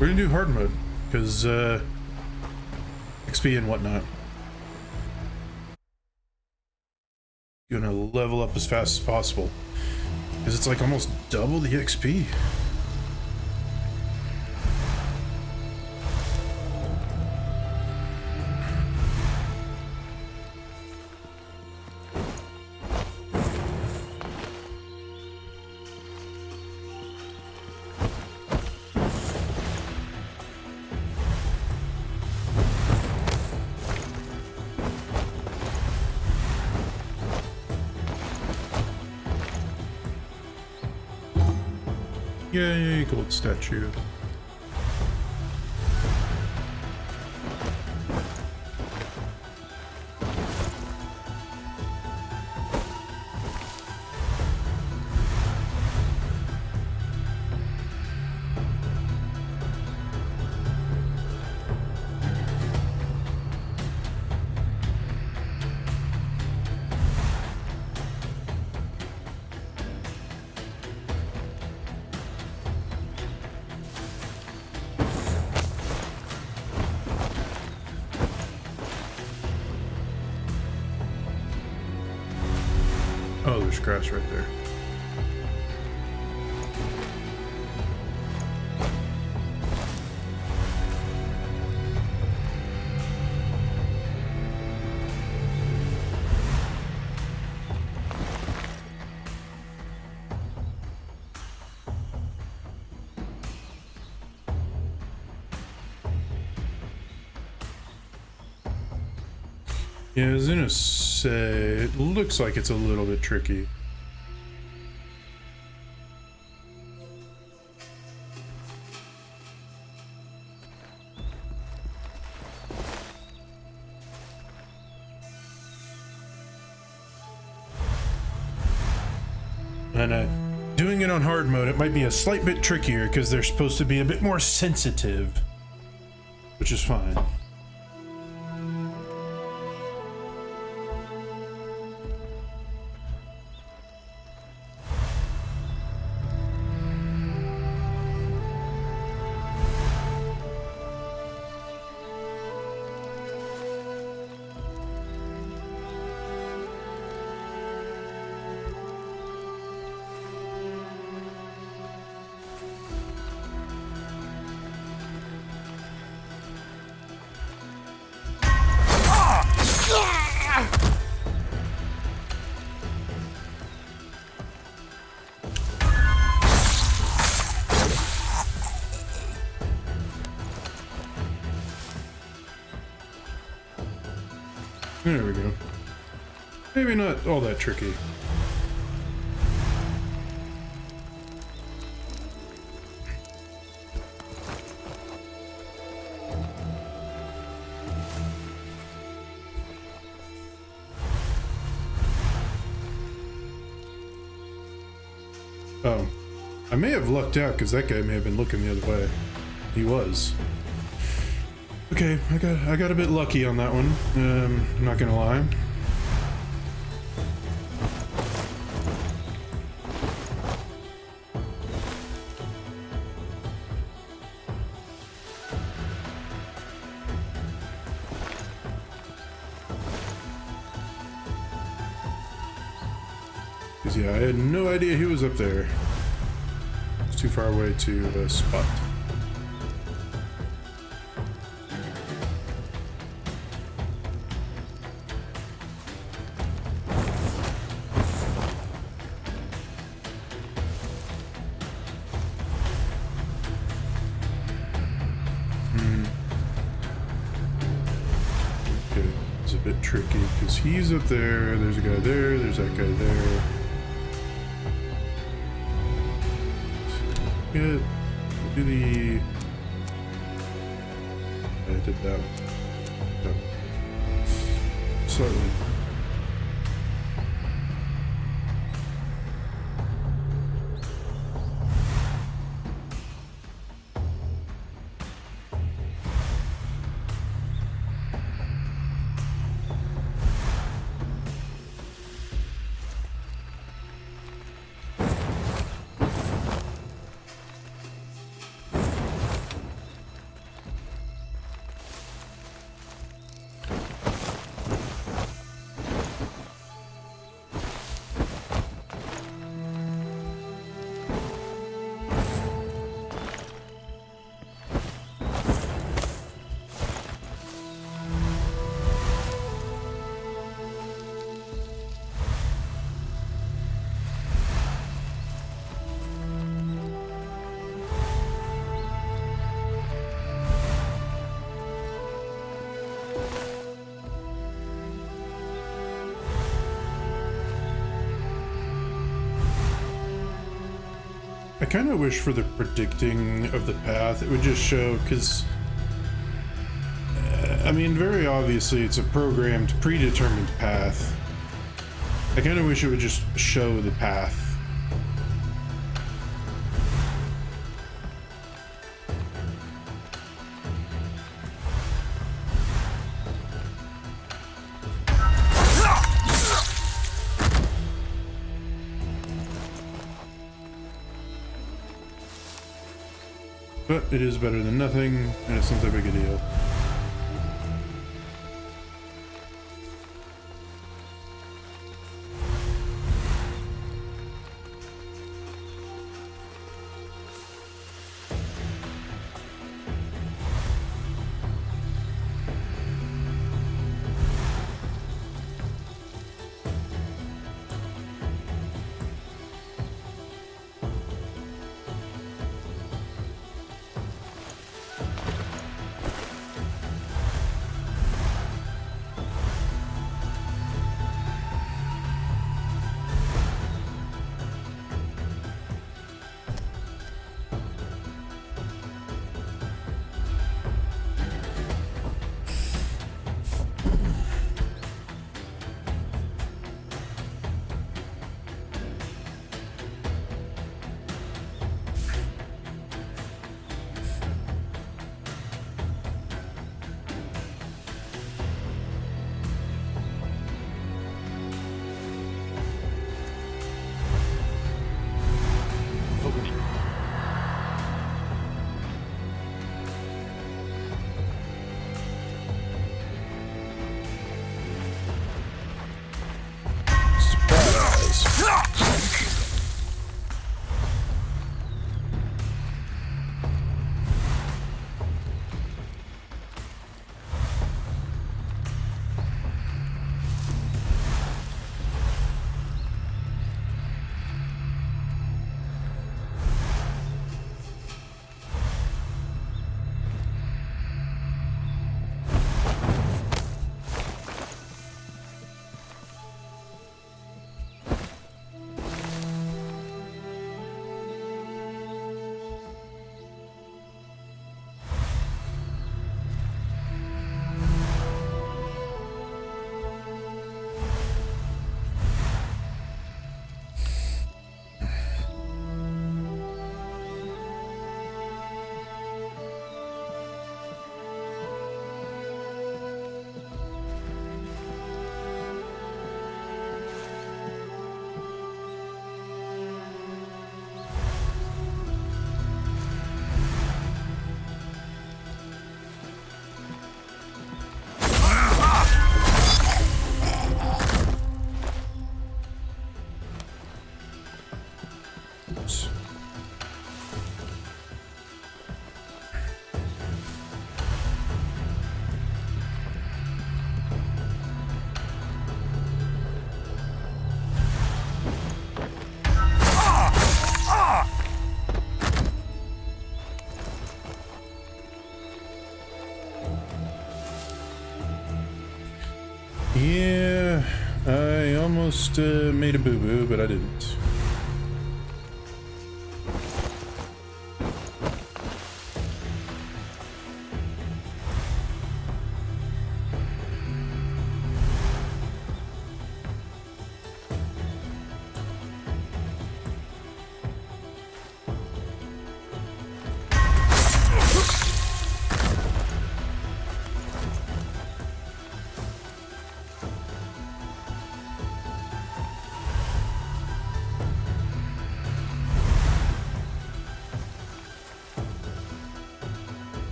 We're gonna do hard mode, because XP and whatnot. Gonna level up as fast as possible, because it's like almost double the XP. Yay, gold statue. Oh, there's grass right there. Yeah, I was gonna say, it looks like it's a little bit tricky. And doing it on hard mode, it might be a slight bit trickier because they're supposed to be a bit more sensitive, which is fine. There we go. Maybe not all that tricky. Oh, I may have lucked out because that guy may have been looking the other way. He was. Okay, I got a bit lucky on that one. I'm not gonna lie. Cause yeah, I had no idea he was up there. It's too far away to spot. Okay, it's a bit tricky because he's up there, there's a guy there, there's that guy there. We'll do the... I did that. No. Slightly. I kind of wish for the predicting of the path, it would just show, because, I mean, very obviously it's a programmed, predetermined path. I kind of wish it would just show the path. But it is better than nothing, and it's not that big a deal. Yeah, I almost made a boo-boo, but I didn't.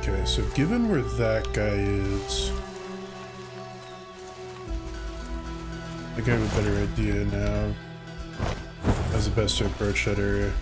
Okay, so given where that guy is, I think I have a better idea now as the best to approach that area.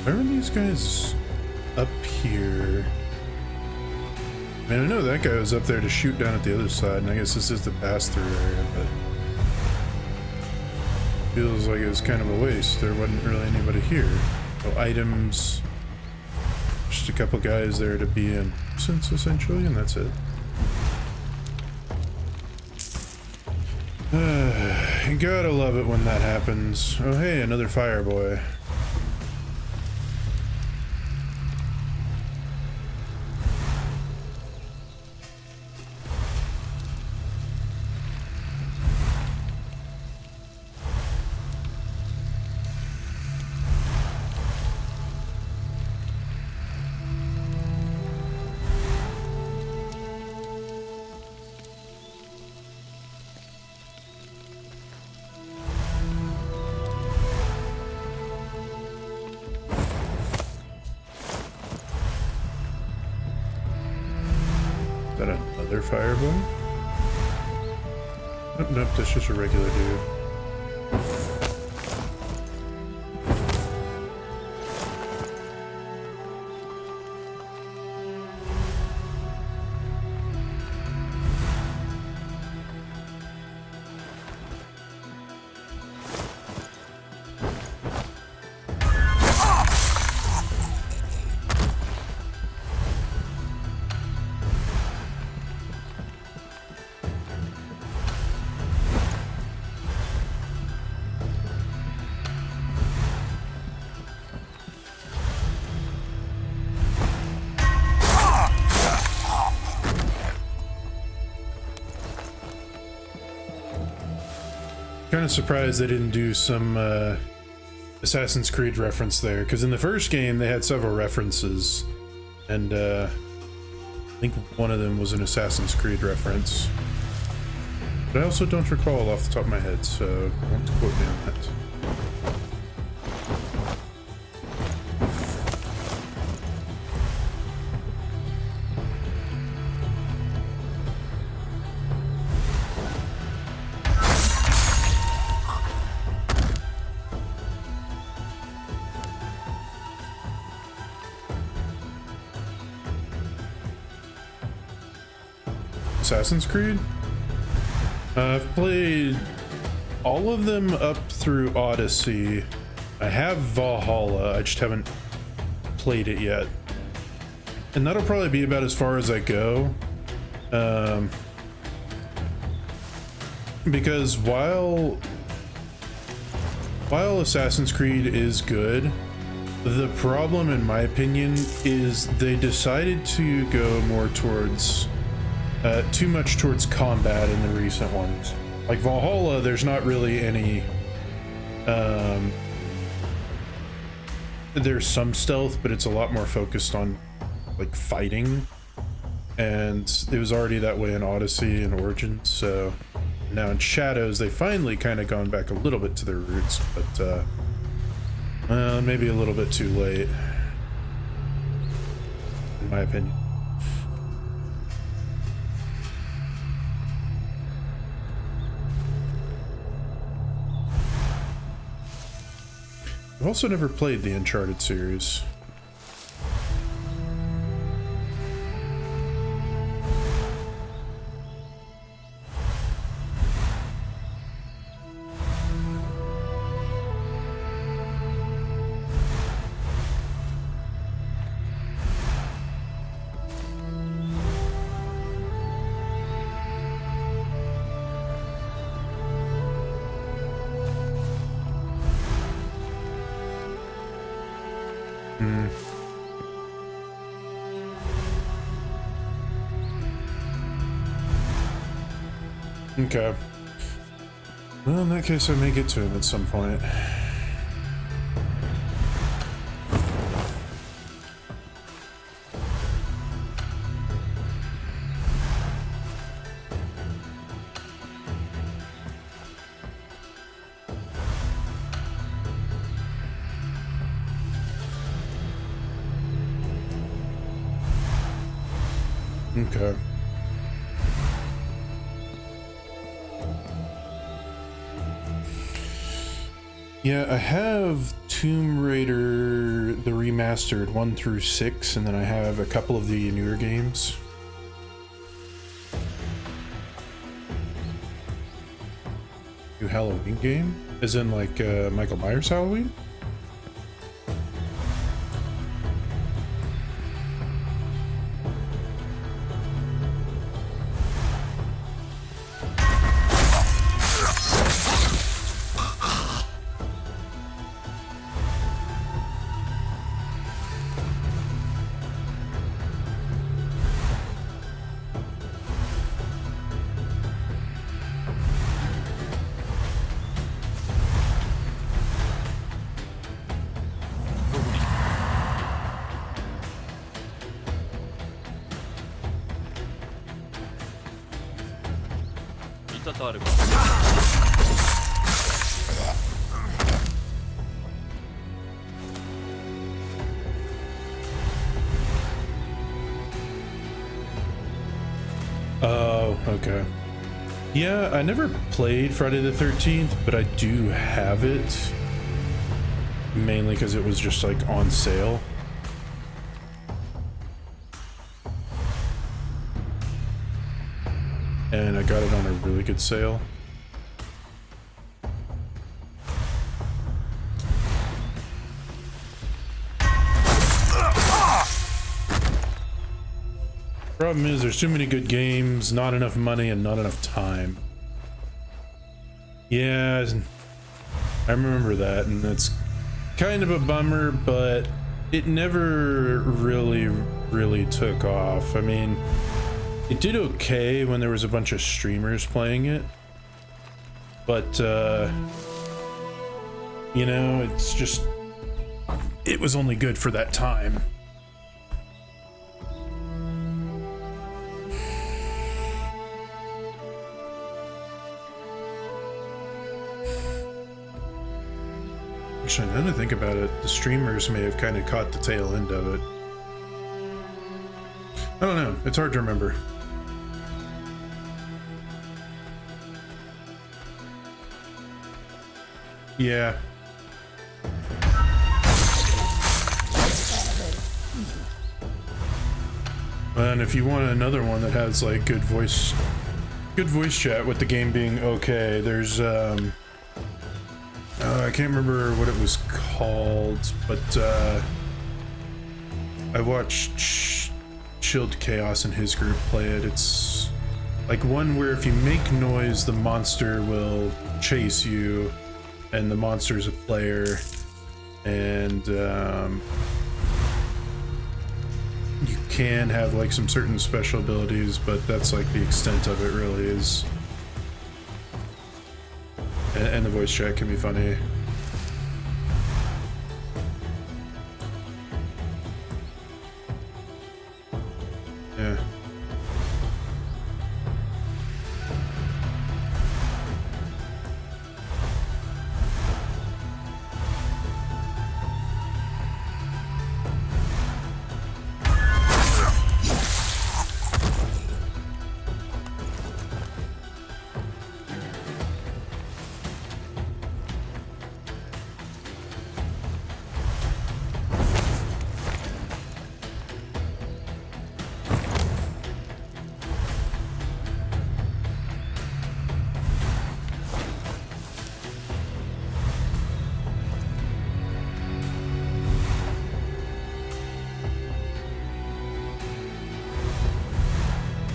Why are these guys up here? I mean, I know that guy was up there to shoot down at the other side, and I guess this is the pass-through area, but feels like it was kind of a waste. There wasn't really anybody here. No items, just a couple guys there to be in nuisance, essentially, and that's it. You gotta love it when that happens. Oh hey, another fire boy. Is that another fireball? Nope, nope, that's just a regular dude. Kind of surprised they didn't do some Assassin's Creed reference there, because in the first game they had several references, and I think one of them was an Assassin's Creed reference. But I also don't recall off the top of my head, so don't quote me on that. Assassin's Creed? I've played all of them up through Odyssey. I have Valhalla, I just haven't played it yet. And that'll probably be about as far as I go. Because while Assassin's Creed is good, the problem, in my opinion, is they decided to go more towards too much towards combat in the recent ones. Like Valhalla, there's not really any there's some stealth, but it's a lot more focused on like fighting, and it was already that way in Odyssey and Origins. So now in Shadows they finally kind of gone back a little bit to their roots, but maybe a little bit too late, in my opinion. I've also never played the Uncharted series. Okay. Well, in that case, I may get to him at some point. Okay. Yeah, I have Tomb Raider, the remastered 1 through 6, and then I have a couple of the newer games. New Halloween game? As in like Michael Myers Halloween? Oh, okay. Yeah, I never played Friday the 13th, but I do have it. Mainly because it was just like on sale. And I got it on a really good sale. Problem is, there's too many good games, not enough money, and not enough time. Yeah, I remember that, and that's kind of a bummer, but it never really took off. I mean, it did okay when there was a bunch of streamers playing it, but, you know, it's just, it was only good for that time. Actually, now that I think about it, the streamers may have kind of caught the tail end of it. I don't know, it's hard to remember. Yeah. And if you want another one that has like good voice chat with the game being okay, there's I can't remember what it was called, but I watched Chilled Chaos and his group play it. It's like one where if you make noise, the monster will chase you, and the monster's a player, and you can have like some certain special abilities, but that's like the extent of it really is. And the voice chat can be funny. Yeah.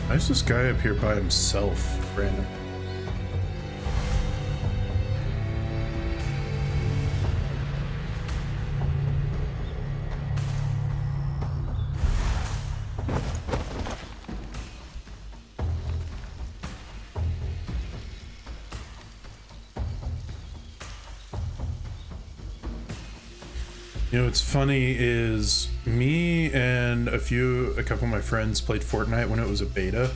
Why is this guy up here by himself, random? You know, what's funny is me and a couple of my friends played Fortnite when it was a beta.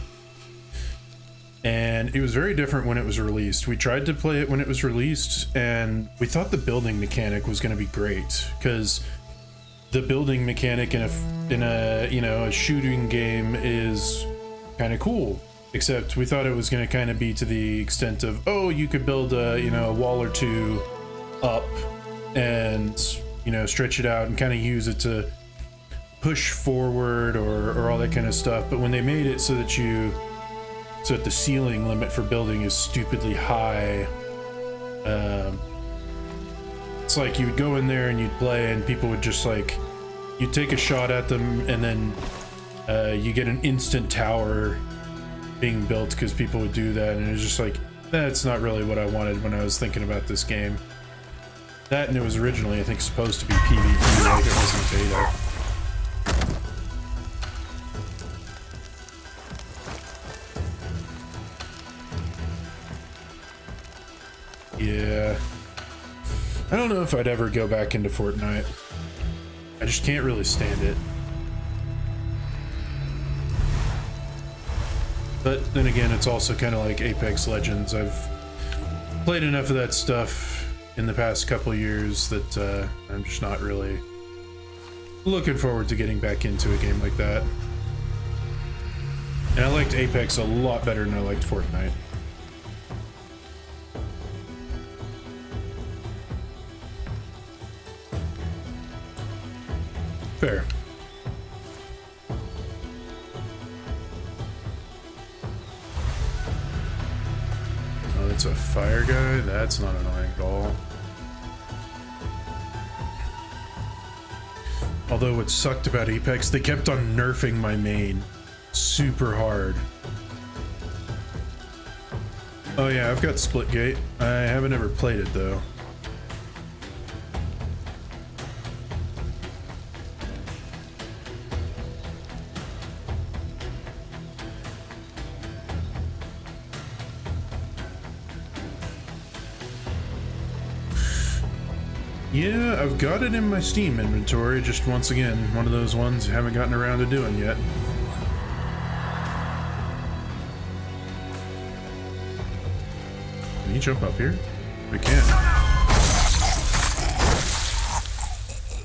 And it was very different when it was released. We tried to play it when it was released, and we thought the building mechanic was going to be great, because the building mechanic in a you know, a shooting game is kind of cool. Except we thought it was going to kind of be to the extent of, oh, you could build a, you know, a wall or two up and, you know, stretch it out and kind of use it to push forward or all that kind of stuff. But when they made it so that the ceiling limit for building is stupidly high, it's like you would go in there and you'd play and people would just like, you'd take a shot at them and then you get an instant tower being built because people would do that, and it was just like, that's not really what I wanted when I was thinking about this game. That, and it was originally, I think, supposed to be PvP, like it wasn't beta. Yeah. I don't know if I'd ever go back into Fortnite. I just can't really stand it. But then again, it's also kind of like Apex Legends. I've played enough of that stuff in the past couple years that I'm just not really looking forward to getting back into a game like that. And I liked Apex a lot better than I liked Fortnite. Fair. Oh, that's a fire guy? That's not annoying at all. Although what sucked about Apex, they kept on nerfing my main super hard. Oh yeah, I've got Splitgate. I haven't ever played it though. Yeah, I've got it in my Steam inventory, just once again, one of those ones I haven't gotten around to doing yet. Can you jump up here? We can.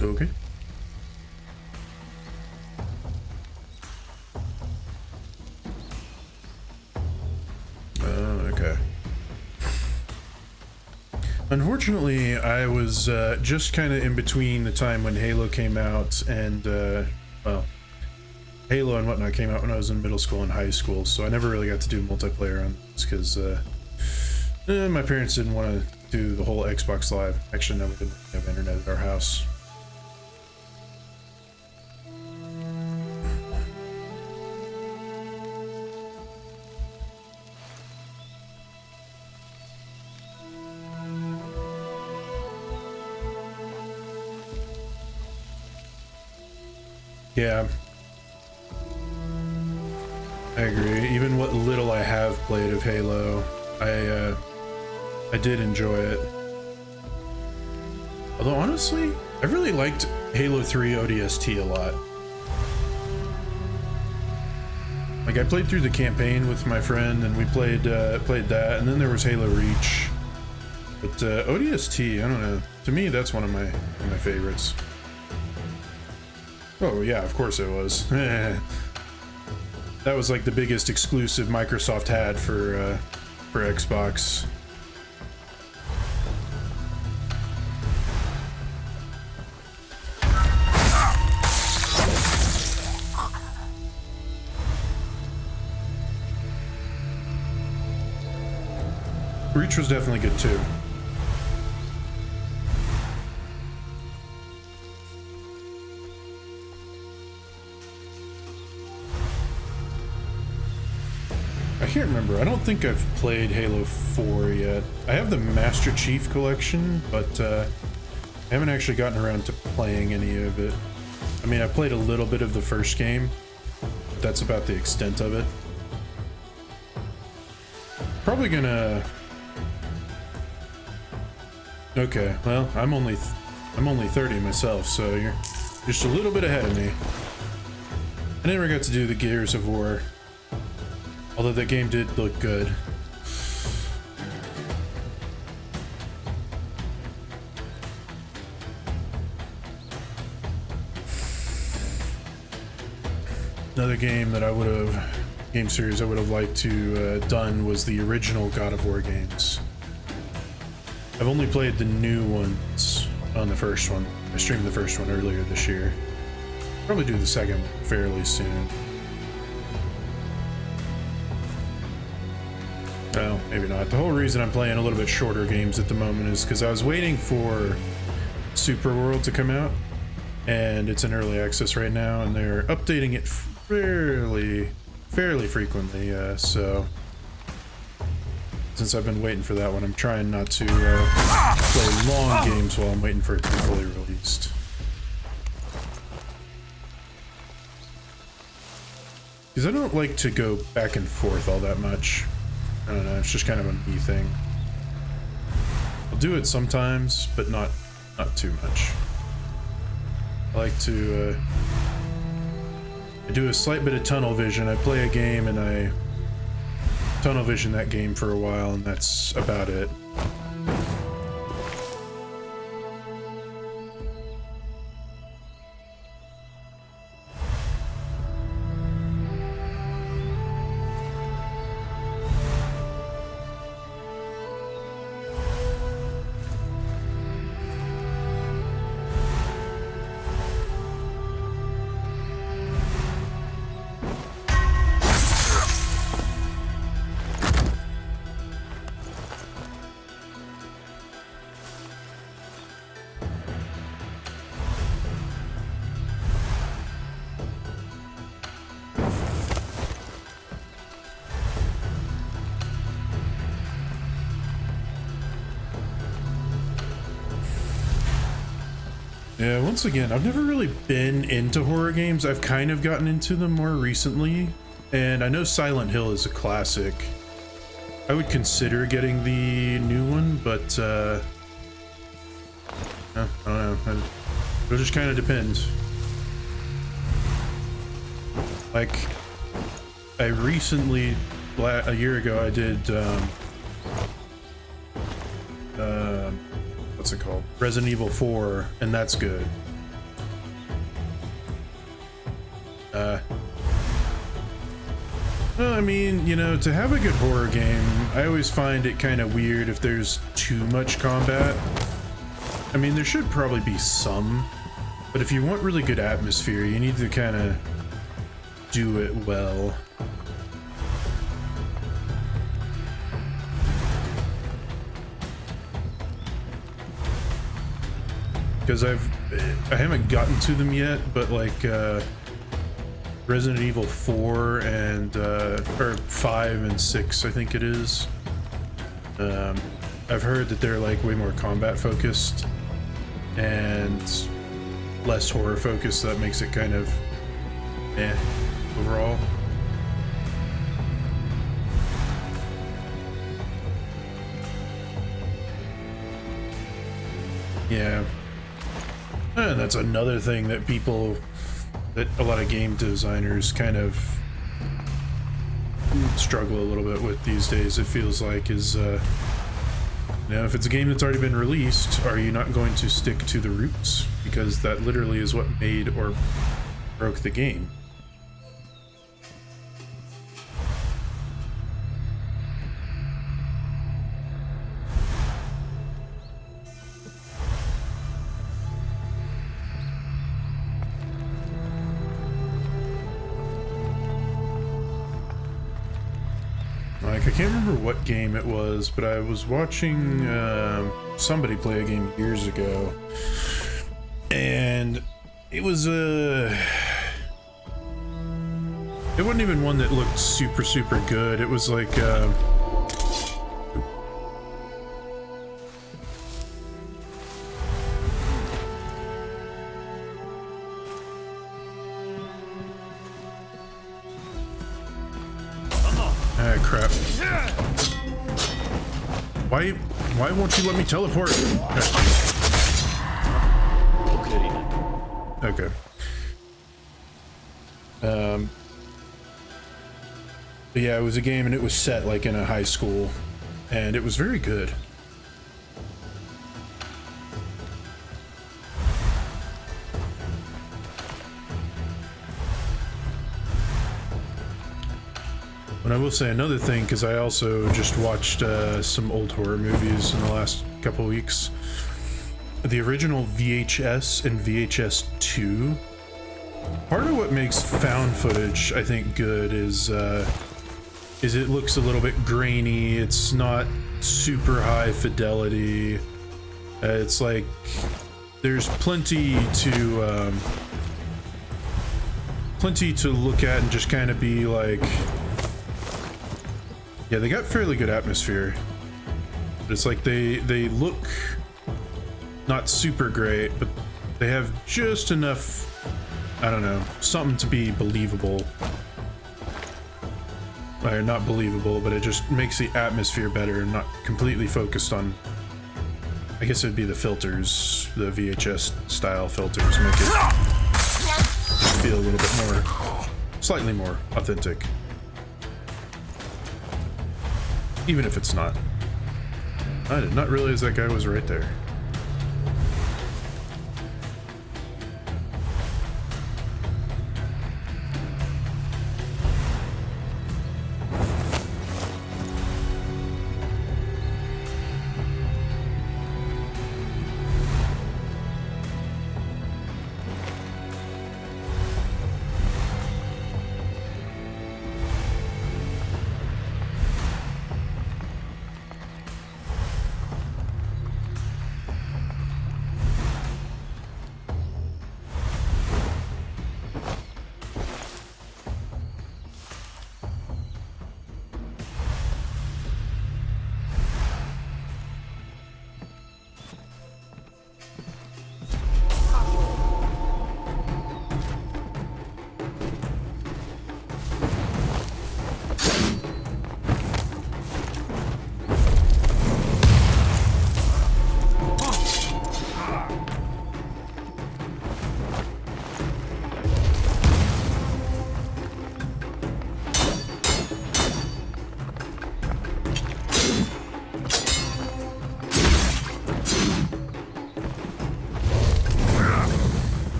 Okay. Okay. Unfortunately, I was just kind of in between the time when Halo came out and, well, Halo and whatnot came out when I was in middle school and high school, so I never really got to do multiplayer on this because my parents didn't want to do the whole Xbox Live. Actually, no, we didn't have internet at our house. Yeah, I agree. Even what little I have played of Halo, I did enjoy it. Although honestly, I really liked Halo 3 ODST a lot. Like I played through the campaign with my friend, and we played that, and then there was Halo Reach. But ODST, I don't know. To me, that's one of my favorites. Oh yeah, of course it was. That was like the biggest exclusive Microsoft had for Xbox. Reach was definitely good too. I can't remember. I don't think I've played Halo 4 yet. I have the Master Chief Collection, but I haven't actually gotten around to playing any of it. I mean, I played a little bit of the first game, but that's about the extent of it. Probably gonna... Okay, well, I'm only 30 myself, so you're just a little bit ahead of me. I never got to do the Gears of War. Although that game did look good. Another game that game series I would have liked to done was the original God of War games. I've only played the new ones. on the first one. I streamed the first one earlier this year. Probably do the second fairly soon. Well, maybe not. The whole reason I'm playing a little bit shorter games at the moment is because I was waiting for Super World to come out, and it's in early access right now, and they're updating it fairly frequently. So since I've been waiting for that one, I'm trying not to play long games while I'm waiting for it to be fully released. Because I don't like to go back and forth all that much. I don't know, it's just kind of a me thing. I'll do it sometimes, but not too much. I like to I do a slight bit of tunnel vision. I play a game and I tunnel vision that game for a while, and that's about it. Yeah, once again, I've never really been into horror games. I've kind of gotten into them more recently, and I know Silent Hill is a classic. I would consider getting the new one, but I don't know. It'll just kind of depend. Like, I recently, a year ago, I did what's it called? Resident Evil 4, and that's good. Well, I mean, you know, to have a good horror game, I always find it kind of weird if there's too much combat. I mean, there should probably be some, but if you want really good atmosphere, you need to kind of do it well. Because I haven't gotten to them yet, but like Resident Evil 4 and or 5 and 6, I think it is. I've heard that they're like way more combat focused and less horror focused, so that makes it kind of overall. Yeah. And that's another thing that a lot of game designers kind of struggle a little bit with these days, it feels like, is, you know, if it's a game that's already been released, are you not going to stick to the roots? Because that literally is what made or broke the game. Like, I can't remember what game it was, but I was watching somebody play a game years ago, and it was it wasn't even one that looked super good. It was like crap. Why won't you let me teleport? Okay. But yeah, it was a game and it was set like in a high school, and it was very good. And I will say another thing, because I also just watched some old horror movies in the last couple weeks. the original VHS and VHS 2. Part of what makes found footage, I think, good is it looks a little bit grainy. It's not super high fidelity. It's like there's plenty to look at and just kind of be like, yeah, they got fairly good atmosphere. It's like they look not super great, but they have just enough, I don't know, something to be believable. Or not believable, but it just makes the atmosphere better and not completely focused on, I guess it'd be the filters, the VHS style filters make it feel a little bit more, slightly more authentic. Even if it's not. I did not realize that guy was right there.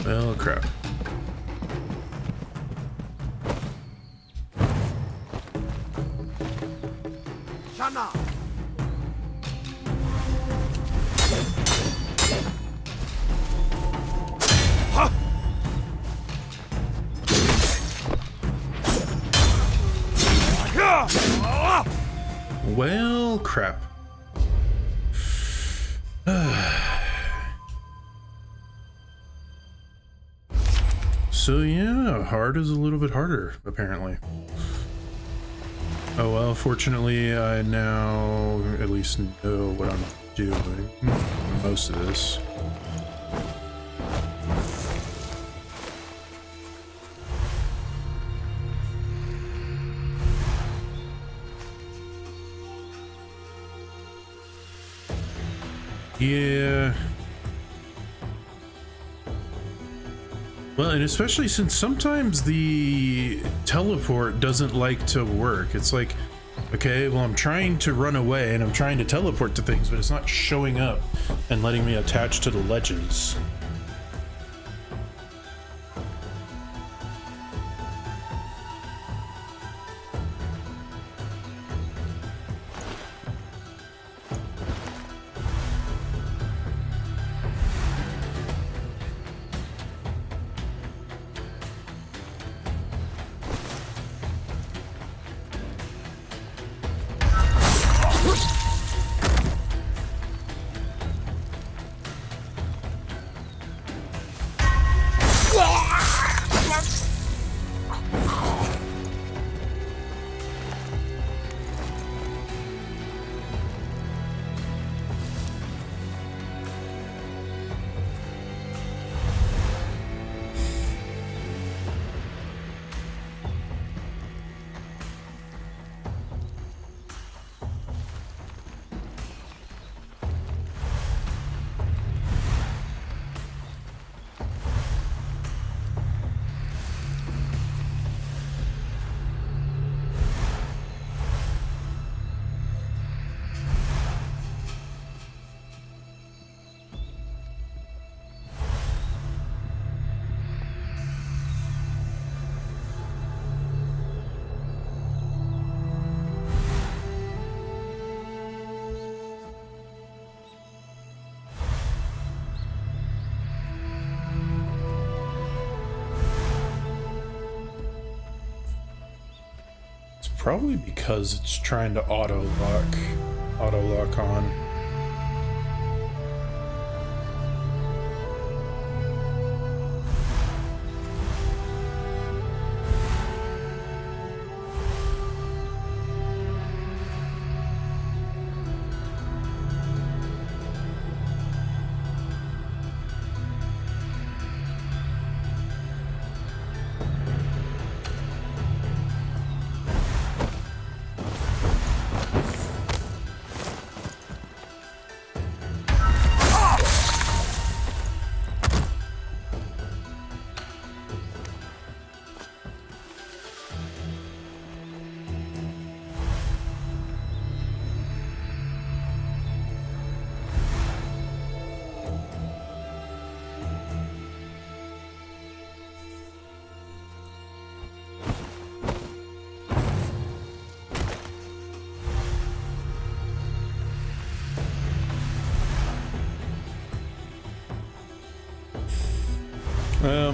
Well, crap. Well, crap. So yeah, hard is a little bit harder, apparently. Oh well, fortunately I now at least know what I'm doing. Most of this. Yeah. Well, and especially since sometimes the teleport doesn't like to work. It's like, okay, well, I'm trying to run away and I'm trying to teleport to things, but it's not showing up and letting me attach to the ledges. Probably because it's trying to auto lock on.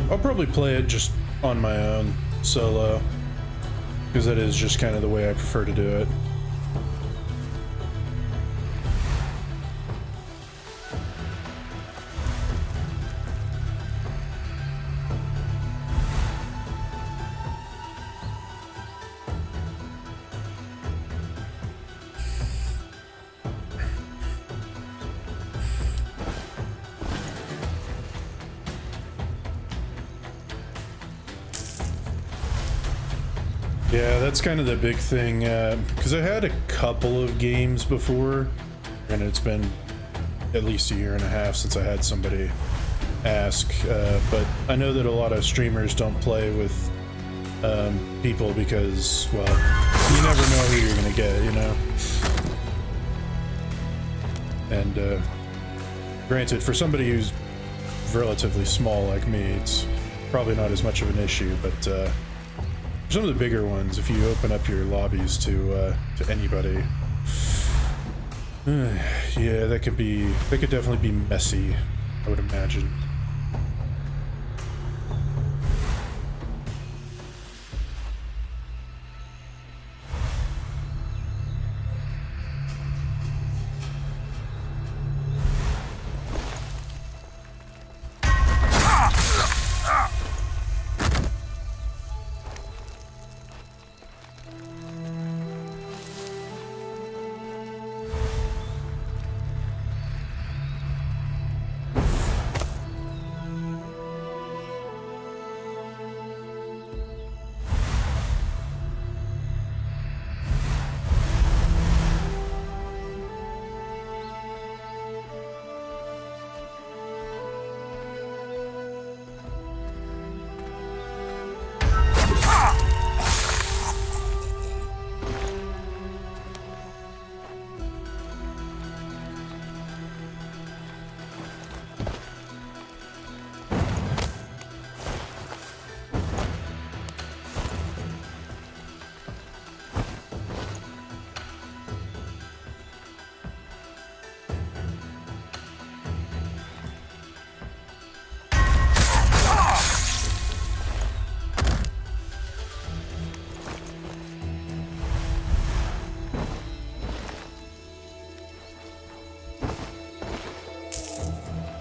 I'll probably play it just on my own, solo, because that is just kind of the way I prefer to do it. Yeah, that's kind of the big thing, because I had a couple of games before, and it's been at least a year and a half since I had somebody ask, but I know that a lot of streamers don't play with people because, well, you never know who you're gonna get, you know? And granted, for somebody who's relatively small like me, it's probably not as much of an issue, but some of the bigger ones, if you open up your lobbies to anybody, yeah, that could definitely be messy, I would imagine.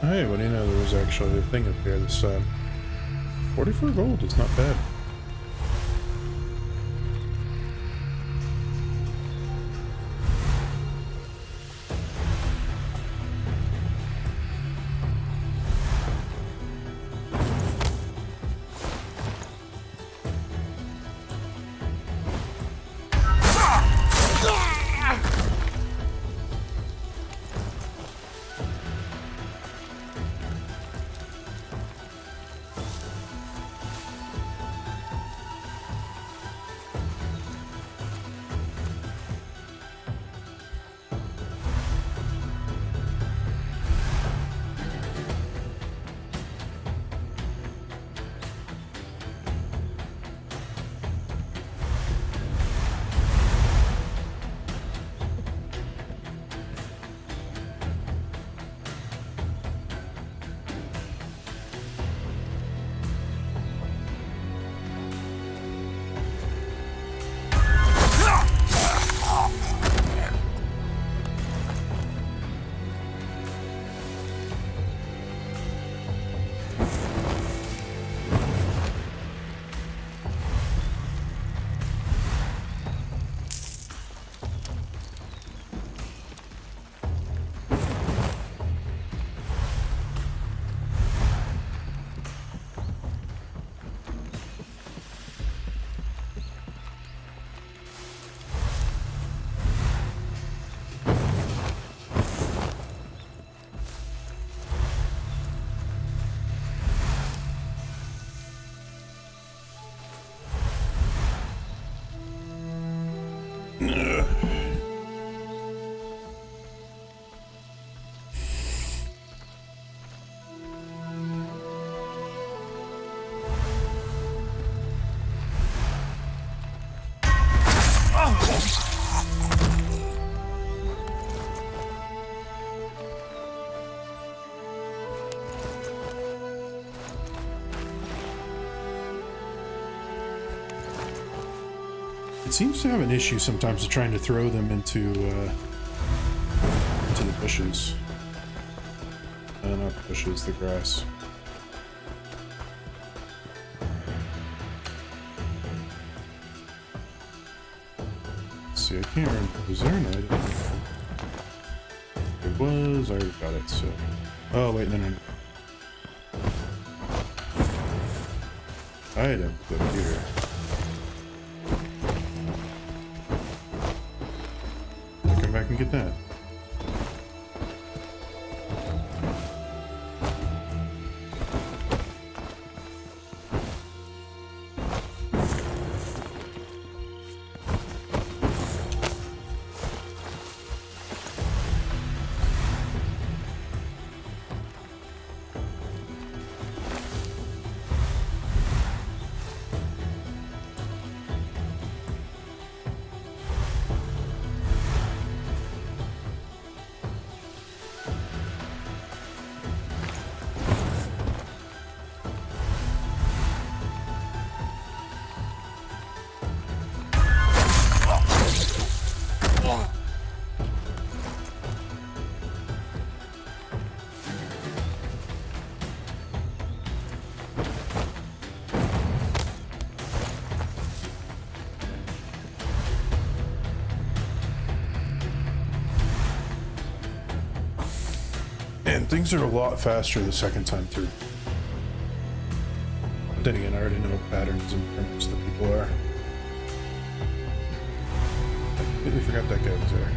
Hey, what do you know, there was actually a thing up here this time. 44 gold is not bad. It seems to have an issue sometimes of trying to throw them into the bushes. Not the bushes, the grass. Let's see, I can't remember. Was there an item? It was. I already got it, so. Oh, wait, no. Item up here. I'll come back and get that. And things are a lot faster the second time through. But then again, I already know patterns and terms that people are. I completely forgot that guy was there.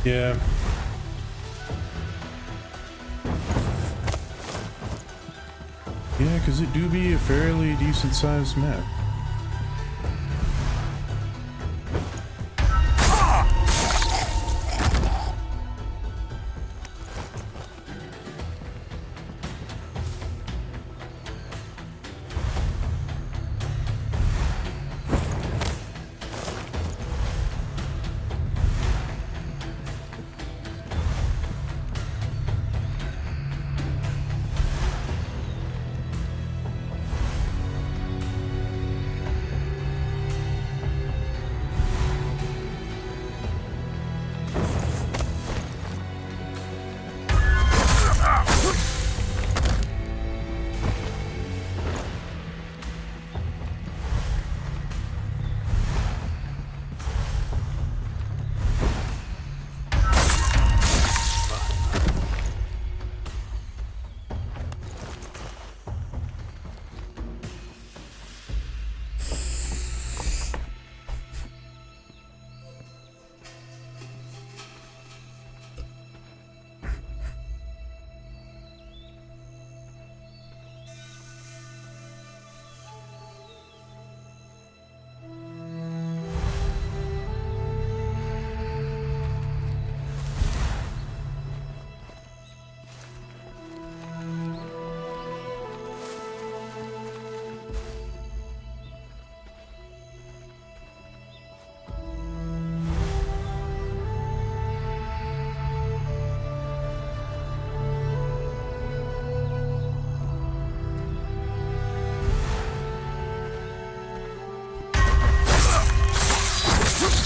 Yeah. Yeah, because it do be a fairly decent sized map.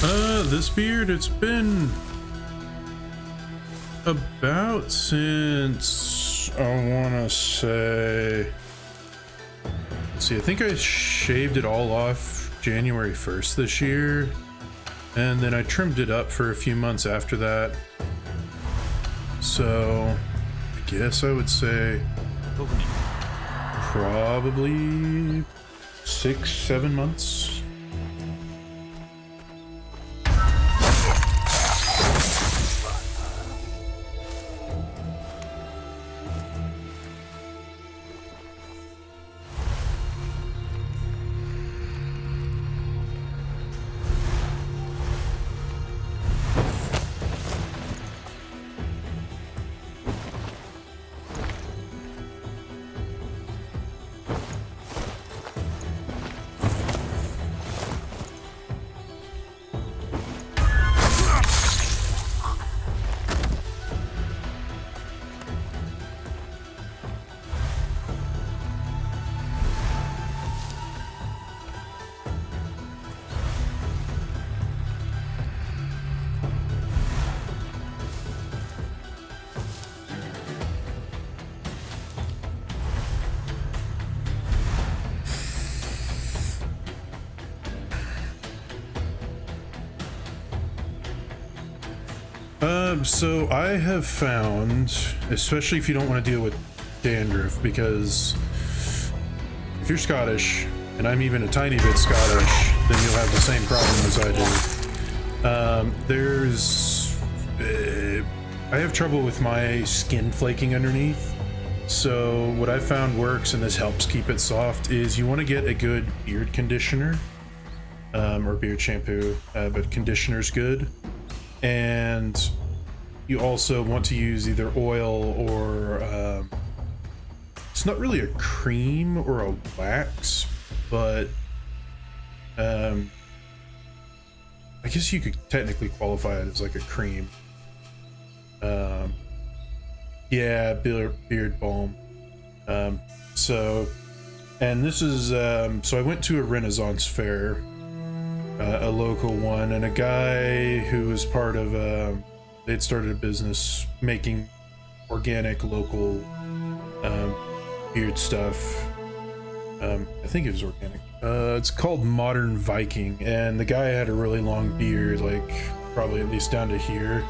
This beard, it's been about since, I want to say, let's see, I think I shaved it all off January 1st this year, and then I trimmed it up for a few months after that. So I guess I would say probably 6-7 months. So I have found, especially if you don't want to deal with dandruff, because if you're Scottish, and I'm even a tiny bit Scottish, then you'll have the same problem as I do. I have trouble with my skin flaking underneath. So what I found works, and this helps keep it soft, is you want to get a good beard conditioner, or beard shampoo, but conditioner's good. And you also want to use either oil or it's not really a cream or a wax, but I guess you could technically qualify it as like a cream. Yeah, beard balm. So, and this is so I went to a Renaissance fair, a local one, and a guy who was part of they'd started a business making organic local beard stuff. I think it was organic. It's called Modern Viking, and the guy had a really long beard, like probably at least down to here.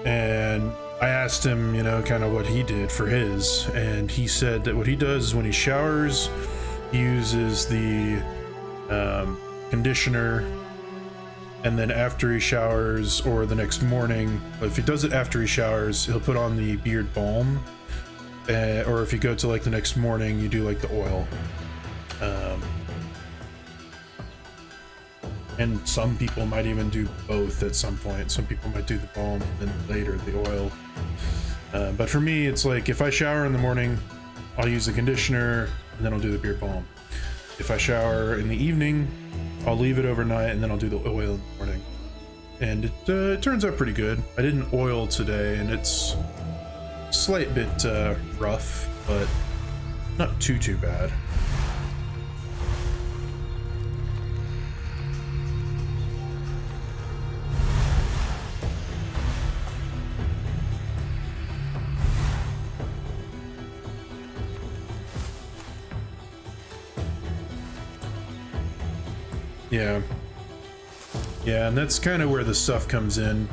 And I asked him, you know, kind of what he did for his, and he said that what he does is when he showers, he uses the conditioner, and then after he showers or the next morning, if he does it after he showers, he'll put on the beard balm, or if you go to like the next morning, you do like the oil. And some people might even do both at some point. Some people might do the balm and then later the oil. But for me, it's like if I shower in the morning, I'll use the conditioner and then I'll do the beard balm. If I shower in the evening, I'll leave it overnight and then I'll do the oil in the morning. And it turns out pretty good. I didn't oil today, and it's a slight bit rough, but not too bad. Yeah, and that's kind of where the stuff comes in.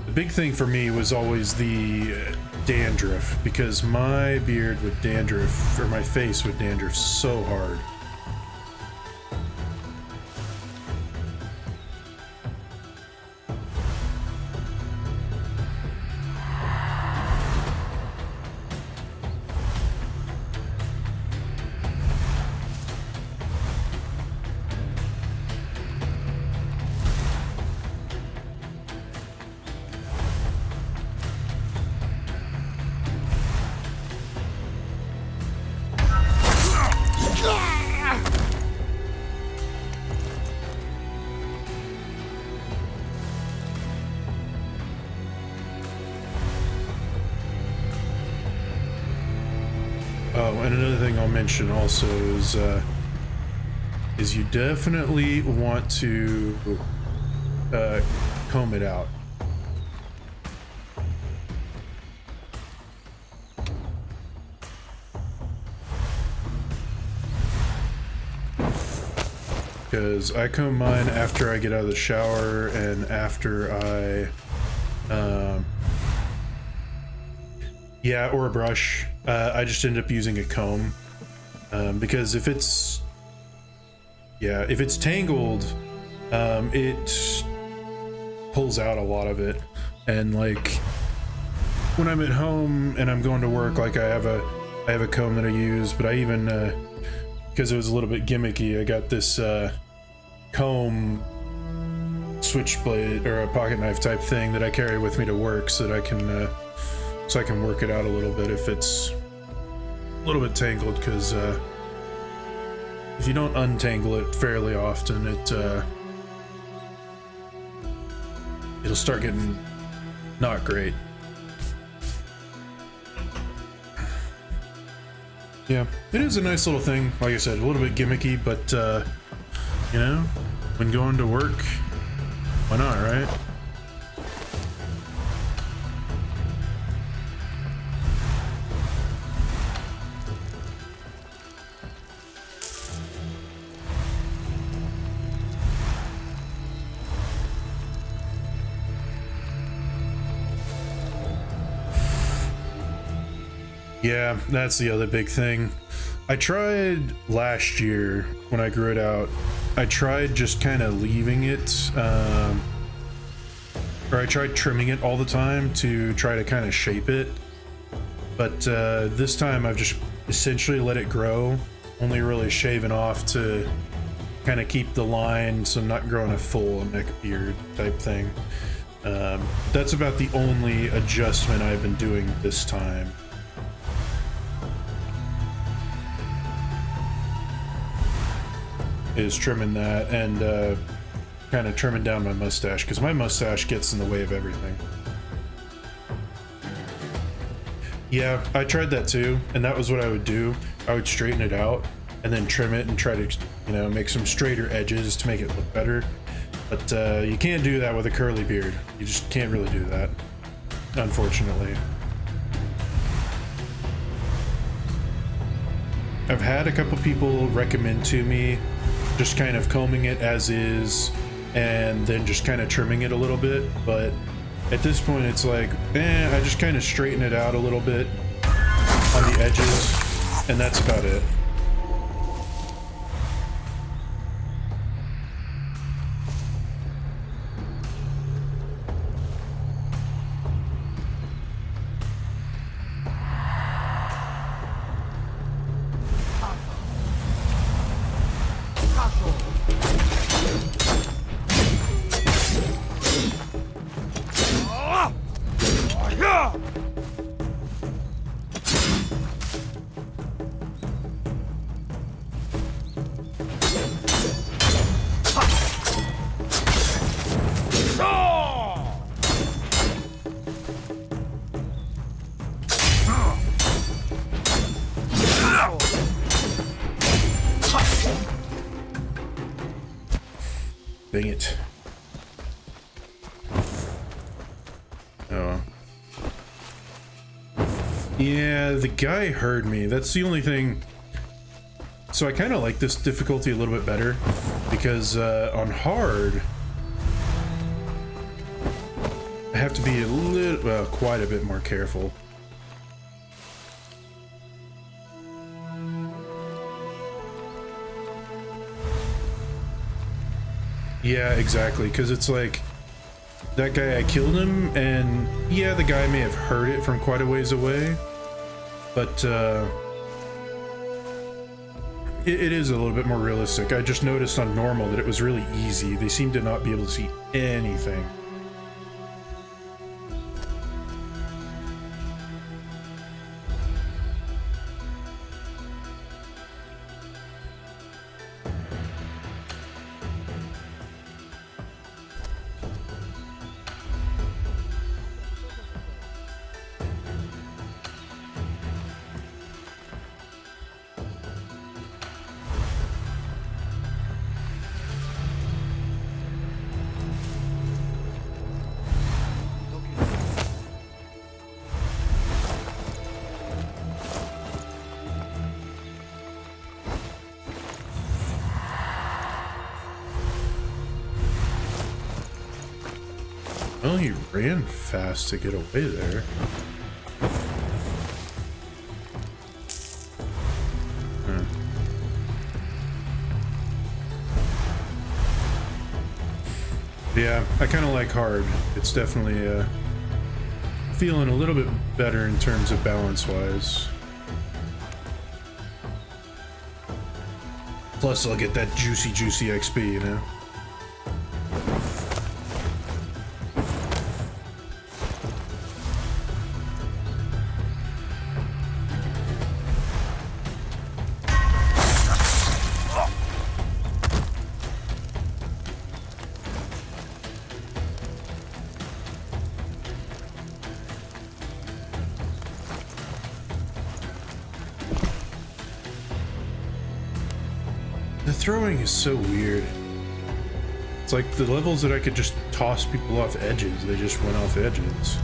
The big thing for me was always the dandruff, because my beard would dandruff, or my face would dandruff so hard. Oh, and another thing I'll mention also is you definitely want to comb it out. Because I comb mine after I get out of the shower and after yeah, or a brush. I just end up using a comb because if it's tangled, it pulls out a lot of it. And like when I'm at home and I'm going to work, like I have a comb that I use, but I even because it was a little bit gimmicky, I got this comb switchblade or a pocket knife type thing that I carry with me to work so that I can work it out a little bit if it's a little bit tangled, because if you don't untangle it fairly often, it'll start getting not great. Yeah, it is a nice little thing. Like I said, a little bit gimmicky, but you know, when going to work, why not, right? Yeah, that's the other big thing. I tried last year when I grew it out. I tried just kind of leaving it, or I tried trimming it all the time to try to kind of shape it. But this time I've just essentially let it grow, only really shaving off to kind of keep the line so I'm not growing a full neck beard type thing. That's about the only adjustment I've been doing this time. Is trimming that and kind of trimming down my mustache, because my mustache gets in the way of everything. Yeah, I tried that too, and that was what I would do. I would straighten it out and then trim it and try to, you know, make some straighter edges to make it look better. But you can't do that with a curly beard. You just can't really do that, unfortunately. I've had a couple people recommend to me just kind of combing it as is and then just kind of trimming it a little bit, but at this point it's like, I just kind of straighten it out a little bit on the edges, and that's about it. Dang it. Oh. Yeah, the guy heard me. That's the only thing. So I kind of like this difficulty a little bit better, because on hard, I have to be a little, well, quite a bit more careful. Yeah, exactly, because it's like, that guy, I killed him, and yeah, the guy may have heard it from quite a ways away, but it is a little bit more realistic. I just noticed on normal that it was really easy. They seem to not be able to see anything. Well, he ran fast to get away there. Huh. Yeah, I kind of like hard. It's definitely feeling a little bit better in terms of balance-wise. Plus, I'll get that juicy XP, you know? The throwing is so weird. It's like the levels that I could just toss people off edges, they just went off edges.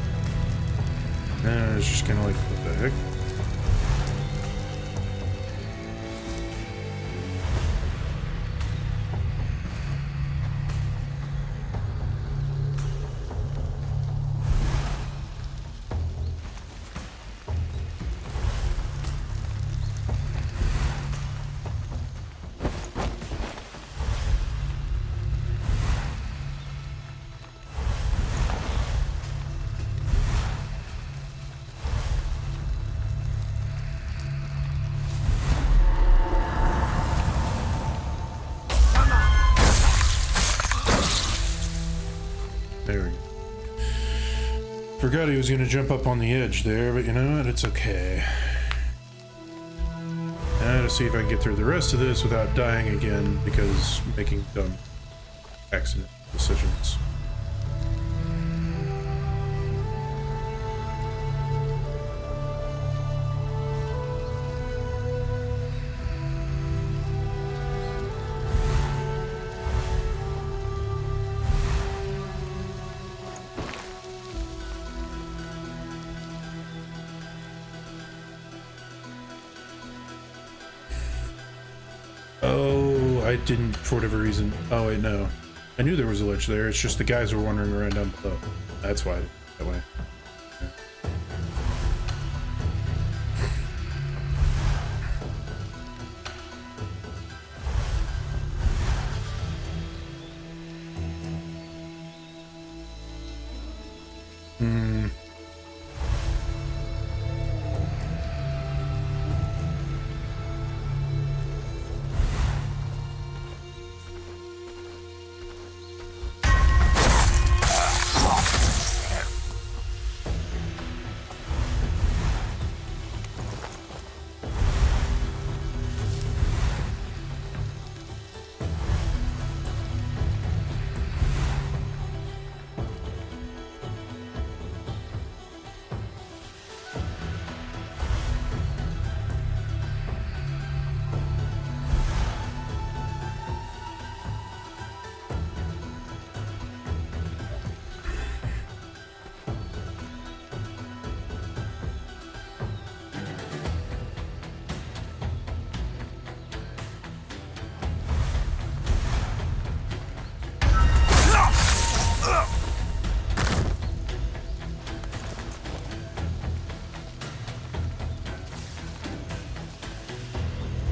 And it's just kind of like, what the heck? There we go. Forgot he was gonna jump up on the edge there, but you know what? It's okay. Now to see if I can get through the rest of this without dying again because making dumb accident decisions. Oh, I didn't, for whatever reason. Oh, wait, no. I knew there was a ledge there. It's just the guys were wandering around down below. That's why I did it that way.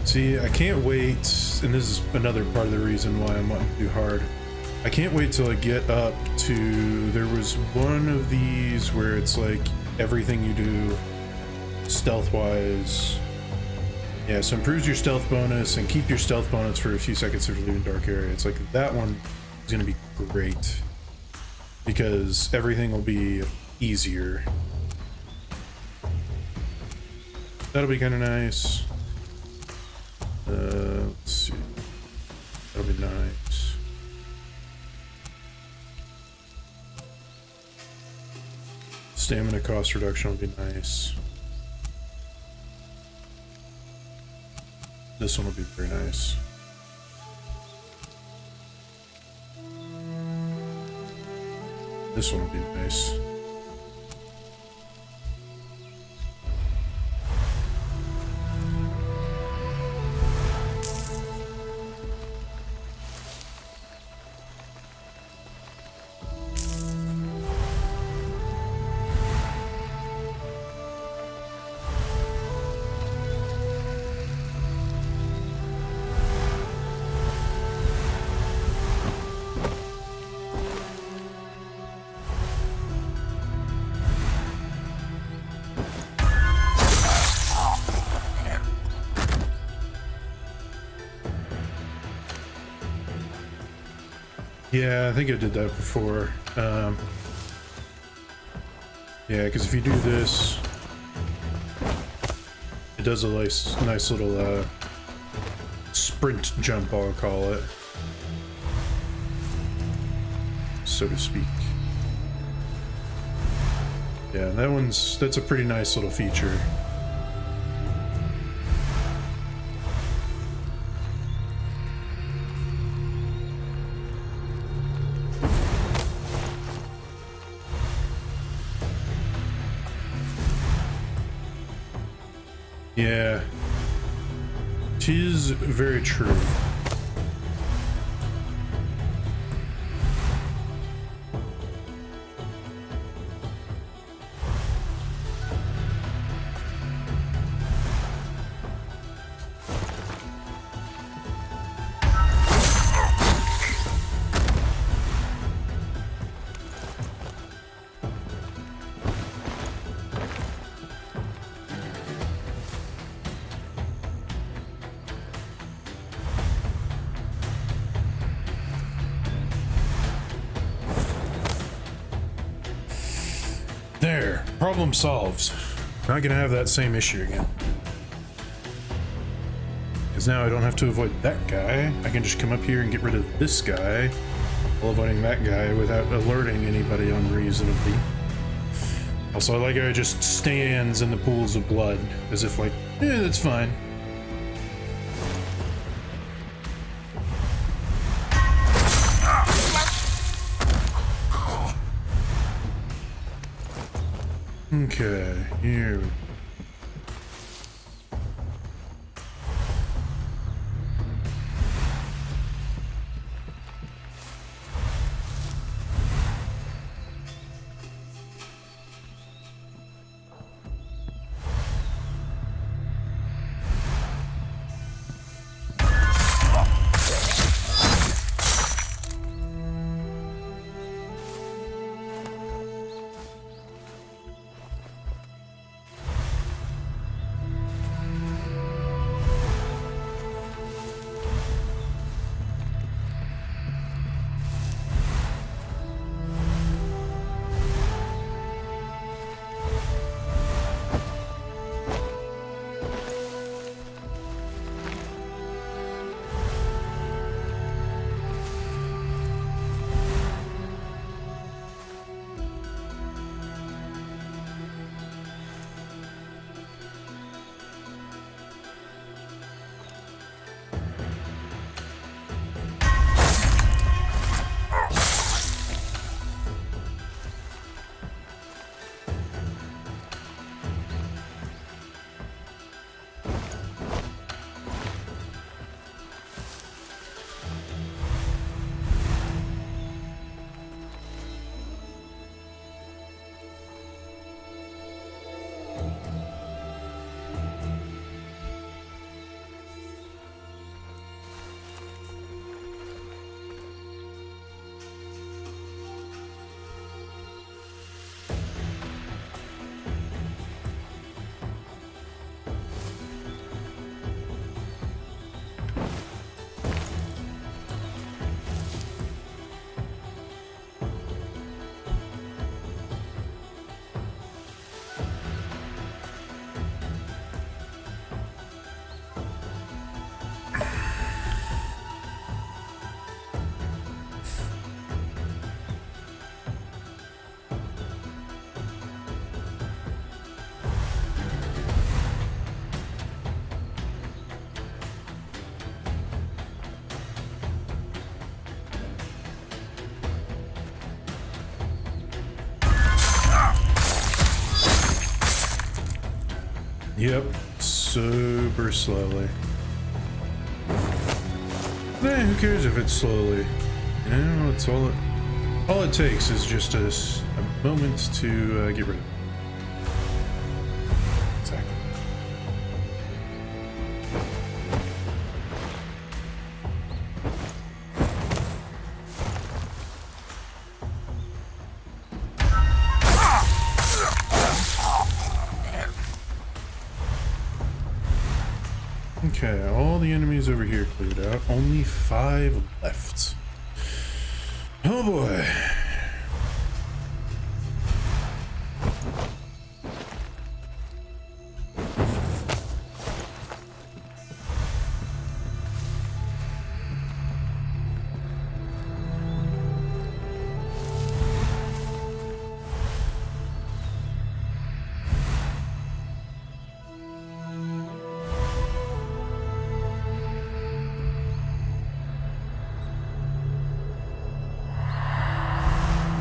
See, I can't wait, and this is another part of the reason why I'm wanting to do hard. I can't wait till I get up to, there was one of these where it's like everything you do stealth-wise. Yeah, so improves your stealth bonus and keep your stealth bonus for a few seconds if you leave in dark area. It's like that one is going to be great because everything will be easier. That'll be kind of nice. Let's see. That'll be nice. Stamina cost reduction will be nice. This one will be very nice. This one will be nice. Yeah, I think I did that before. Yeah, because if you do this, it does a nice little sprint jump, I'll call it, so to speak. Yeah, that's a pretty nice little feature. Yeah, tis very true. There, problem solved. Not gonna have that same issue again. Because now I don't have to avoid that guy. I can just come up here and get rid of this guy while avoiding that guy without alerting anybody unreasonably. Also, I like how it just stands in the pools of blood as if like, that's fine. Okay, here we go. Yep, super slowly. Who cares if it's slowly? You know, it's all it takes is just a moment to get rid of it. Exactly. Okay, all the enemies over here cleared out. Only 5 left. boy.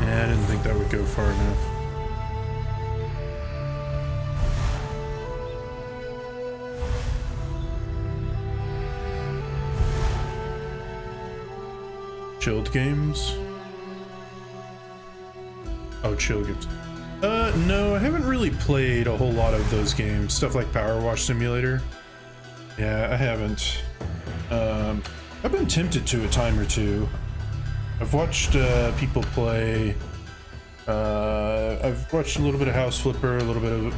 Yeah, I didn't think that would go far enough. Chilled games? Oh, chill games. No, I haven't really played a whole lot of those games. Stuff like Power Wash Simulator. Yeah, I haven't. I've been tempted to a time or two. I've watched people play. I've watched a little bit of House Flipper, a little bit of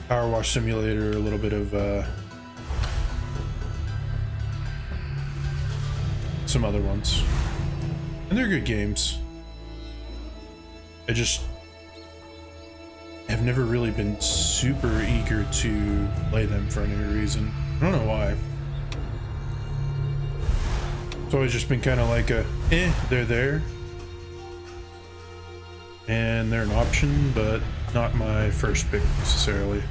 Power Wash Simulator, a little bit of some other ones, and they're good games. I just have never really been super eager to play them for any reason. I don't know why. It's always just been kind of like a, they're there. And they're an option, but not my first pick necessarily.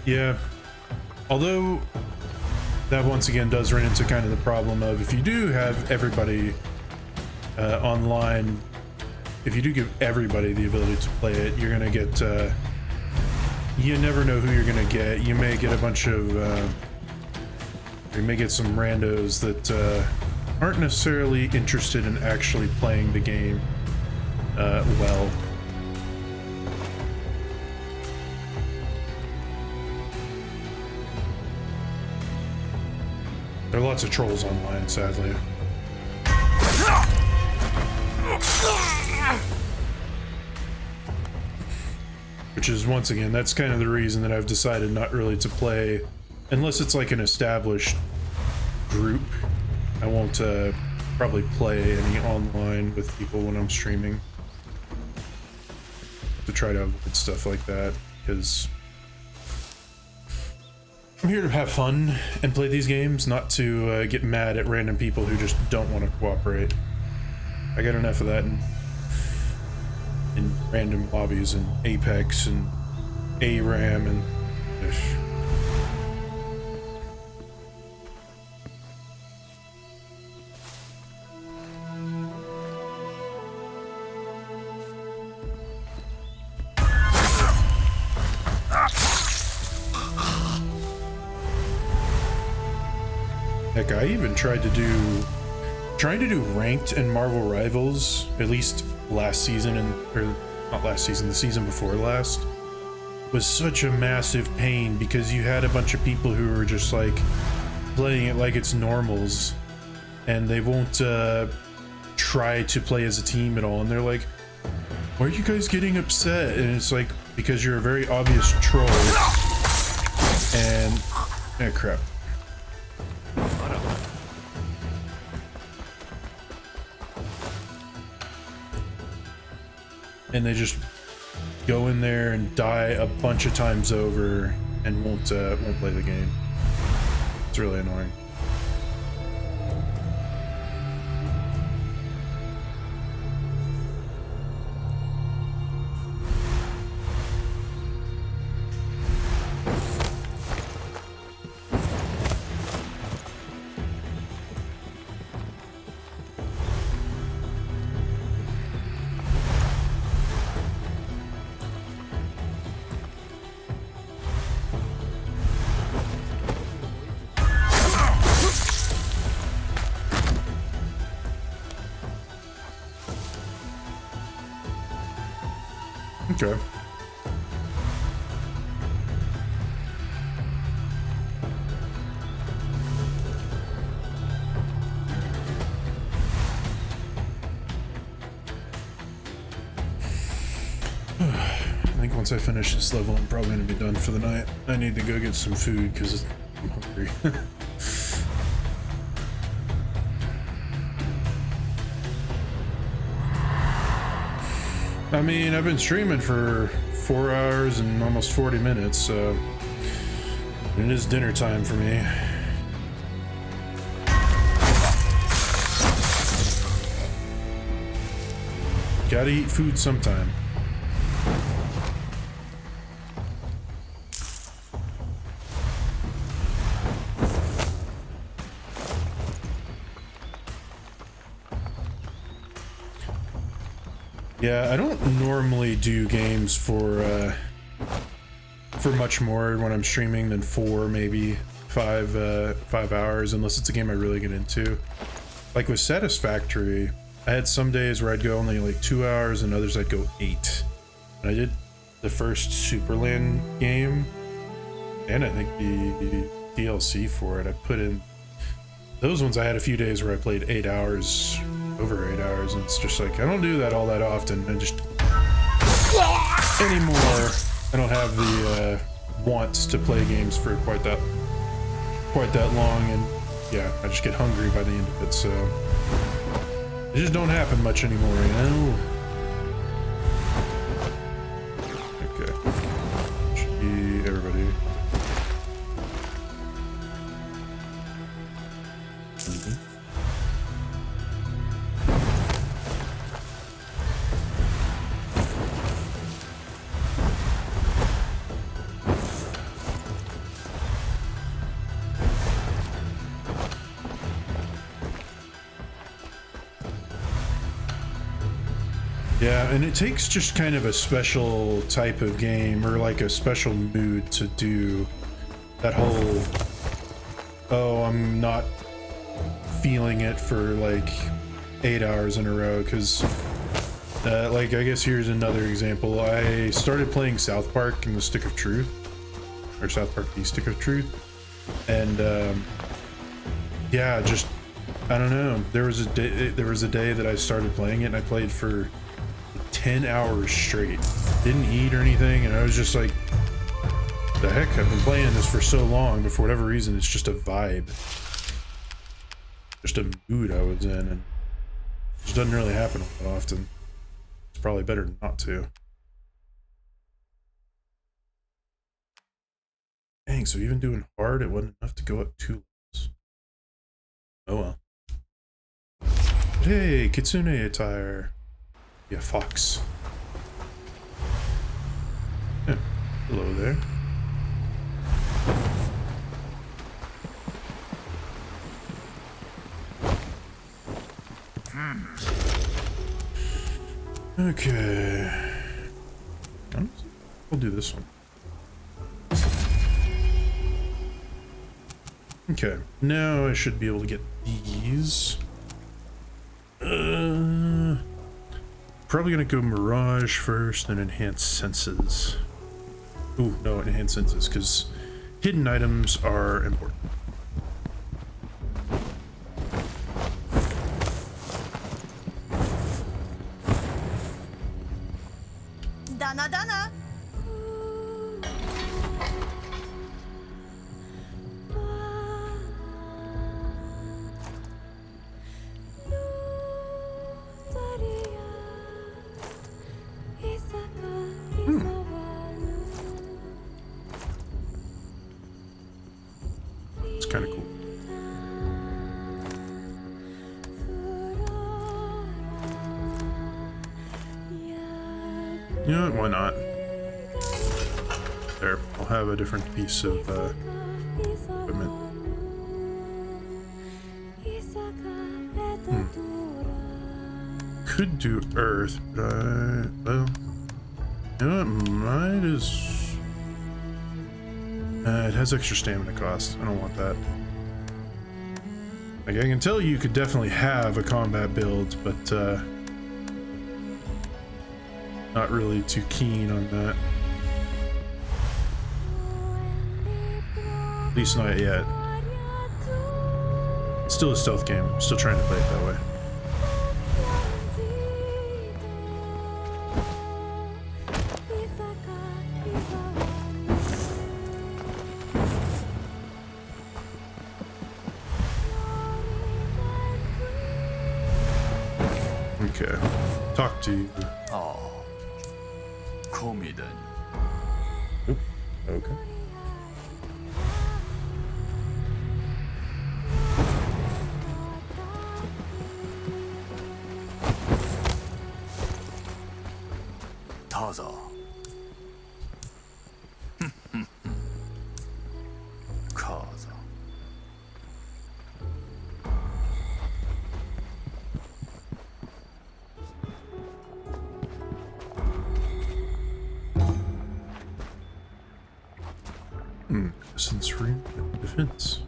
Yeah, although that once again does run into kind of the problem of, if you do have everybody online, if you do give everybody the ability to play it, you're gonna get, you never know who you're gonna get. You may get a bunch of, you may get some randos that aren't necessarily interested in actually playing the game well. There are lots of trolls online, sadly. Which is, once again, that's kind of the reason that I've decided not really to play, unless it's like an established group. I won't probably play any online with people when I'm streaming, to try to avoid stuff like that, because I'm here to have fun and play these games, not to get mad at random people who just don't want to cooperate. I got enough of that in random lobbies and Apex and ARAM and ish. Heck, I even tried to do ranked and Marvel Rivals, at least last season, or not last season, the season before last, was such a massive pain because you had a bunch of people who were just like playing it like it's normals, and they won't try to play as a team at all, and they're like, why are you guys getting upset? And it's like, because you're a very obvious troll. And crap. And they just go in there and die a bunch of times over and won't play the game. It's really annoying. Okay. once I finish this level, I'm probably gonna be done for the night. I need to go get some food because I'm hungry. I mean, I've been streaming for 4 hours and almost 40 minutes, so it is dinner time for me. Gotta eat food sometime. Yeah, I don't normally do games for much more when I'm streaming than 4, maybe 5 hours, unless it's a game I really get into. Like with Satisfactory, I had some days where I'd go only like 2 hours and others I'd go 8. And I did the first Superland game, and I think the DLC for it. I put in those ones. I had a few days where I played 8 hours, over 8 hours, and it's just like, I don't do that all that often. I just anymore, I don't have the want to play games for quite that long, and yeah, I just get hungry by the end of it, so it just don't happen much anymore, you know? Okay. Should be everybody. Yeah, and it takes just kind of a special type of game, or like a special mood, to do that whole, oh, I'm not feeling it for like 8 hours in a row, because like, I guess here's another example. I started playing South Park and the Stick of Truth, or South Park the Stick of Truth, and yeah, just, I don't know, there was a day that I started playing it and I played for 10 hours straight, didn't eat or anything, and I was just like, the heck, I've been playing this for so long, but for whatever reason it's just a vibe, just a mood I was in, and it just doesn't really happen that often. It's probably better not to. Dang, so even doing hard, it wasn't enough to go up 2 levels. Oh well. Hey, Kitsune attire. Yeah, fox. Yeah, hello there. Okay. We'll do this one. Okay, now I should be able to get these. Probably gonna go Mirage first, then Enhance Senses. Ooh, no, Enhance Senses, because hidden items are important. Dana Dana. It's kind of cool. You know what, why not? There, I'll have a different piece of equipment. Could do Earth, but well, you know what, might as... it has extra stamina cost. I don't want that. Like, I can tell you could definitely have a combat build, but not really too keen on that. At least not yet. It's still a stealth game. I'm still trying to play it that way. Okay. Talk to you. ああ込みでに Oop. Okay. タザカーザ Sensory defense.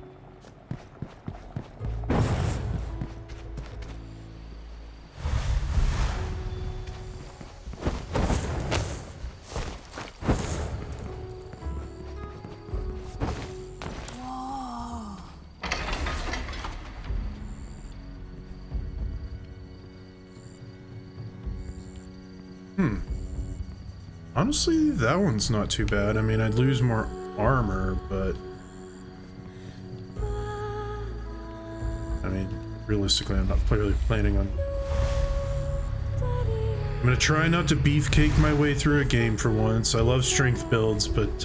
Honestly, that one's not too bad. I mean, I'd lose more armor, but I mean, realistically, I'm not really planning on. I'm gonna try not to beefcake my way through a game for once. I love strength builds, but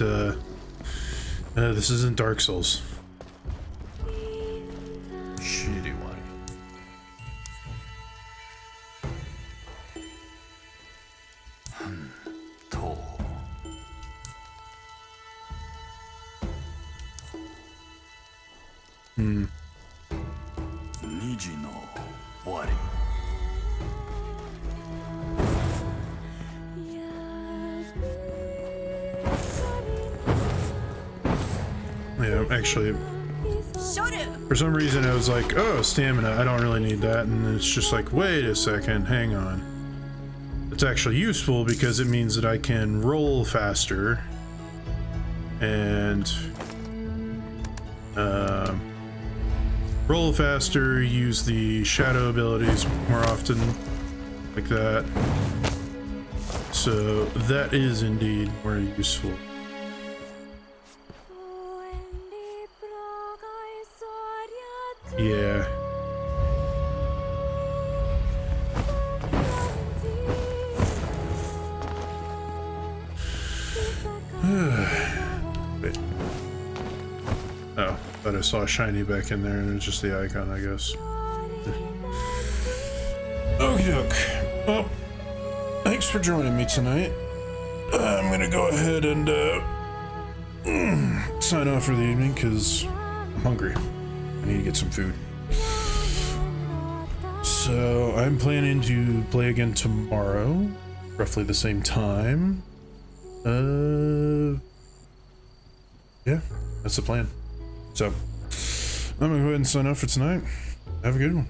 this isn't Dark Souls. シリワリ と 2時の終わり Yeah, actually, ショル for some reason I was like, oh, stamina, I don't really need that, and it's just like, wait a second, hang on. It's actually useful because it means that I can roll faster and roll faster, use the shadow abilities more often, like that. So that is indeed more useful. Yeah. Wait. Oh, but I saw a shiny back in there and it's just the icon, I guess. Okie doke. Well, thanks for joining me tonight. I'm gonna go ahead and sign off for the evening because I'm hungry. I need to get some food. So I'm planning to play again tomorrow, roughly the same time. Yeah, that's the plan. So I'm gonna go ahead and sign off for tonight. Have a good one.